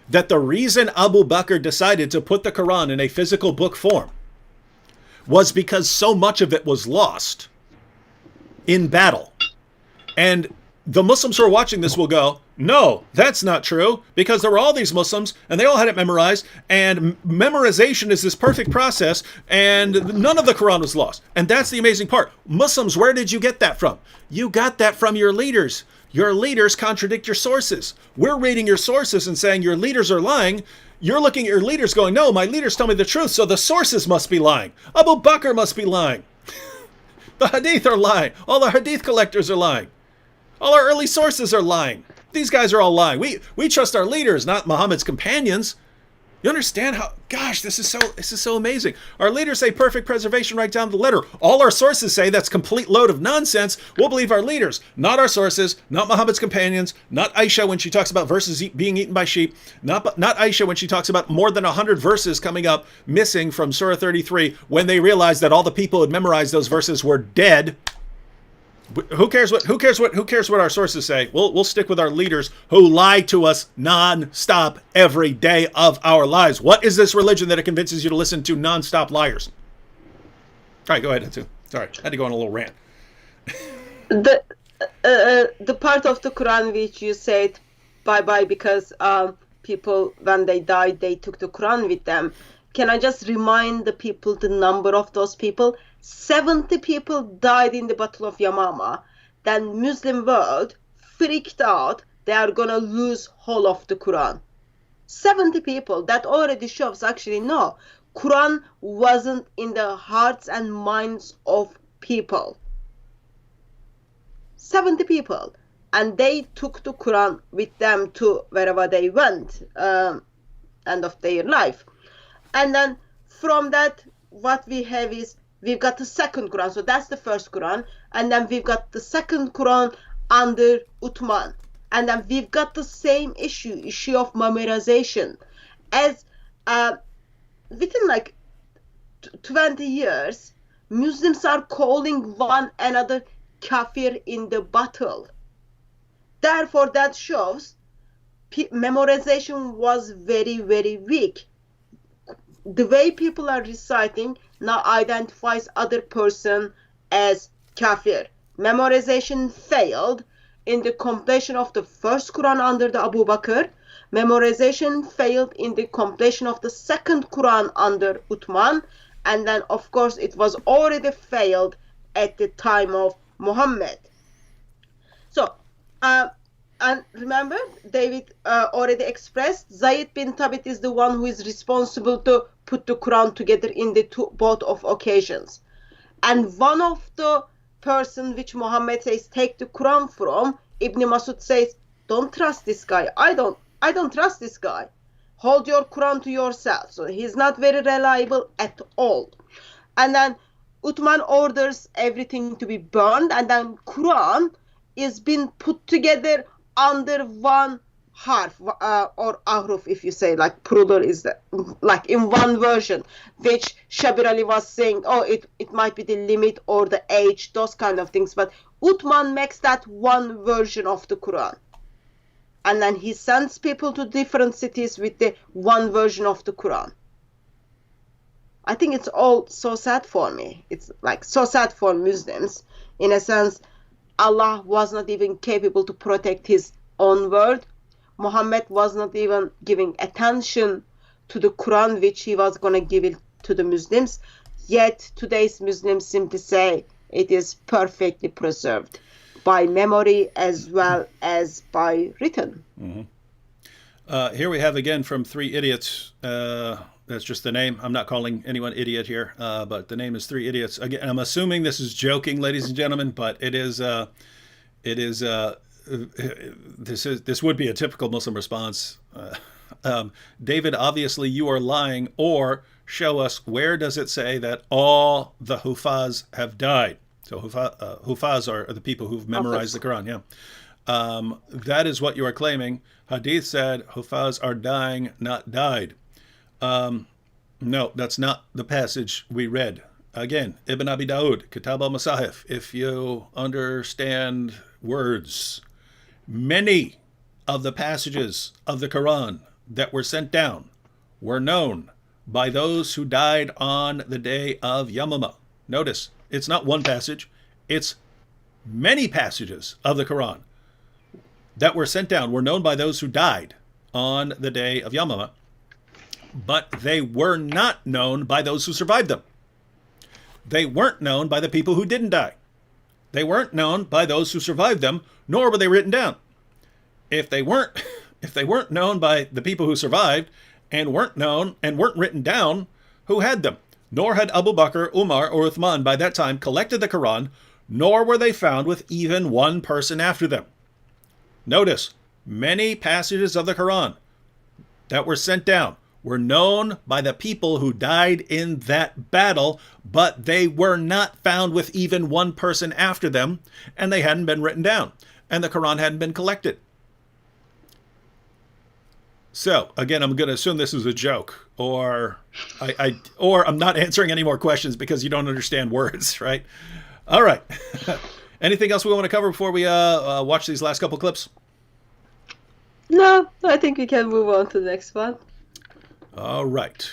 [SPEAKER 1] that the reason Abu Bakr decided to put the Quran in a physical book form was because so much of it was lost in battle. And the Muslims who are watching this will go, no, that's not true, because there were all these Muslims and they all had it memorized, and memorization is this perfect process, and none of the Quran was lost. And that's the amazing part. Muslims, where did you get that from? You got that from your leaders. Your leaders contradict your sources. We're reading your sources and saying your leaders are lying. You're looking at your leaders going, no, my leaders tell me the truth, so the sources must be lying. Abu Bakr must be lying. The hadith are lying. All the hadith collectors are lying. All our early sources are lying. These guys are all lying. We trust our leaders, not Muhammad's companions. You understand how, gosh, this is so amazing. Our leaders say perfect preservation right down to the letter. All our sources say that's complete load of nonsense. We'll believe our leaders, not our sources, not Muhammad's companions, not Aisha when she talks about verses being eaten by sheep, not Aisha when she talks about more than 100 verses coming up missing from Surah 33 when they realized that all the people who had memorized those verses were dead. Who cares what our sources say? We'll stick with our leaders who lie to us non-stop every day of our lives. What is this religion that it convinces you to listen to non-stop liars? All right, go ahead, Hatu. Sorry, I had to go on a little rant.
[SPEAKER 2] The part of the Quran which you said bye-bye because people, when they died, they took the Quran with them. Can I just remind the people the number of those people? 70 people died in the Battle of Yamamah. Then Muslim world freaked out. They are going to lose whole of the Quran. 70 people. That already shows actually no. Quran wasn't in the hearts and minds of people. 70 people. And they took the Quran with them to wherever they went. End of their life. And then from that, what we have is we've got the second Quran. So that's the first Quran. And then we've got the second Quran under Uthman. And then we've got the same issue of memorization. As within like 20 years, Muslims are calling one another kafir in the battle. Therefore, that shows memorization was very, very weak. The way people are reciting now identifies other person as kafir. Memorization failed in the completion of the first Quran under the Abu Bakr. Memorization failed in the completion of the second Quran under Uthman. And then, of course, it was already failed at the time of Muhammad. So, And remember, David already expressed, Zayd bin Thabit is the one who is responsible to put the Quran together in the both of occasions. And one of the person which Muhammad says take the Quran from, Ibn Masud says, don't trust this guy. I don't trust this guy. Hold your Quran to yourself. So he's not very reliable at all. And then Uthman orders everything to be burned, and then Quran is being put together under one harf or ahruf, if you say, like plural is like in one version, which Shabir Ali was saying, oh, it might be the limit or the age, those kind of things. But Uthman makes that one version of the Quran. And then he sends people to different cities with the one version of the Quran. I think it's all so sad for me. It's like so sad for Muslims. In a sense, Allah was not even capable to protect his own word. Muhammad was not even giving attention to the Quran, which he was going to give it to the Muslims. Yet today's Muslims simply say it is perfectly preserved by memory as well as by written.
[SPEAKER 1] Mm-hmm. Here we have again from Three Idiots. That's just the name. I'm not calling anyone idiot here, but the name is Three Idiots. Again, I'm assuming this is joking, ladies and gentlemen, but this would be a typical Muslim response. David, obviously you are lying, or show us where does it say that all the Hufaz have died. So Hufaz are the people who've memorized the Quran. Yeah, that is what you are claiming. Hadith said Hufaz are dying, not died. No, that's not the passage we read. Again, Ibn Abi Dawud, Kitab al-Masahif. If you understand words, many of the passages of the Quran that were sent down were known by those who died on the day of Yamama. Notice, it's not one passage, it's many passages of the Quran that were sent down were known by those who died on the day of Yamama, but they were not known by those who survived them. They weren't known by the people who didn't die. They weren't known by those who survived them, nor were they written down. If they weren't known by the people who survived and weren't known and weren't written down, who had them? Nor had Abu Bakr, Umar, or Uthman by that time collected the Quran, nor were they found with even one person after them. Notice, many passages of the Quran that were sent down were known by the people who died in that battle, but they were not found with even one person after them, and they hadn't been written down, and the Quran hadn't been collected. So, again, I'm going to assume this is a joke, or I'm not answering any more questions because you don't understand words, right? All right. Anything else we want to cover before we watch these last couple clips?
[SPEAKER 2] No, I think we can move on to the next one.
[SPEAKER 1] All right.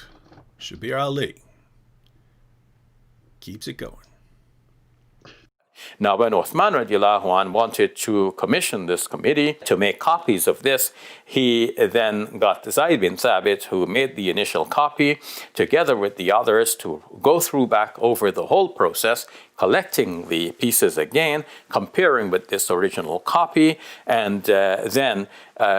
[SPEAKER 1] Shabir Ali keeps it going.
[SPEAKER 3] Now, when Uthman radiallahu anh wanted to commission this committee to make copies of this, he then got Zayd bin Thabit, who made the initial copy, together with the others, to go through back over the whole process, collecting the pieces again, comparing with this original copy, and then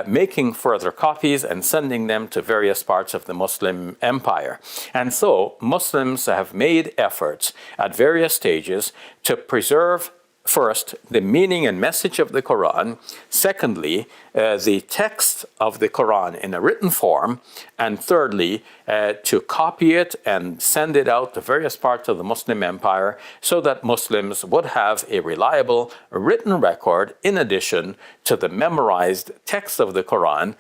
[SPEAKER 3] making further copies and sending them to various parts of the Muslim empire. And so Muslims have made efforts at various stages to preserve, first, the meaning and message of the Quran, secondly, the text of the Quran in a written form, and thirdly, to copy it and send it out to various parts of the Muslim empire so that Muslims would have a reliable written record in addition to the memorized text of the Quran,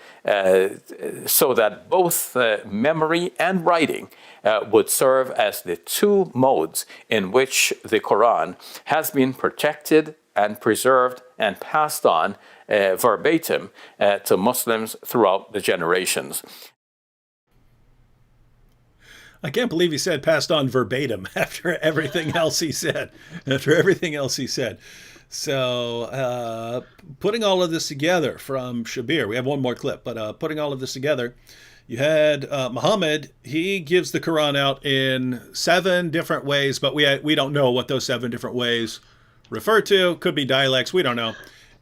[SPEAKER 3] so that both memory and writing would serve as the two modes in which the Quran has been protected and preserved and passed on verbatim to Muslims throughout the generations.
[SPEAKER 1] I can't believe he said passed on verbatim after everything else he said. So putting all of this together from Shabir, we have one more clip, but putting all of this together, you had Muhammad. He gives the Quran out in 7 different ways, but we don't know what those 7 different ways refer to. Could be dialects. We don't know.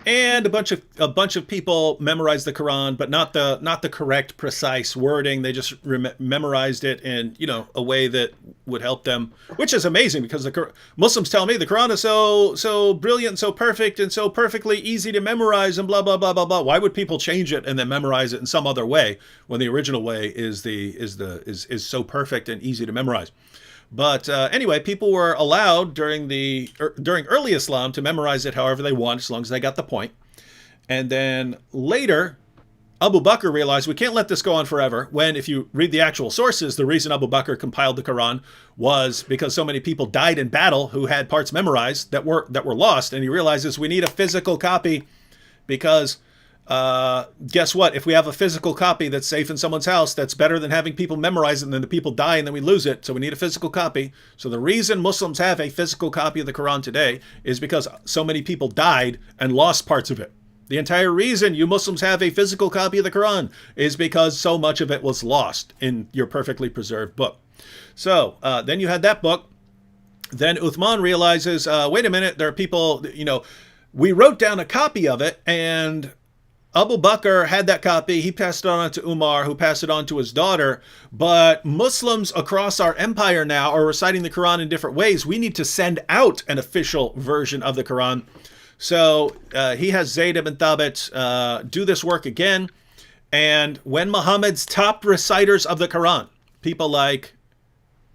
[SPEAKER 1] And a bunch of people memorized the Quran, but not the correct, precise wording. They just memorized it in a way that would help them, which is amazing because the Muslims tell me the Quran is so brilliant, so perfect, and so perfectly easy to memorize, and blah blah blah blah blah. Why would people change it and then memorize it in some other way when the original way is so perfect and easy to memorize? But anyway, people were allowed during early Islam to memorize it however they want, as long as they got the point. And then later, Abu Bakr realized we can't let this go on forever. When, if you read the actual sources, the reason Abu Bakr compiled the Quran was because so many people died in battle who had parts memorized that were lost. And he realizes we need a physical copy because guess what? If we have a physical copy that's safe in someone's house, that's better than having people memorize it and then the people die and then we lose it. So we need a physical copy. So the reason Muslims have a physical copy of the Quran today is because so many people died and lost parts of it. The entire reason you Muslims have a physical copy of the Quran is because so much of it was lost in your perfectly preserved book. So then you had that book. Then Uthman realizes, wait a minute, there are people, we wrote down a copy of it, and Abu Bakr had that copy. He passed it on to Umar, who passed it on to his daughter. But Muslims across our empire now are reciting the Quran in different ways. We need to send out an official version of the Quran. So he has Zayd ibn Thabit do this work again. And when Muhammad's top reciters of the Quran, people like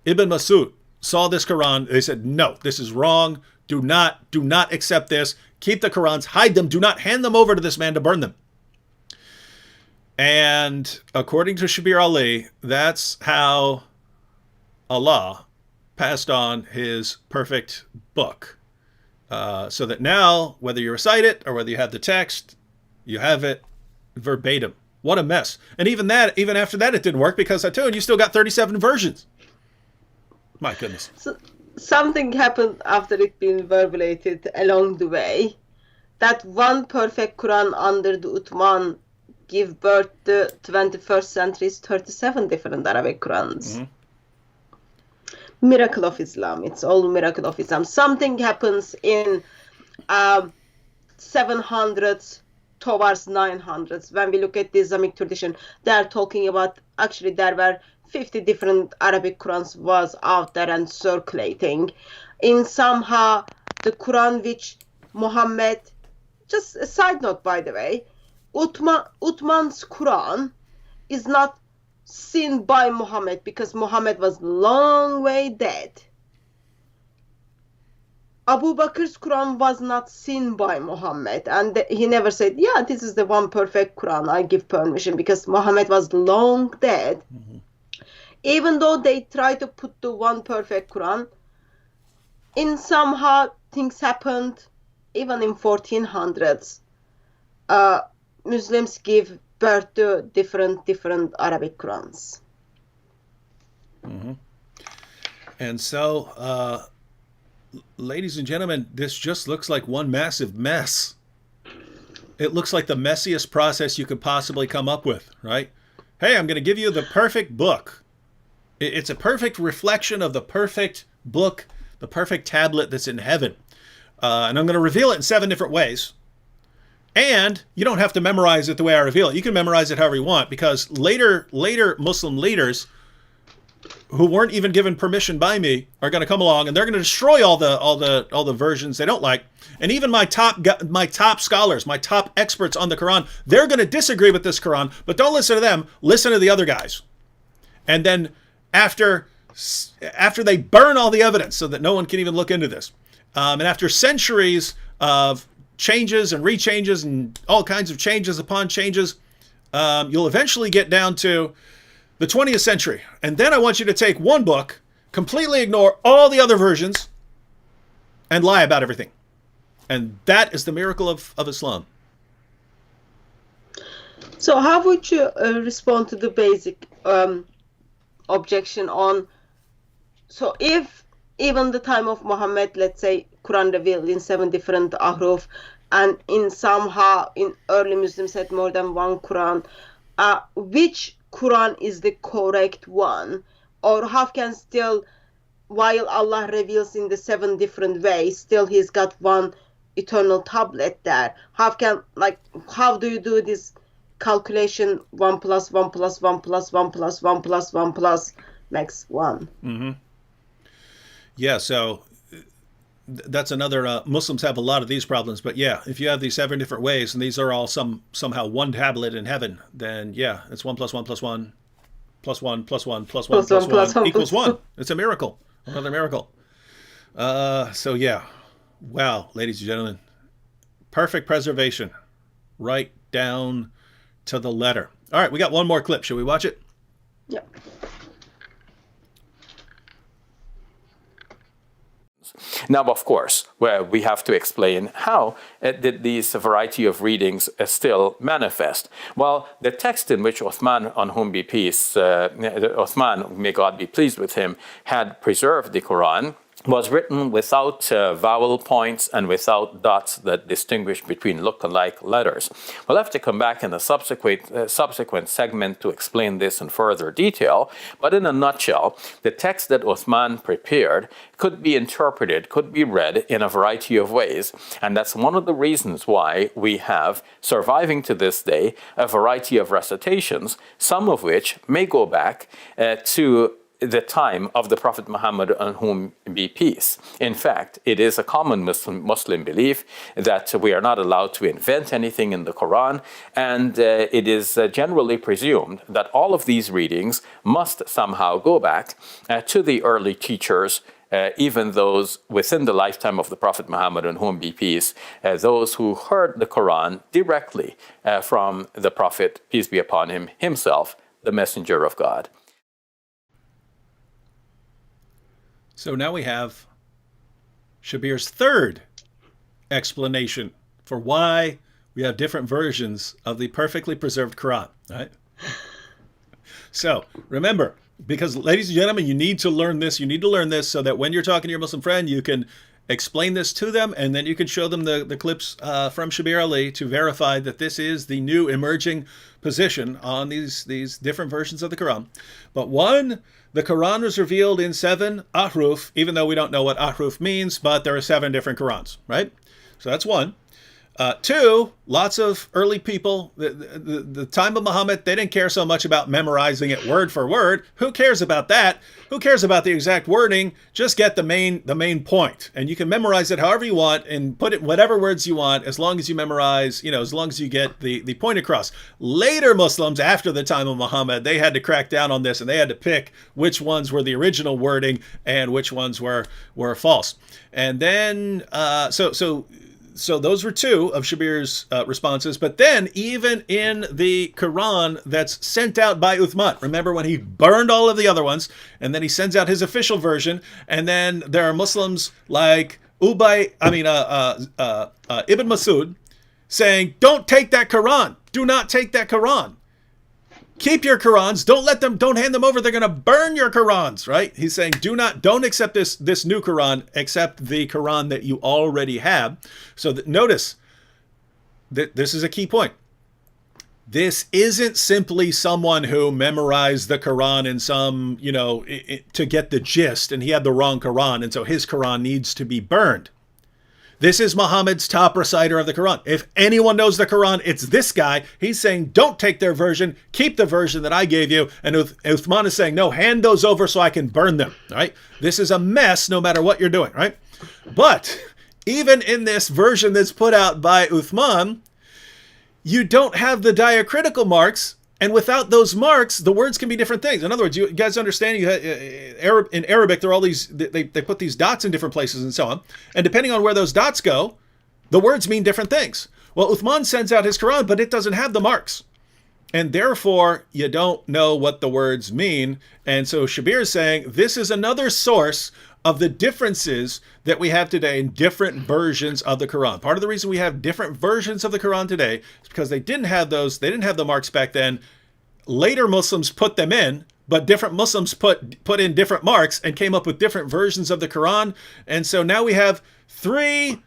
[SPEAKER 1] Ibn Masud, saw this Quran, they said, no, this is wrong. Do not accept this. Keep the Qurans, hide them. Do not hand them over to this man to burn them. And according to Shabir Ali, that's how Allah passed on his perfect book. So that now, whether you recite it or whether you have the text, you have it verbatim. What a mess. And even after that, it didn't work because I told you still got 37 versions. My goodness.
[SPEAKER 2] So, something happened after it being verbalated along the way. That one perfect Quran under the Uthman give birth to 21st century's 37 different Arabic Qurans. Mm-hmm. Miracle of Islam. It's all miracle of Islam. Something happens in 700s towards 900s. When we look at the Islamic tradition, they are talking about, actually there were 50 different Arabic Qurans was out there and circulating. In somehow the Quran which Muhammad, just a side note by the way, Uthman's Quran is not seen by Muhammad because Muhammad was long way dead. Abu Bakr's Quran was not seen by Muhammad, and he never said, yeah, this is the one perfect Quran, I give permission, because Muhammad was long dead. Mm-hmm. Even though they try to put the one perfect Quran, in somehow things happened, even in 1400s. Muslims give birth to different Arabic Qurans.
[SPEAKER 1] Mm-hmm. And so, ladies and gentlemen, this just looks like one massive mess. It looks like the messiest process you could possibly come up with, right? Hey, I'm going to give you the perfect book. It's a perfect reflection of the perfect book, the perfect tablet that's in heaven. And I'm going to reveal it in 7 different ways. And you don't have to memorize it the way I reveal it. You can memorize it however you want, because later Muslim leaders who weren't even given permission by me are going to come along and they're going to destroy all the versions they don't like. And even my top scholars, my top experts on the Quran, they're going to disagree with this Quran, but don't listen to them. Listen to the other guys. And then after they burn all the evidence so that no one can even look into this, and after centuries of changes and rechanges and all kinds of changes upon changes, you'll eventually get down to the 20th century. And then I want you to take one book, completely ignore all the other versions, and lie about everything. And that is the miracle of Islam.
[SPEAKER 2] So how would you respond to the basic objection on, so if even the time of Muhammad, let's say Quran revealed in 7 different ahruf, and in somehow in early Muslims had more than one Quran, which Quran is the correct one? Or how can still, while Allah reveals in the 7 different ways, still he's got one eternal tablet there. How do you do this calculation? 1 plus 1 plus 1 plus 1 plus 1 plus 1 plus makes 1.
[SPEAKER 1] Mm-hmm. Yeah, so that's another, Muslims have a lot of these problems, but yeah, if you have these 7 different ways and these are all somehow one tablet in heaven, then yeah, it's 1 plus 1 plus 1 plus 1 plus 1 plus 1 plus 1 equals 1. It's a miracle, another miracle. So yeah, wow, ladies and gentlemen, perfect preservation, right down to the letter. All right, we got one more clip. Should we watch it?
[SPEAKER 2] Yeah.
[SPEAKER 3] Now, of course, we have to explain how did these variety of readings still manifest. Well, the text in which Uthman, on whom be peace, Uthman, may God be pleased with him, had preserved the Quran, was written without vowel points and without dots that distinguish between look-alike letters. We'll have to come back in a subsequent segment to explain this in further detail, but in a nutshell, the text that Uthman prepared could be interpreted, could be read in a variety of ways, and that's one of the reasons why we have, surviving to this day, a variety of recitations, some of which may go back to the time of the Prophet Muhammad, on whom be peace. In fact, it is a common Muslim belief that we are not allowed to invent anything in the Quran, and it is generally presumed that all of these readings must somehow go back to the early teachers, even those within the lifetime of the Prophet Muhammad, on whom be peace, those who heard the Quran directly from the Prophet, peace be upon him, himself, the messenger of God.
[SPEAKER 1] So now we have Shabir's third explanation for why we have different versions of the perfectly preserved Quran, right? So remember, because ladies and gentlemen, you need to learn this. You need to learn this so that when you're talking to your Muslim friend, you can explain this to them, and then you can show them the clips from Shabir Ali to verify that this is the new emerging position on these different versions of the Quran. But one, the Quran was revealed in 7 ahruf, even though we don't know what ahruf means, but there are 7 different Qurans, right? So that's one. 2, lots of early people, the time of Muhammad, they didn't care so much about memorizing it word for word. Who cares about that? Who cares about the exact wording? Just get the main point. And you can memorize it however you want and put it whatever words you want, as long as you memorize, as long as you get the point across. Later Muslims, after the time of Muhammad, they had to crack down on this, and they had to pick which ones were the original wording and which ones were false. And then, so those were 2 of Shabir's responses. But then even in the Quran that's sent out by Uthman, remember when he burned all of the other ones, and then he sends out his official version, and then there are Muslims like Ibn Masud saying, don't take that Quran. Do not take that Quran. Keep your Qurans. Don't hand them over. They're going to burn your Qurans, right? He's saying, don't accept this new Quran, accept the Quran that you already have. So notice that this is a key point. This isn't simply someone who memorized the Quran in some, to get the gist, and he had the wrong Quran, and so his Quran needs to be burned. This is Muhammad's top reciter of the Quran. If anyone knows the Quran, it's this guy. He's saying, don't take their version, keep the version that I gave you. And Uthman is saying, no, hand those over so I can burn them, right? This is a mess no matter what you're doing, right? But even in this version that's put out by Uthman, you don't have the diacritical marks. And without those marks, the words can be different things. In other words, you guys understand, in Arabic, there are all these, they put these dots in different places and so on. And depending on where those dots go, the words mean different things. Well, Uthman sends out his Quran, but it doesn't have the marks. And therefore, you don't know what the words mean. And so Shabir is saying, this is another source of the differences that we have today in different versions of the Quran. Part of the reason we have different versions of the Quran today is because they didn't have the marks back then. Later Muslims put them in, but different Muslims put in different marks and came up with different versions of the Quran. And so now we have 3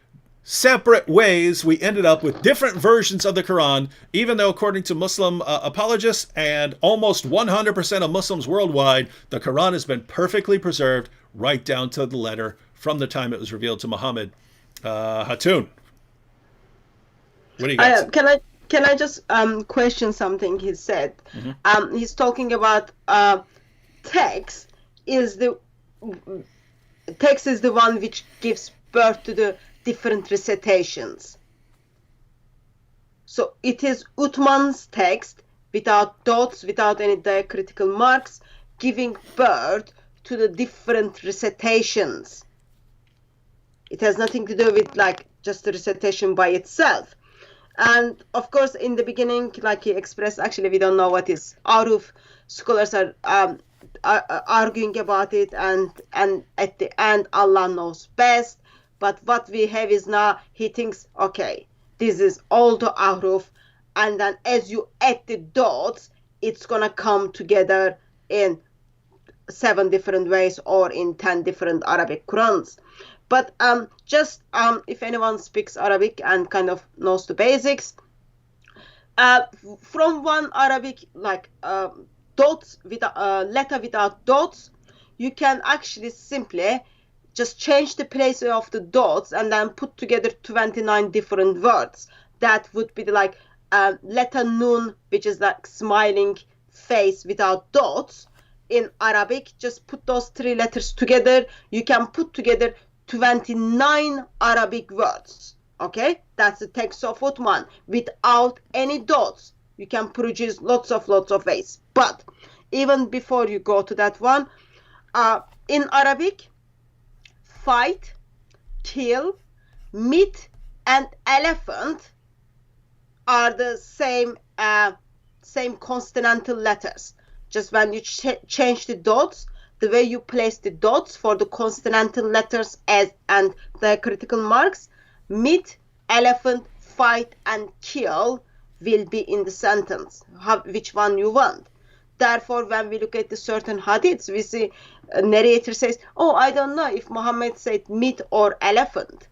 [SPEAKER 1] separate ways we ended up with different versions of the Quran, even though according to Muslim apologists and almost 100% of Muslims worldwide, the Quran has been perfectly preserved right down to the letter from the time it was revealed to Muhammad. Hatun, What do you got?
[SPEAKER 2] Can I just question something he said? He's talking about text is the one which gives birth to the different recitations. So it is Uthman's text without dots, without any diacritical marks, giving birth to the different recitations. It has nothing to do with like just the recitation by itself. And of course, in the beginning, like he expressed, actually, we don't know what is Aruf. Scholars are arguing about it, and at the end, Allah knows best. But what we have is now, he thinks, okay, this is all the Aruf, and then as you add the dots, it's gonna come together in 7 different ways or in 10 different Arabic Qurans. But just if anyone speaks Arabic and kind of knows the basics, from one Arabic like dots with letter without dots, you can actually simply just change the place of the dots and then put together 29 different words. That would be like letter nun, which is like smiling face without dots. In Arabic, just put those 3 letters together. You can put together 29 Arabic words. Okay, that's the text of Uthman without any dots. You can produce lots of ways. But even before you go to that one, in Arabic, fight, kill, meat, and elephant are the same consonantal letters. Just when you change the dots, the way you place the dots for the consonantal letters and the critical marks, meet, elephant, fight, and kill will be in the sentence, which one you want. Therefore, when we look at the certain hadiths, we see a narrator says, oh, I don't know if Muhammad said meat or elephant,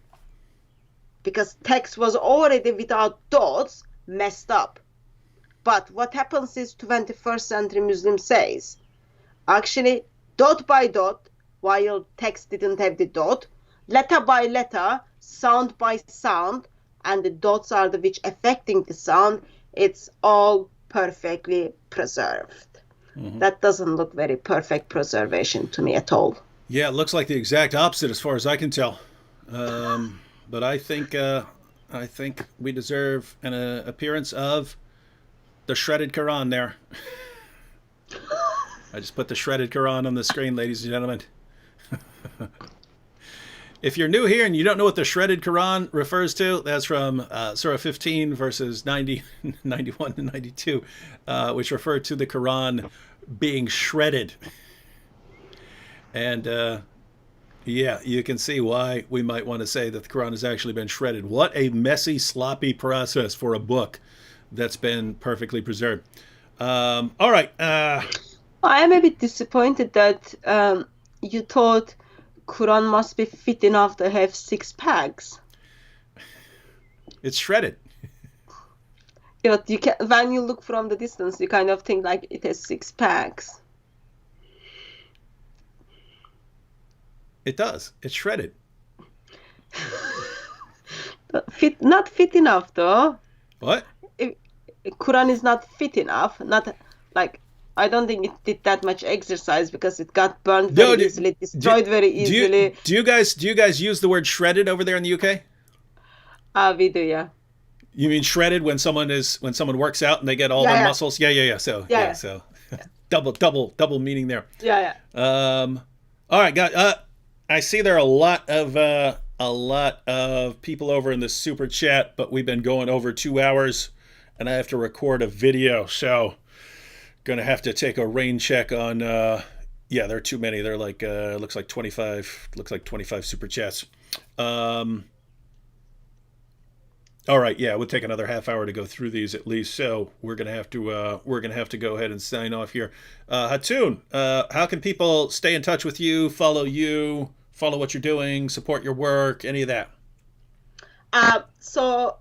[SPEAKER 2] because text was already without dots, messed up. But what happens is 21st century Muslim says, actually, dot by dot, while text didn't have the dot, letter by letter, sound by sound, and the dots are the which affecting the sound, it's all perfectly preserved. That doesn't look very perfect preservation to me at all.
[SPEAKER 1] Yeah, it looks like the exact opposite as far as I can tell. But I think we deserve an appearance of the shredded Quran there. I just put the shredded Quran on the screen, ladies and gentlemen. If you're new here and you don't know what the shredded Quran refers to, that's from Surah 15, verses 90, 91 and 92, which refer to the Quran being shredded. And yeah, you can see why we might want to say that the Quran has actually been shredded. What a messy, sloppy process for a book that's been perfectly preserved. All right.
[SPEAKER 2] I am a bit disappointed that you thought Quran must be fit enough to have 6 packs.
[SPEAKER 1] It's shredded.
[SPEAKER 2] Yeah, but you can, when you look from the distance, you kind of think like it has 6 packs.
[SPEAKER 1] It does. It's shredded.
[SPEAKER 2] Not fit enough though.
[SPEAKER 1] What?
[SPEAKER 2] Quran is not fit enough. Not like, I don't think it did that much exercise because it got burned very easily, destroyed very easily.
[SPEAKER 1] Do you guys use the word shredded over there in the UK?
[SPEAKER 2] We do, yeah.
[SPEAKER 1] You mean shredded when someone works out and they get all their muscles? Yeah. So so double meaning there.
[SPEAKER 2] Yeah.
[SPEAKER 1] All right, guys. I see there are a lot of people over in the super chat, but we've been going over 2 hours, and I have to record a video, so gonna have to take a rain check on. Yeah, there are too many. They're like looks like 25 super chats. All right, yeah, we'll take another half hour to go through these at least. So we're gonna have to go ahead and sign off here. Hatun, how can people stay in touch with you, follow what you're doing, support your work, any of that?
[SPEAKER 2] So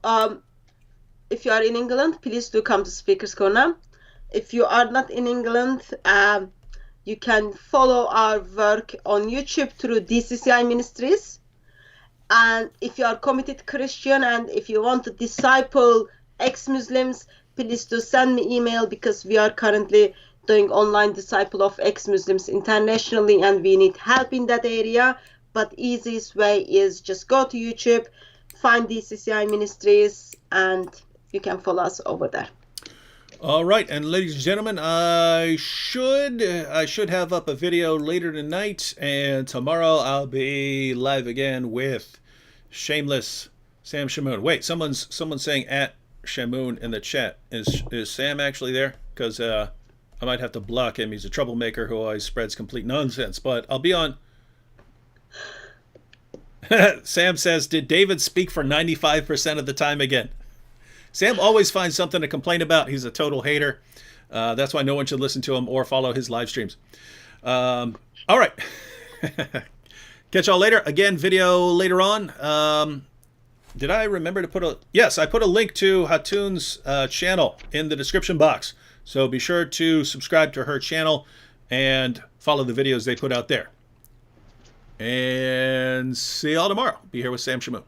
[SPEAKER 2] if you are in England, please do come to Speaker's Corner. If you are not in England, you can follow our work on YouTube through DCCIMinistries. And if you are committed Christian and if you want to disciple ex-Muslims, please do send me email, because we are currently doing online disciple of ex-Muslims internationally and we need help in that area. But easiest way is just go to YouTube, find DCCI Ministries, and you can follow us over there.
[SPEAKER 1] All right, and ladies and gentlemen, I should have up a video later tonight, and tomorrow I'll be live again with Shameless Sam Shamoon. Wait, someone's saying at Shamoon in the chat. Is Sam actually there? Because I might have to block him. He's a troublemaker who always spreads complete nonsense. But I'll be on. Sam says, "Did David speak for 95% of the time again?" Sam always finds something to complain about. He's a total hater. That's why no one should listen to him or follow his live streams. All right. Catch y'all later. Again, video later on. Did I remember to put a... Yes, I put a link to Hatun's channel in the description box. So be sure to subscribe to her channel and follow the videos they put out there. And see y'all tomorrow. Be here with Sam Shamoon.